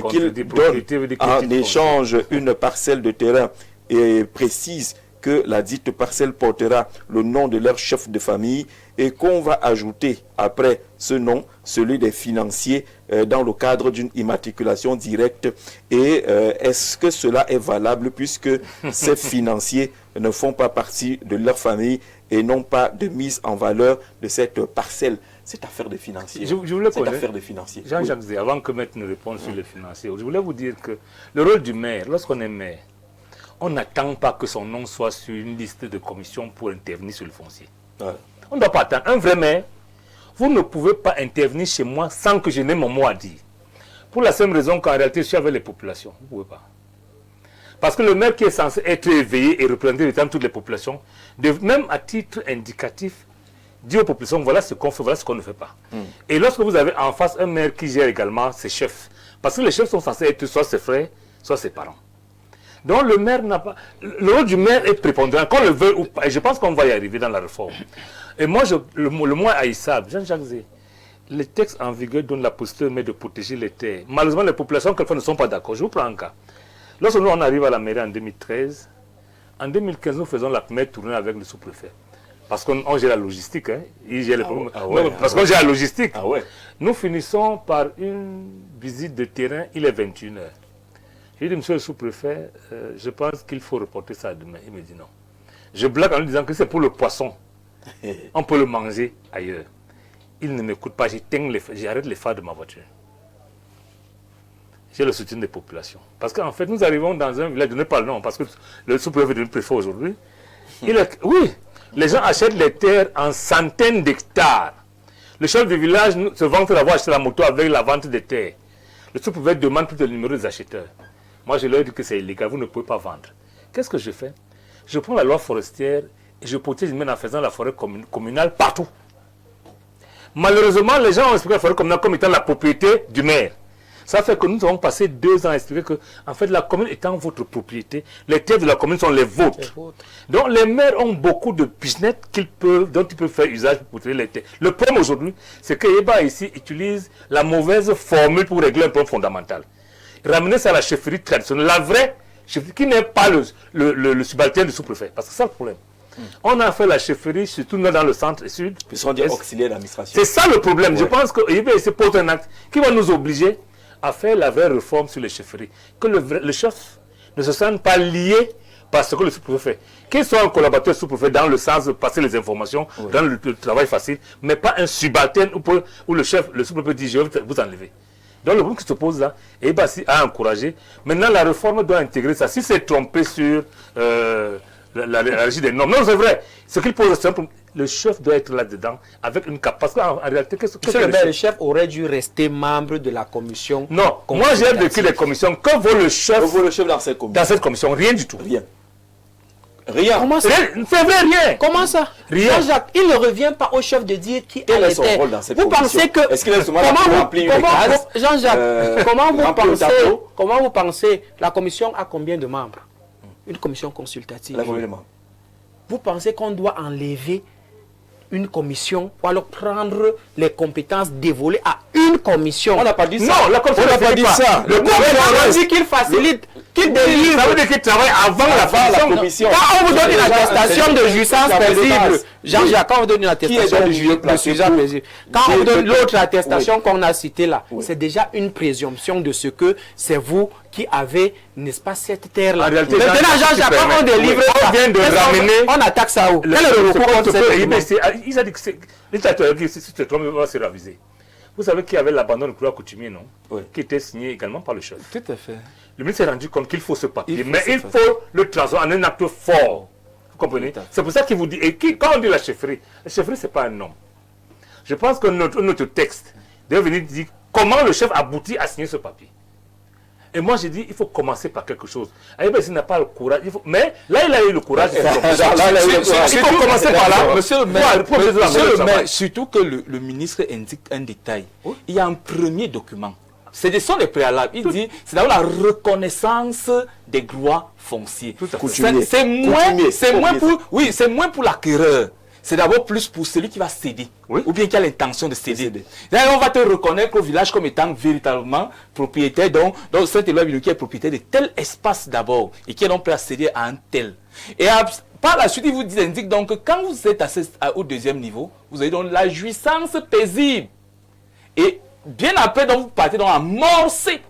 qu'il donne en échange une parcelle de terrain et précise que la dite parcelle portera le nom de leur chef de famille et qu'on va ajouter après ce nom celui des financiers dans le cadre d'une immatriculation directe. Et est-ce que cela est valable puisque ces financiers ne font pas partie de leur famille et n'ont pas de mise en valeur de cette parcelle? Cette affaire des financiers. Je voulais cette affaire des financiers. Jean-Jacques Zé, avant que Maître ne réponde sur les financiers, je voulais vous dire que le rôle du maire, lorsqu'on est maire, on n'attend pas que son nom soit sur une liste de commissions pour intervenir sur le foncier. Ouais. On ne doit pas attendre. Un vrai maire, vous ne pouvez pas intervenir chez moi sans que je n'ai mon mot à dire. Pour la simple raison qu'en réalité, je suis avec les populations. Vous ne pouvez pas. Parce que le maire qui est censé être éveillé et représenter toutes les populations, même à titre indicatif, dit aux populations, voilà ce qu'on fait, voilà ce qu'on ne fait pas. Et lorsque vous avez en face un maire qui gère également ses chefs, parce que les chefs sont censés être soit ses frères, soit ses parents. Donc le maire n'a pas... Le rôle du maire est prépondérant, qu'on le veut ou pas. Et je pense qu'on va y arriver dans la réforme. Et moi, le moins haïssable, Jean-Jacques Zé, les textes en vigueur donnent la possibilité au maire de protéger les terres. Malheureusement, les populations, quelquefois, ne sont pas d'accord. Je vous prends un cas. Lorsque nous, on arrive à la mairie en 2013, en 2015, nous faisons la première tournée avec le sous-préfet. Parce qu'on gère la logistique. Hein. Il gère parce qu'on gère la logistique. Nous finissons par une visite de terrain, il est 21h. J'ai dit, monsieur le sous-préfet, je pense qu'il faut reporter ça demain. Il me dit non. Je blague en lui disant que c'est pour le poisson. On peut le manger ailleurs. Il ne m'écoute pas, j'arrête les phares de ma voiture. J'ai le soutien des populations. Parce qu'en fait, nous arrivons dans un village, je ne pas le nom, parce que le sous-préfet est devenu préfet aujourd'hui. Oui, les gens achètent les terres en centaines d'hectares. Le chef du village se vante d'avoir acheté la moto avec la vente des terres. Le sous-préfet demande tout le numéro des acheteurs. Moi, je leur dis que c'est illégal, vous ne pouvez pas vendre. Qu'est-ce que je fais? Je prends la loi forestière et je protège en faisant la forêt communale partout. Malheureusement, les gens ont expliqué la forêt communale comme étant la propriété du maire. Ça fait que nous avons passé 2 ans à expliquer que, en fait, la commune étant votre propriété, les terres de la commune sont les vôtres. Donc, les maires ont beaucoup de business dont ils peuvent faire usage pour protéger les terres. Le problème aujourd'hui, c'est que Eba ici utilise la mauvaise formule pour régler un problème fondamental. Ramener ça à la chefferie traditionnelle, la vraie chefferie, qui n'est pas le subalterne du sous-préfet. Parce que c'est ça le problème. On a fait la chefferie, surtout dans le centre et sud. Ils sont des auxiliaires d'administration. C'est ça le problème. Je pense qu'il se pose un acte qui va nous obliger à faire la vraie réforme sur les chefferies. Que le chef ne se sente pas lié parce que le sous-préfet fait. Qu'il soit un collaborateur sous-préfet dans le sens de passer les informations, dans le travail facile, mais pas un subalterne où le chef, le sous-préfet dit je vais vous enlever. Donc le problème qui se pose là, Ebassi a encouragé. Maintenant la réforme doit intégrer ça. Si c'est trompé sur la régie des normes, non c'est vrai. Ce qu'il pose, c'est le chef doit être là-dedans avec une capacité. En réalité, le chef aurait dû rester membre de la commission. Non, moi j'ai vécu les commissions. Que vaut le chef dans cette commission? Rien du tout. Rien. Comment ça? C'est vrai, rien. Comment ça? Rien. Jean-Jacques, il ne revient pas au chef de dire qui quel est son rôle dans cette commission? Vous pensez que... Est-ce qu'il est souvent rempli une case? Jean-Jacques, comment vous pensez la commission a combien de membres? Une commission consultative. Vous pensez qu'on doit enlever une commission ou alors prendre les compétences dévolées à une commission? On n'a pas dit ça. Non, la commission n'a pas dit ça. Le gouvernement a dit qu'il facilite, qu'il délivre. Ça veut dire qu'il travaille avant la commission. Quand on vous donne une attestation de jouissance paisible, Jean-Jacques, quand on vous donne une attestation de jouissance paisible, quand on vous donne l'autre attestation qu'on a citée là, c'est déjà une présomption de ce que c'est vous qui avez, n'est-ce pas, cette terre-là. Maintenant, Jean-Jacques, quand on délivre ça, on vient de ramener... On attaque ça où? Quel est le recours contre cette... Il a dit que l'état qui se trompe va se raviser. Vous savez qu'il y avait l'abandon de courant coutumier, non? Qui était signé également par le chef. Tout à fait. Le ministre s'est rendu compte qu'il faut ce papier, mais il faut le transformer en un acte fort. Vous comprenez? C'est pour ça qu'il vous dit, et quand on dit la chefferie, ce n'est pas un nom. Je pense que notre texte doit venir dire comment le chef aboutit à signer ce papier. Et moi, j'ai dit, il faut commencer par quelque chose. S'il n'a pas le courage, mais là, il a eu le courage. Il faut commencer par là. Monsieur le maire, surtout que le ministre indique un détail. Il y a un premier document. Ce sont les préalables. Il dit, c'est d'abord la reconnaissance des droits fonciers. C'est moins pour l'acquéreur. C'est d'abord plus pour celui qui va céder, ou bien qui a l'intention de céder. Là, on va te reconnaître au village comme étant véritablement propriétaire, donc Saint-Éloi qui est propriétaire de tel espace d'abord, et qui est donc prêt à céder à un tel. Et par la suite, il vous indique donc que quand vous êtes au deuxième niveau, vous avez donc la jouissance paisible. Et bien après, donc, vous partez donc amorcer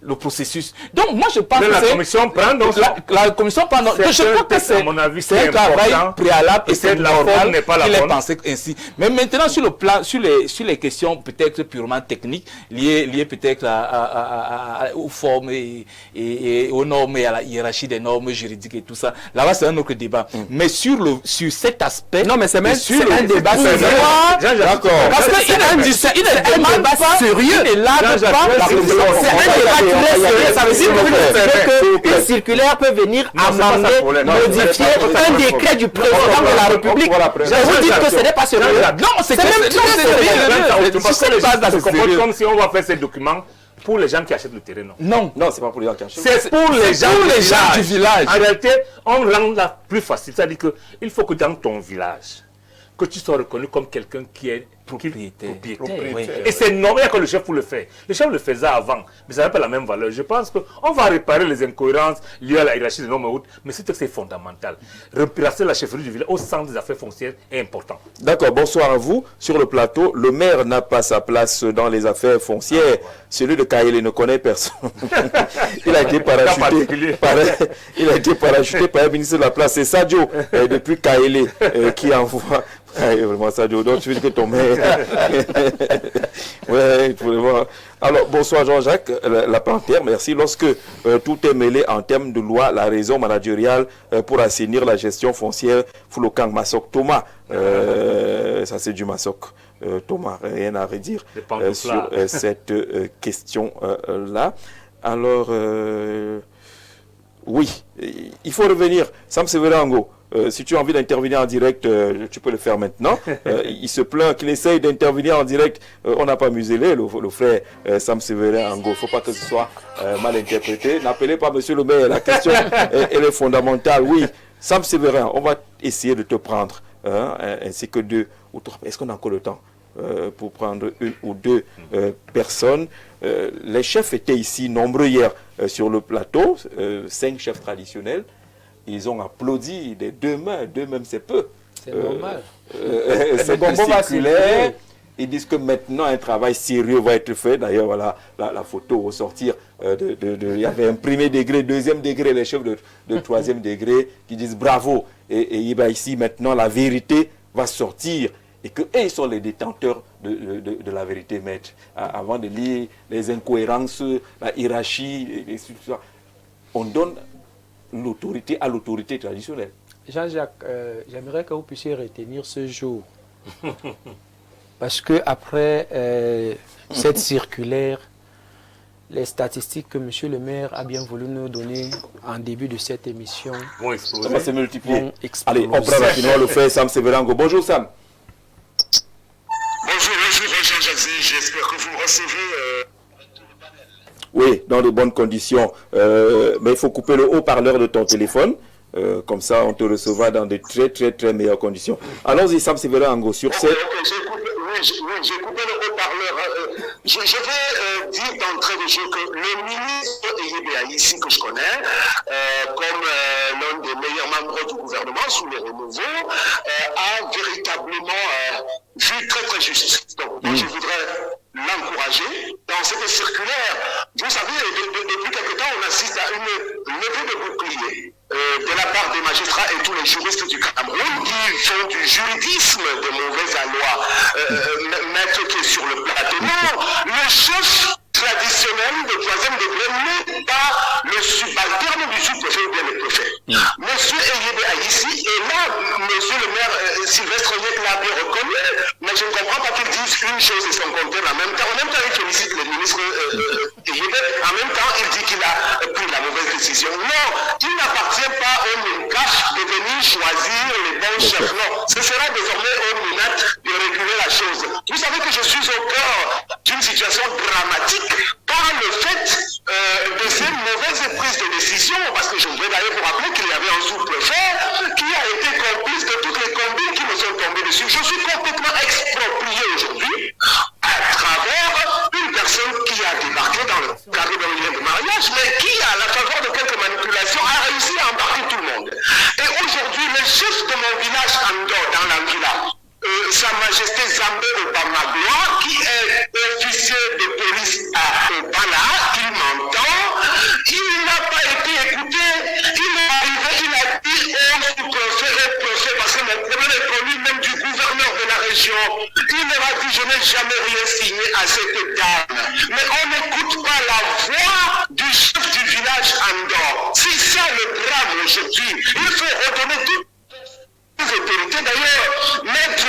le processus. Donc moi je pense Mais que la commission prend donc la commission prend donc je crois que à mon avis c'est un travail préalable et c'est la normal forme n'est pas la qu'il ait bonne. pensé ainsi. Mais maintenant sur le plan sur les questions peut-être purement techniques liées peut-être aux formes et aux normes et à la hiérarchie des normes juridiques et tout ça, là-bas c'est un autre débat. Mais sur cet aspect, non mais c'est même sur un débat d'accord, parce qu'il ne demande pas sérieux, il n'élabore pas. C'est un débat très sérieux. Ça veut dire qu'une circulaire peut venir amender, modifier un décret du président de la République. Vous dites que ce n'est pas sérieux. Non, c'est même très sérieux. Parce que les gens se comportent comme si on va faire ces documents pour les gens qui achètent le terrain. Non, c'est pas pour les gens qui achètent. C'est pour les gens du village. En réalité, on rend la plus facile. C'est-à-dire qu'il faut que dans ton village, que tu sois reconnu comme quelqu'un qui est propriétaire. Oui. Et c'est normal que le chef le fait. Le chef le faisait avant, mais ça n'a pas la même valeur. Je pense qu'on va réparer les incohérences liées à la hiérarchie des normes et autres, mais c'est fondamental. Replacer la chefferie du village au centre des affaires foncières est important. D'accord, bonsoir à vous. Sur le plateau, le maire n'a pas sa place dans les affaires foncières. Celui de Kaélé ne connaît personne. Il a été parachuté par un ministre de la place. C'est Sadio, depuis Kaélé, qui envoie... vraiment Sadio, donc tu veux dire que ton maire... ouais, vraiment. Alors, bonsoir Jean-Jacques, la Panthère, merci. Lorsque tout est mêlé en termes de loi, la raison managériale pour assainir la gestion foncière, Foulokang Masok Thomas, ça c'est du Masok Thomas, rien à redire sur cette question-là. Alors, oui, il faut revenir. Sam Severango, si tu as envie d'intervenir en direct, tu peux le faire maintenant. Il se plaint qu'il essaye d'intervenir en direct. On n'a pas muselé le frère Sam Severango. Il ne faut pas que ce soit mal interprété. N'appelez pas monsieur le maire. La question elle est fondamentale. Oui, Sam Severin, on va essayer de te prendre. Ainsi que 2 ou 3. Est-ce qu'on a encore le temps pour prendre 1 ou 2 personnes? Les chefs étaient ici nombreux hier sur le plateau, 5 chefs traditionnels. Ils ont applaudi des 2 mains, 2 même c'est peu. C'est normal. Cette circulaire, ils disent que maintenant un travail sérieux va être fait. D'ailleurs, voilà la photo au sortir. Il y avait un premier degré, 2e degré, les chefs de 3e degré qui disent bravo. Et ici maintenant la vérité va sortir. Et qu'eux, ils sont les détenteurs de la vérité, maître. Avant de lire les incohérences, la hiérarchie, on donne l'autorité à l'autorité traditionnelle. Jean-Jacques, j'aimerais que vous puissiez retenir ce jour. Parce que après cette circulaire, les statistiques que M. le maire a bien voulu nous donner en début de cette émission vont exploser. Ça va se multiplier. Allez, on prend rapidement le fait Sam Severango. Bonjour Sam. Bonjour Jean-Jacques, j'espère que vous me recevez. Oui, dans de bonnes conditions. Mais il faut couper le haut-parleur de ton téléphone. Comme ça, on te recevra dans de très meilleures conditions. Allons-y, Sam Severango, sur ce... J'ai coupé le haut-parleur. Je vais dire d'entrée de jeu que le ministre Eyebea, ici que je connais, comme l'un des meilleurs membres du gouvernement sous le renouveau, a véritablement vu très juste. Donc, moi, je voudrais l'encourager dans cette circulaire. Vous savez, depuis quelque temps, on assiste à une levée de bouclier de la part des magistrats et tous les juristes du Cameroun qui font du juridisme de mauvaise loi. Maître qui est sur le plateau. Non, le chef traditionnel de 3e degré n'est pas le subalterne du sous-préfet ou bien le préfet. Monsieur Eyebea ici, et là, monsieur le maire Sylvestre Yek l'a bien reconnu, mais je ne comprends pas qu'il dise une chose et son contraire en même temps. En même temps, il félicite le ministre Eyebea, en même temps, il dit qu'il a pris la mauvaise décision. Non, il n'appartient pas au MINCAF de venir choisir les bons chefs. Non, ce sera désormais au MINAT de réguler la chose. Vous savez que je suis au cœur d'une situation dramatique par le fait de ces mauvaises prises de décision, parce que je voudrais d'ailleurs vous rappeler qu'il y avait un sous-préfet qui a été complice de toutes les combines qui me sont tombées dessus. Je suis complètement exproprié aujourd'hui à travers une personne qui a débarqué dans le cadre d'un lien de mariage, mais qui, à la faveur de quelques manipulations, a réussi à embarquer tout le monde. Et aujourd'hui, le chef de mon village Andor, dans l'Anguilla, Sa Majesté Zambé Obamagloire, qui est officier de police à Obala, qui m'entend, je n'ai jamais rien signé à cette dame. Mais on n'écoute pas la voix du chef du village Andor. C'est ça le drame aujourd'hui. Il faut redonner toutes les autorités. D'ailleurs, Maître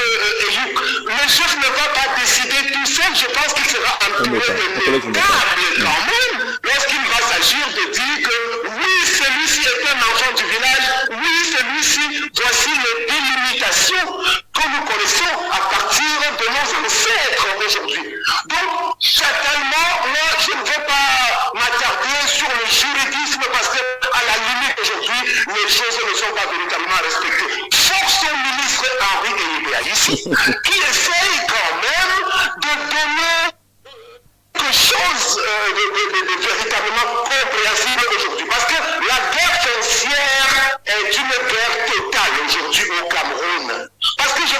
Eyouk, le chef ne va pas décider tout seul. Je pense qu'il sera entouré de notables quand même lorsqu'il va s'agir de dire que oui, celui-ci est un enfant du village, oui, celui-ci, voici les délimitations que nous connaissons à partir de nos ancêtres aujourd'hui. Donc, fatalement, moi, je ne veux pas m'attarder sur le juridisme parce que, à la limite, aujourd'hui, les choses ne sont pas véritablement respectées. Force au ministre Henri Eyébéa ici, qui essaye quand même de donner quelque chose de véritablement compréhensible aujourd'hui. Parce que la guerre foncière est une guerre totale aujourd'hui au Cameroun. Parce que je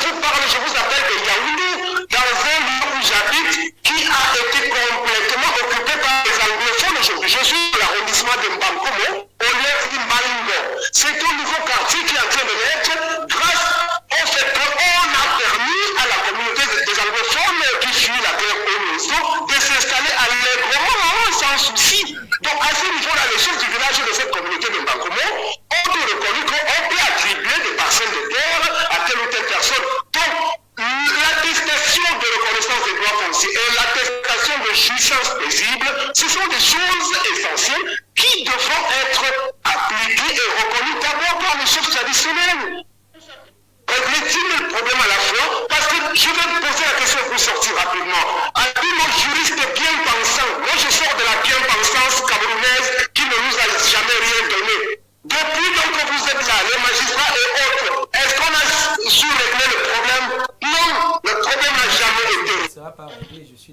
vous appelle de Yaoundé, dans un lieu où j'habite, qui a été complètement occupé par les anglophones aujourd'hui. Je suis dans l'arrondissement de Mbankomo, au lieu de Malingo. C'est un nouveau quartier qui est en train de naître grâce au fait qu'on a permis à la communauté des anglophones qui fuient la guerre au Monzo de s'installer allègrement sans souci. Donc à ce niveau-là, les chefs du village de cette communauté de Mbankomo ont reconnu qu'on peut attribuer des parcelles de terre à telle ou telle personne. Donc l'attestation de reconnaissance des droits fonciers et l'attestation de jouissance paisible, ce sont des choses essentielles qui devront être appliquées et reconnues d'abord par les chefs traditionnels. Réglez-t-il le problème à la fois? Parce que je vais me poser la question pour sortir rapidement. À tous nos juristes bien pensants, moi je sors de la bien-pensance camerounaise qui ne nous a jamais rien donné. Depuis donc que vous êtes là, les magistrats et autres, est-ce qu'on a su régler le problème? Non, le problème n'a jamais été réglé.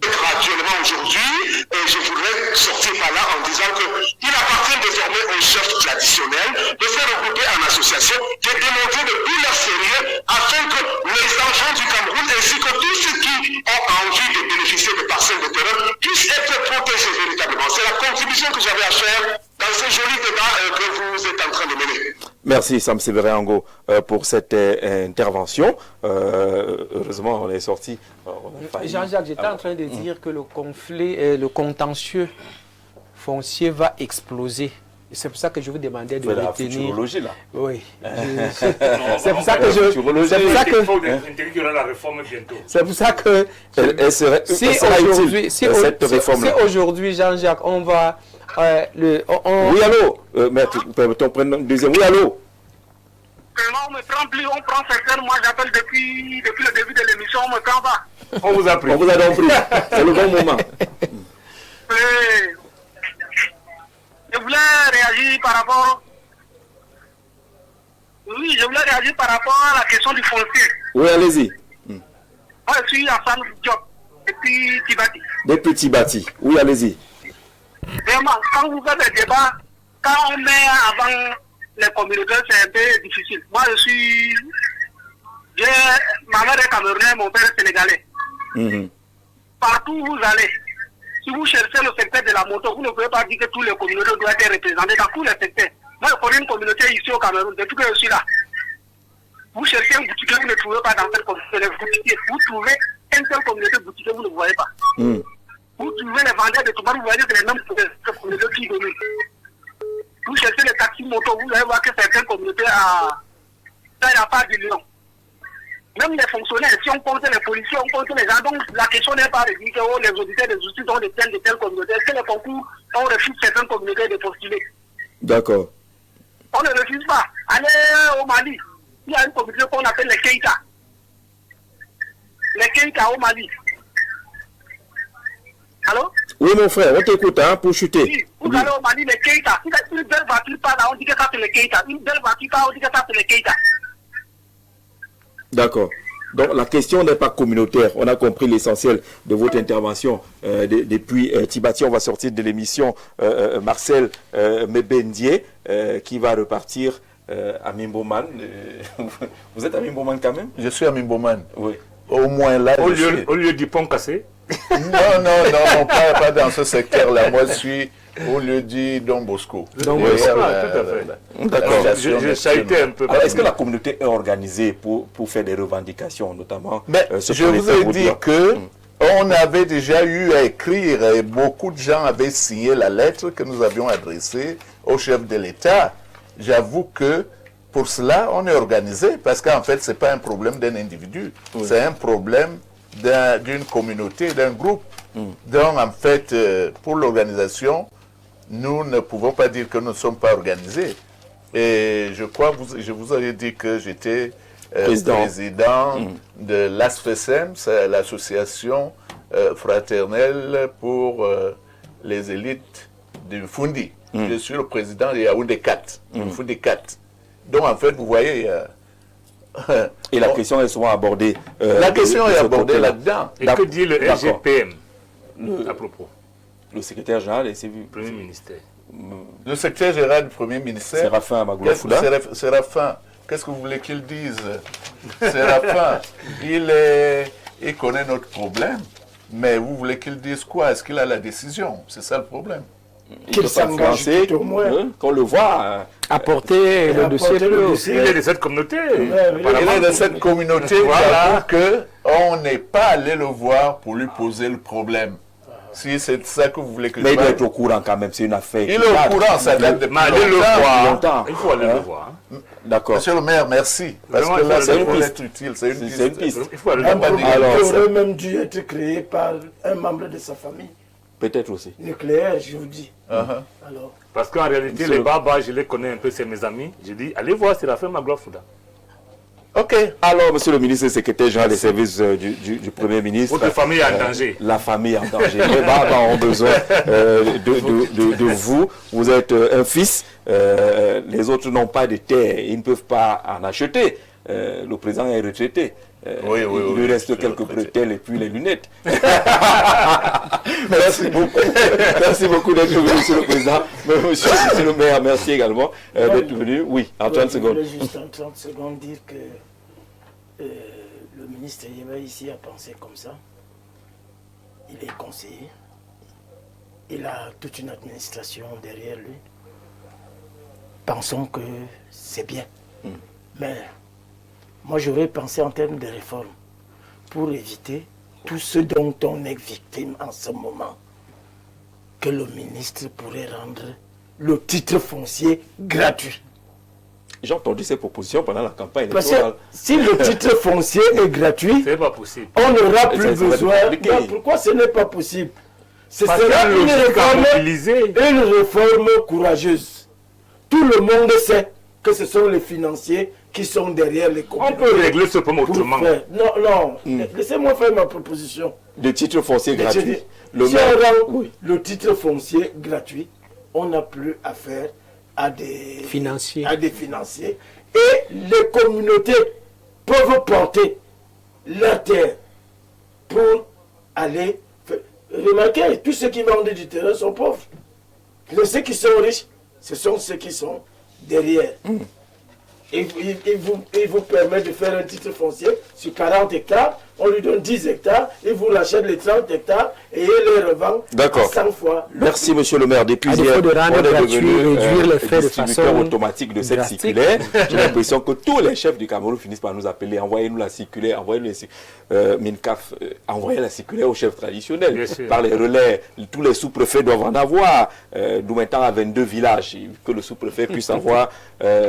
Graduellement aujourd'hui, et je voudrais sortir par là en disant qu'il appartient désormais aux chefs traditionnels de se regrouper en association, de démontrer de tout leur sérieux afin que les enfants du Cameroun ainsi que tous ceux qui ont envie de bénéficier de parcelles de terrain puissent être protégés véritablement. C'est la contribution que j'avais à faire dans ce joli débat que vous êtes en train de mener. Merci Sam Séverin Ango pour cette intervention. Heureusement, on est sorti. Jean-Jacques, j'étais en train de dire que le conflit, le contentieux foncier va exploser. C'est pour ça que je vous demandais de retenir. Là. Oui. C'est pour ça que je. C'est pour ça que. C'est pour ça que. Cette réforme. Si aujourd'hui, Jean-Jacques, on va. Oui, allô, maître, ton prénom, deuxième. Oui, allô. On me prend plus, on prend certaines. Moi, j'appelle depuis le début de l'émission, on me prend pas. On vous a pris. On vous a donc pris. C'est le bon moment. Je voulais réagir par rapport. Oui, je voulais réagir par rapport à la question du foncier. Oui, allez-y. Moi, je suis Hassan Diop, depuis Tibati. Depuis Tibati. Oui, allez-y. Vraiment, quand vous faites des débats, quand on met avant les communautés, c'est un peu difficile. Moi, ma mère est camerounaise, mon père est sénégalais. Partout où vous allez, si vous cherchez le secteur de la moto, vous ne pouvez pas dire que tous les communautés doivent être représentées dans tous les secteurs. Moi, je connais une communauté ici au Cameroun, depuis que je suis là. Vous cherchez un boutiquier, vous ne trouvez pas dans cette communauté. Les boutiquiers, vous trouvez une seule communauté boutiquier, vous ne voyez pas. Vous trouvez les vendeurs de tomates, vous voyez que les mêmes communautés qui dominent. Vous cherchez les taxis motos, vous allez voir que certaines communautés ça n'y a pas de lion. Même les fonctionnaires, si on compte les policiers, on compte les gens, donc la question n'est pas de dire que les auditeurs des justices ont de telles communautés. Est-ce que les concours, on refuse certaines communautés de postuler? D'accord. On ne refuse pas. Allez au Mali, il y a une communauté qu'on appelle les Keïta. Les Keïta au Mali. Allô? Oui, mon frère, on t'écoute, hein, pour chuter. Oui, vous allez au Mali, les Keïta. Si une belle voiture part là, on dit que ça c'est les Keïta. Une belle voiture part, on dit que ça c'est les Keïta. D'accord. Donc la question n'est pas communautaire. On a compris l'essentiel de votre intervention depuis Tibati. On va sortir de l'émission Marcel Mebendier qui va repartir à Mimboman. Vous êtes à Mimboman quand même? Je suis à Mimboman. Oui. Au moins là. Au lieu du pont cassé. Non, pas dans ce secteur-là. Moi, je suis au lieu dit Don Bosco. Tout à fait. D'accord. Ça a été un peu. Alors, est-ce que la communauté est organisée pour faire des revendications, notamment je vous ai dit que on avait déjà eu à écrire et beaucoup de gens avaient signé la lettre que nous avions adressée au chef de l'État. J'avoue que pour cela, on est organisé parce qu'en fait, ce n'est pas un problème d'un individu, c'est un problème d'une communauté, d'un groupe. Donc, en fait, pour l'organisation, nous ne pouvons pas dire que nous ne sommes pas organisés. Et je crois que je vous avais dit que j'étais président de l'ASFESEM, c'est l'association fraternelle pour les élites du Fundi. Je suis le président de Yaoundé 4, du Fundi 4. Donc, en fait, vous voyez... et la question est souvent abordée. La question est abordée là-dedans. Et que dit le RGPM à propos? Le secrétaire général et le Premier ministère. Le secrétaire général du Premier ministère. Séraphin Magoula Fouda. Séraphin, qu'est-ce que vous voulez qu'il dise? Séraphin, il connaît notre problème, mais vous voulez qu'il dise quoi? Est-ce qu'il a la décision? C'est ça le problème. Qu'il s'engage tout au moins. Qu'on le voit apporter le dossier. Il est de cette communauté. Il est de cette communauté, voilà, qu'on n'est pas allé le voir pour lui poser le problème. Si c'est ça que vous voulez que je Mais il doit être au courant quand même, c'est une affaire. Il est au courant, ça date depuis longtemps. Il faut aller le voir. D'accord. Monsieur le maire, merci. Parce que là, ça pourrait être utile. C'est une piste. Il faut aller le voir. Il aurait même dû être créé par un membre de sa famille. Peut-être aussi. Nucléaire, je vous dis. Alors. Parce qu'en réalité, les Baba, je les connais un peu, c'est mes amis. Je dis, allez voir, c'est la femme Magoula Fouda. Ok. Alors, monsieur le ministre, secrétaire général des services du Premier ministre. Votre famille est en danger. La famille est en danger. Les Baba ont besoin de vous. Vous êtes un fils. Les autres n'ont pas de terre. Ils ne peuvent pas en acheter. Le président est retraité. Il lui reste quelques bretelles et puis les lunettes. Merci beaucoup. Merci beaucoup d'être venu, monsieur le président. Monsieur le maire, merci également d'être venu. Oui, en 30 secondes. Je voulais juste en 30 secondes dire que le ministre Yeba ici a pensé comme ça. Il est conseiller. Il a toute une administration derrière lui. Pensons que c'est bien. Mais moi, j'aurais pensé en termes de réforme pour éviter tout ce dont on est victime en ce moment, que le ministre pourrait rendre le titre foncier gratuit. J'ai entendu ces propositions pendant la campagne électorale. Parce que si le titre foncier est gratuit, c'est pas possible. On n'aura plus besoin. Non, pourquoi ce n'est pas possible? Ce sera une réforme courageuse. Tout le monde sait que ce sont les financiers qui sont derrière les communes. On peut régler ce problème autrement. Non, laissez-moi faire ma proposition. Le titre foncier gratuit. Si on rend le titre foncier gratuit, on n'a plus affaire à des financiers. Et les communautés peuvent porter leur terre pour aller... Remarquez, tous ceux qui vendent du terrain sont pauvres. Ceux qui sont riches, ce sont ceux qui sont derrière. Il vous permet de faire un titre foncier sur 40 hectares, on lui donne 10 hectares, il vous rachète les 30 hectares et il les revend à 100 fois. Merci monsieur le maire. Depuis hier, on est devenu distributeur automatique de cette circulaire. J'ai l'impression que tous les chefs du Cameroun finissent par nous appeler, envoyez-nous la circulaire, envoyez-nous MINCAF, envoyez la circulaire aux chefs traditionnels. Par les relais, tous les sous-préfets doivent en avoir. Nous mettons à 22 villages, que le sous-préfet puisse avoir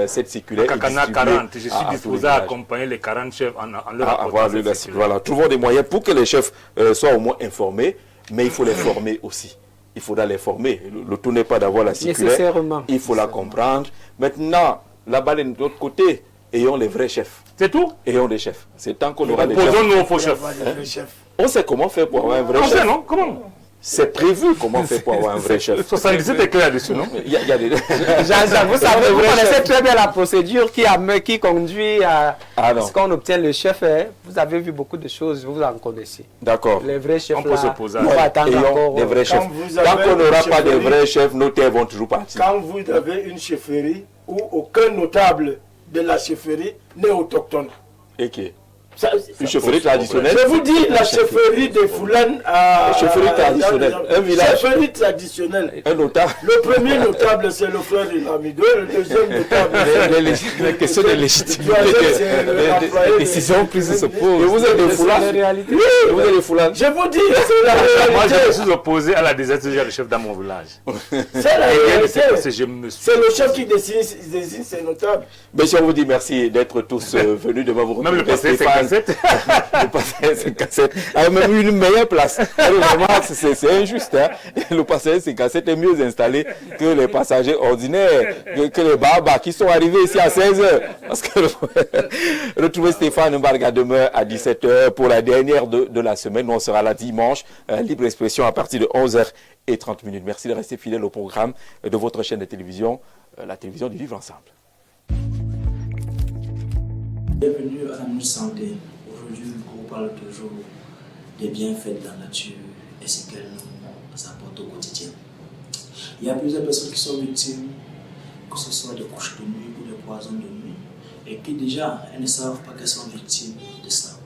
cette circulaire. 40, je suis disposé à accompagner les 40 chefs en leur apportant cette circulaire. Voilà, trouvons des moyens pour que les chefs soient au moins informés, mais il faut les former aussi. Il faudra les former. Le tout n'est pas d'avoir la circulaire, il faut la comprendre. Maintenant, la balle est de l'autre côté, ayons les vrais chefs. C'est tout? Ayons des chefs. C'est tant qu'on aura des chefs. Posons-nous aux faux chefs. On sait comment faire pour avoir un vrai chef. On sait, non? Comment? C'est prévu comment faire pour avoir un vrai chef. 77 est clair dessus, non? Vous savez, vous connaissez très bien la procédure qui conduit à ce qu'on obtient le chef. Vous avez vu beaucoup de choses, vous en connaissez. D'accord. Les vrais chefs, on peut se poser. On va attendre encore. Des vrais chefs. Tant qu'on n'aura pas de vrais chefs, nos terres vont toujours partir. Quand vous avez une chefferie où aucun notable de la chefferie n'est autochtone. Et qui? Chefferie traditionnelle. Je vous dis la chefferie des Foulanes à... Chefferie traditionnelle. Un village. Chefferie traditionnelle. Un notable. Le premier notable, c'est le frère de Lamido. Le deuxième notable, c'est... La question de légitimité. Les décisions prises se posent. Et vous êtes des Foulanes. Oui, vous êtes des Foulanes. Je vous dis, c'est la réalité. Moi, je suis opposé à la désertion de chef dans mon village. C'est la réalité. C'est le chef qui décide ces notables. Monsieur, on vous dit merci d'être tous venus demain vous retrouver. Même le passé, c'est cassette. Le passé, c'est cassette. A même une meilleure place. Alors, vraiment, c'est injuste. Hein? Le passé, c'est cassette est mieux installé que les passagers ordinaires, que les barbas qui sont arrivés ici à 16h. Parce que retrouvez Stéphane Mbarga demain à 17h pour la dernière de la semaine. Nous, on sera là dimanche. Libre expression à partir de 11h30. Merci de rester fidèle au programme de votre chaîne de télévision, la télévision du Vivre Ensemble. Bienvenue à la Minute Santé. Aujourd'hui, on parle toujours des bienfaits de la nature et ce qu'elle nous apporte au quotidien. Il y a plusieurs personnes qui sont victimes, que ce soit de couches de nuit ou de poisons de nuit, et qui déjà, elles ne savent pas qu'elles sont victimes de ça,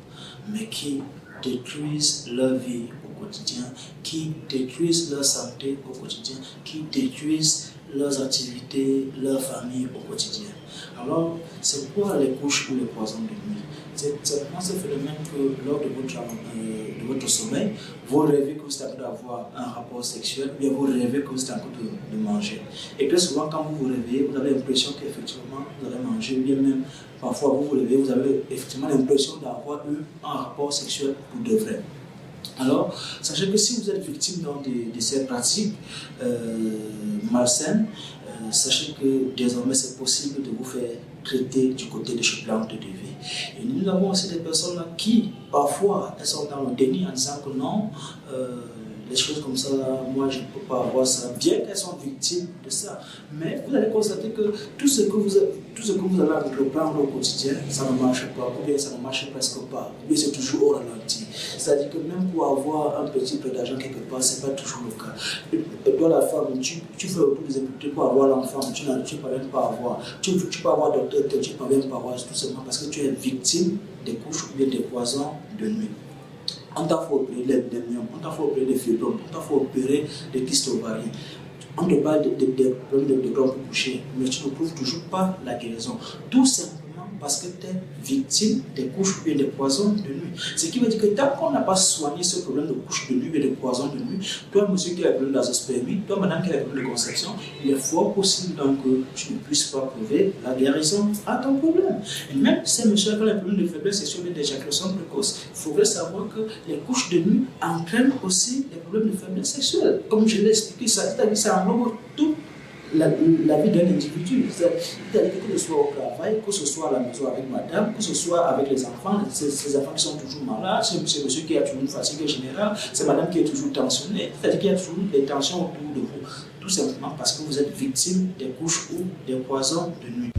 mais qui détruisent leur vie au quotidien, qui détruisent leur santé au quotidien, qui détruisent leurs activités, leur famille au quotidien. Alors, c'est quoi les couches ou les poisons de nuit? C'est vraiment ce phénomène que lors de votre sommeil, vous rêvez que vous êtes en train d'avoir un rapport sexuel, ou bien vous rêvez que vous êtes en train de manger. Et très souvent, quand vous vous réveillez, vous avez l'impression qu'effectivement vous allez manger, ou bien même parfois vous vous réveillez, vous avez effectivement l'impression d'avoir eu un rapport sexuel pour de vrai. Alors, sachez que si vous êtes victime de ces pratiques malsaines, sachez que désormais c'est possible de vous faire traiter du côté de chez Plante de vie. Et nous avons aussi des personnes là qui, parfois, elles sont dans le déni en disant que non, les choses comme ça, moi je ne peux pas avoir ça, bien qu'elles sont victimes de ça. Mais vous allez constater que tout ce que vous allez entreprendre au quotidien, ça ne marche pas, ou bien ça ne marche presque pas, ou bien c'est toujours au ralenti. C'est-à-dire que même pour avoir un petit peu d'argent quelque part, ce n'est pas toujours le cas. Toi, la femme, tu fais autour des imputés pour avoir l'enfant, tu ne parviens pas à avoir. Tu peux avoir docteur, tu ne parviens pas à avoir, tout simplement parce que tu es victime des couches ou bien des poisons de nuit. On t'a fait opérer des myélome, on t'a fait opérer des fibromes, on t'a fait opérer des kystes ovariens. On te parle des problèmes de grands couchés, mais tu ne trouves toujours pas la guérison. Tout simplement parce que tu es victime des couches et des poisons de nuit. Ce qui veut dire que tant qu'on n'a pas soigné ce problème de couches de nuit et de poisons de nuit, toi, monsieur qui a le problème d'azospermie, toi, madame qui a le problème de conception, il est fort possible donc que tu ne puisses pas prouver la guérison à ton problème. Et même ces messieurs qui ont le problème de faiblesse sexuelle et d'éjaculation précoce, il faudrait savoir que les couches de nuit entraînent aussi des problèmes de faiblesse sexuelle. Comme je l'ai expliqué, c'est-à-dire ça englobe tout la vie d'un individu. C'est-à-dire que ce soit au travail, que ce soit à la maison avec madame, que ce soit avec les enfants, ces enfants qui sont toujours malades, c'est monsieur qui a toujours une fatigue générale, c'est madame qui est toujours tensionnée, c'est-à-dire qu'il y a toujours des tensions autour de vous. Tout simplement parce que vous êtes victime des couches ou des poisons de nuit.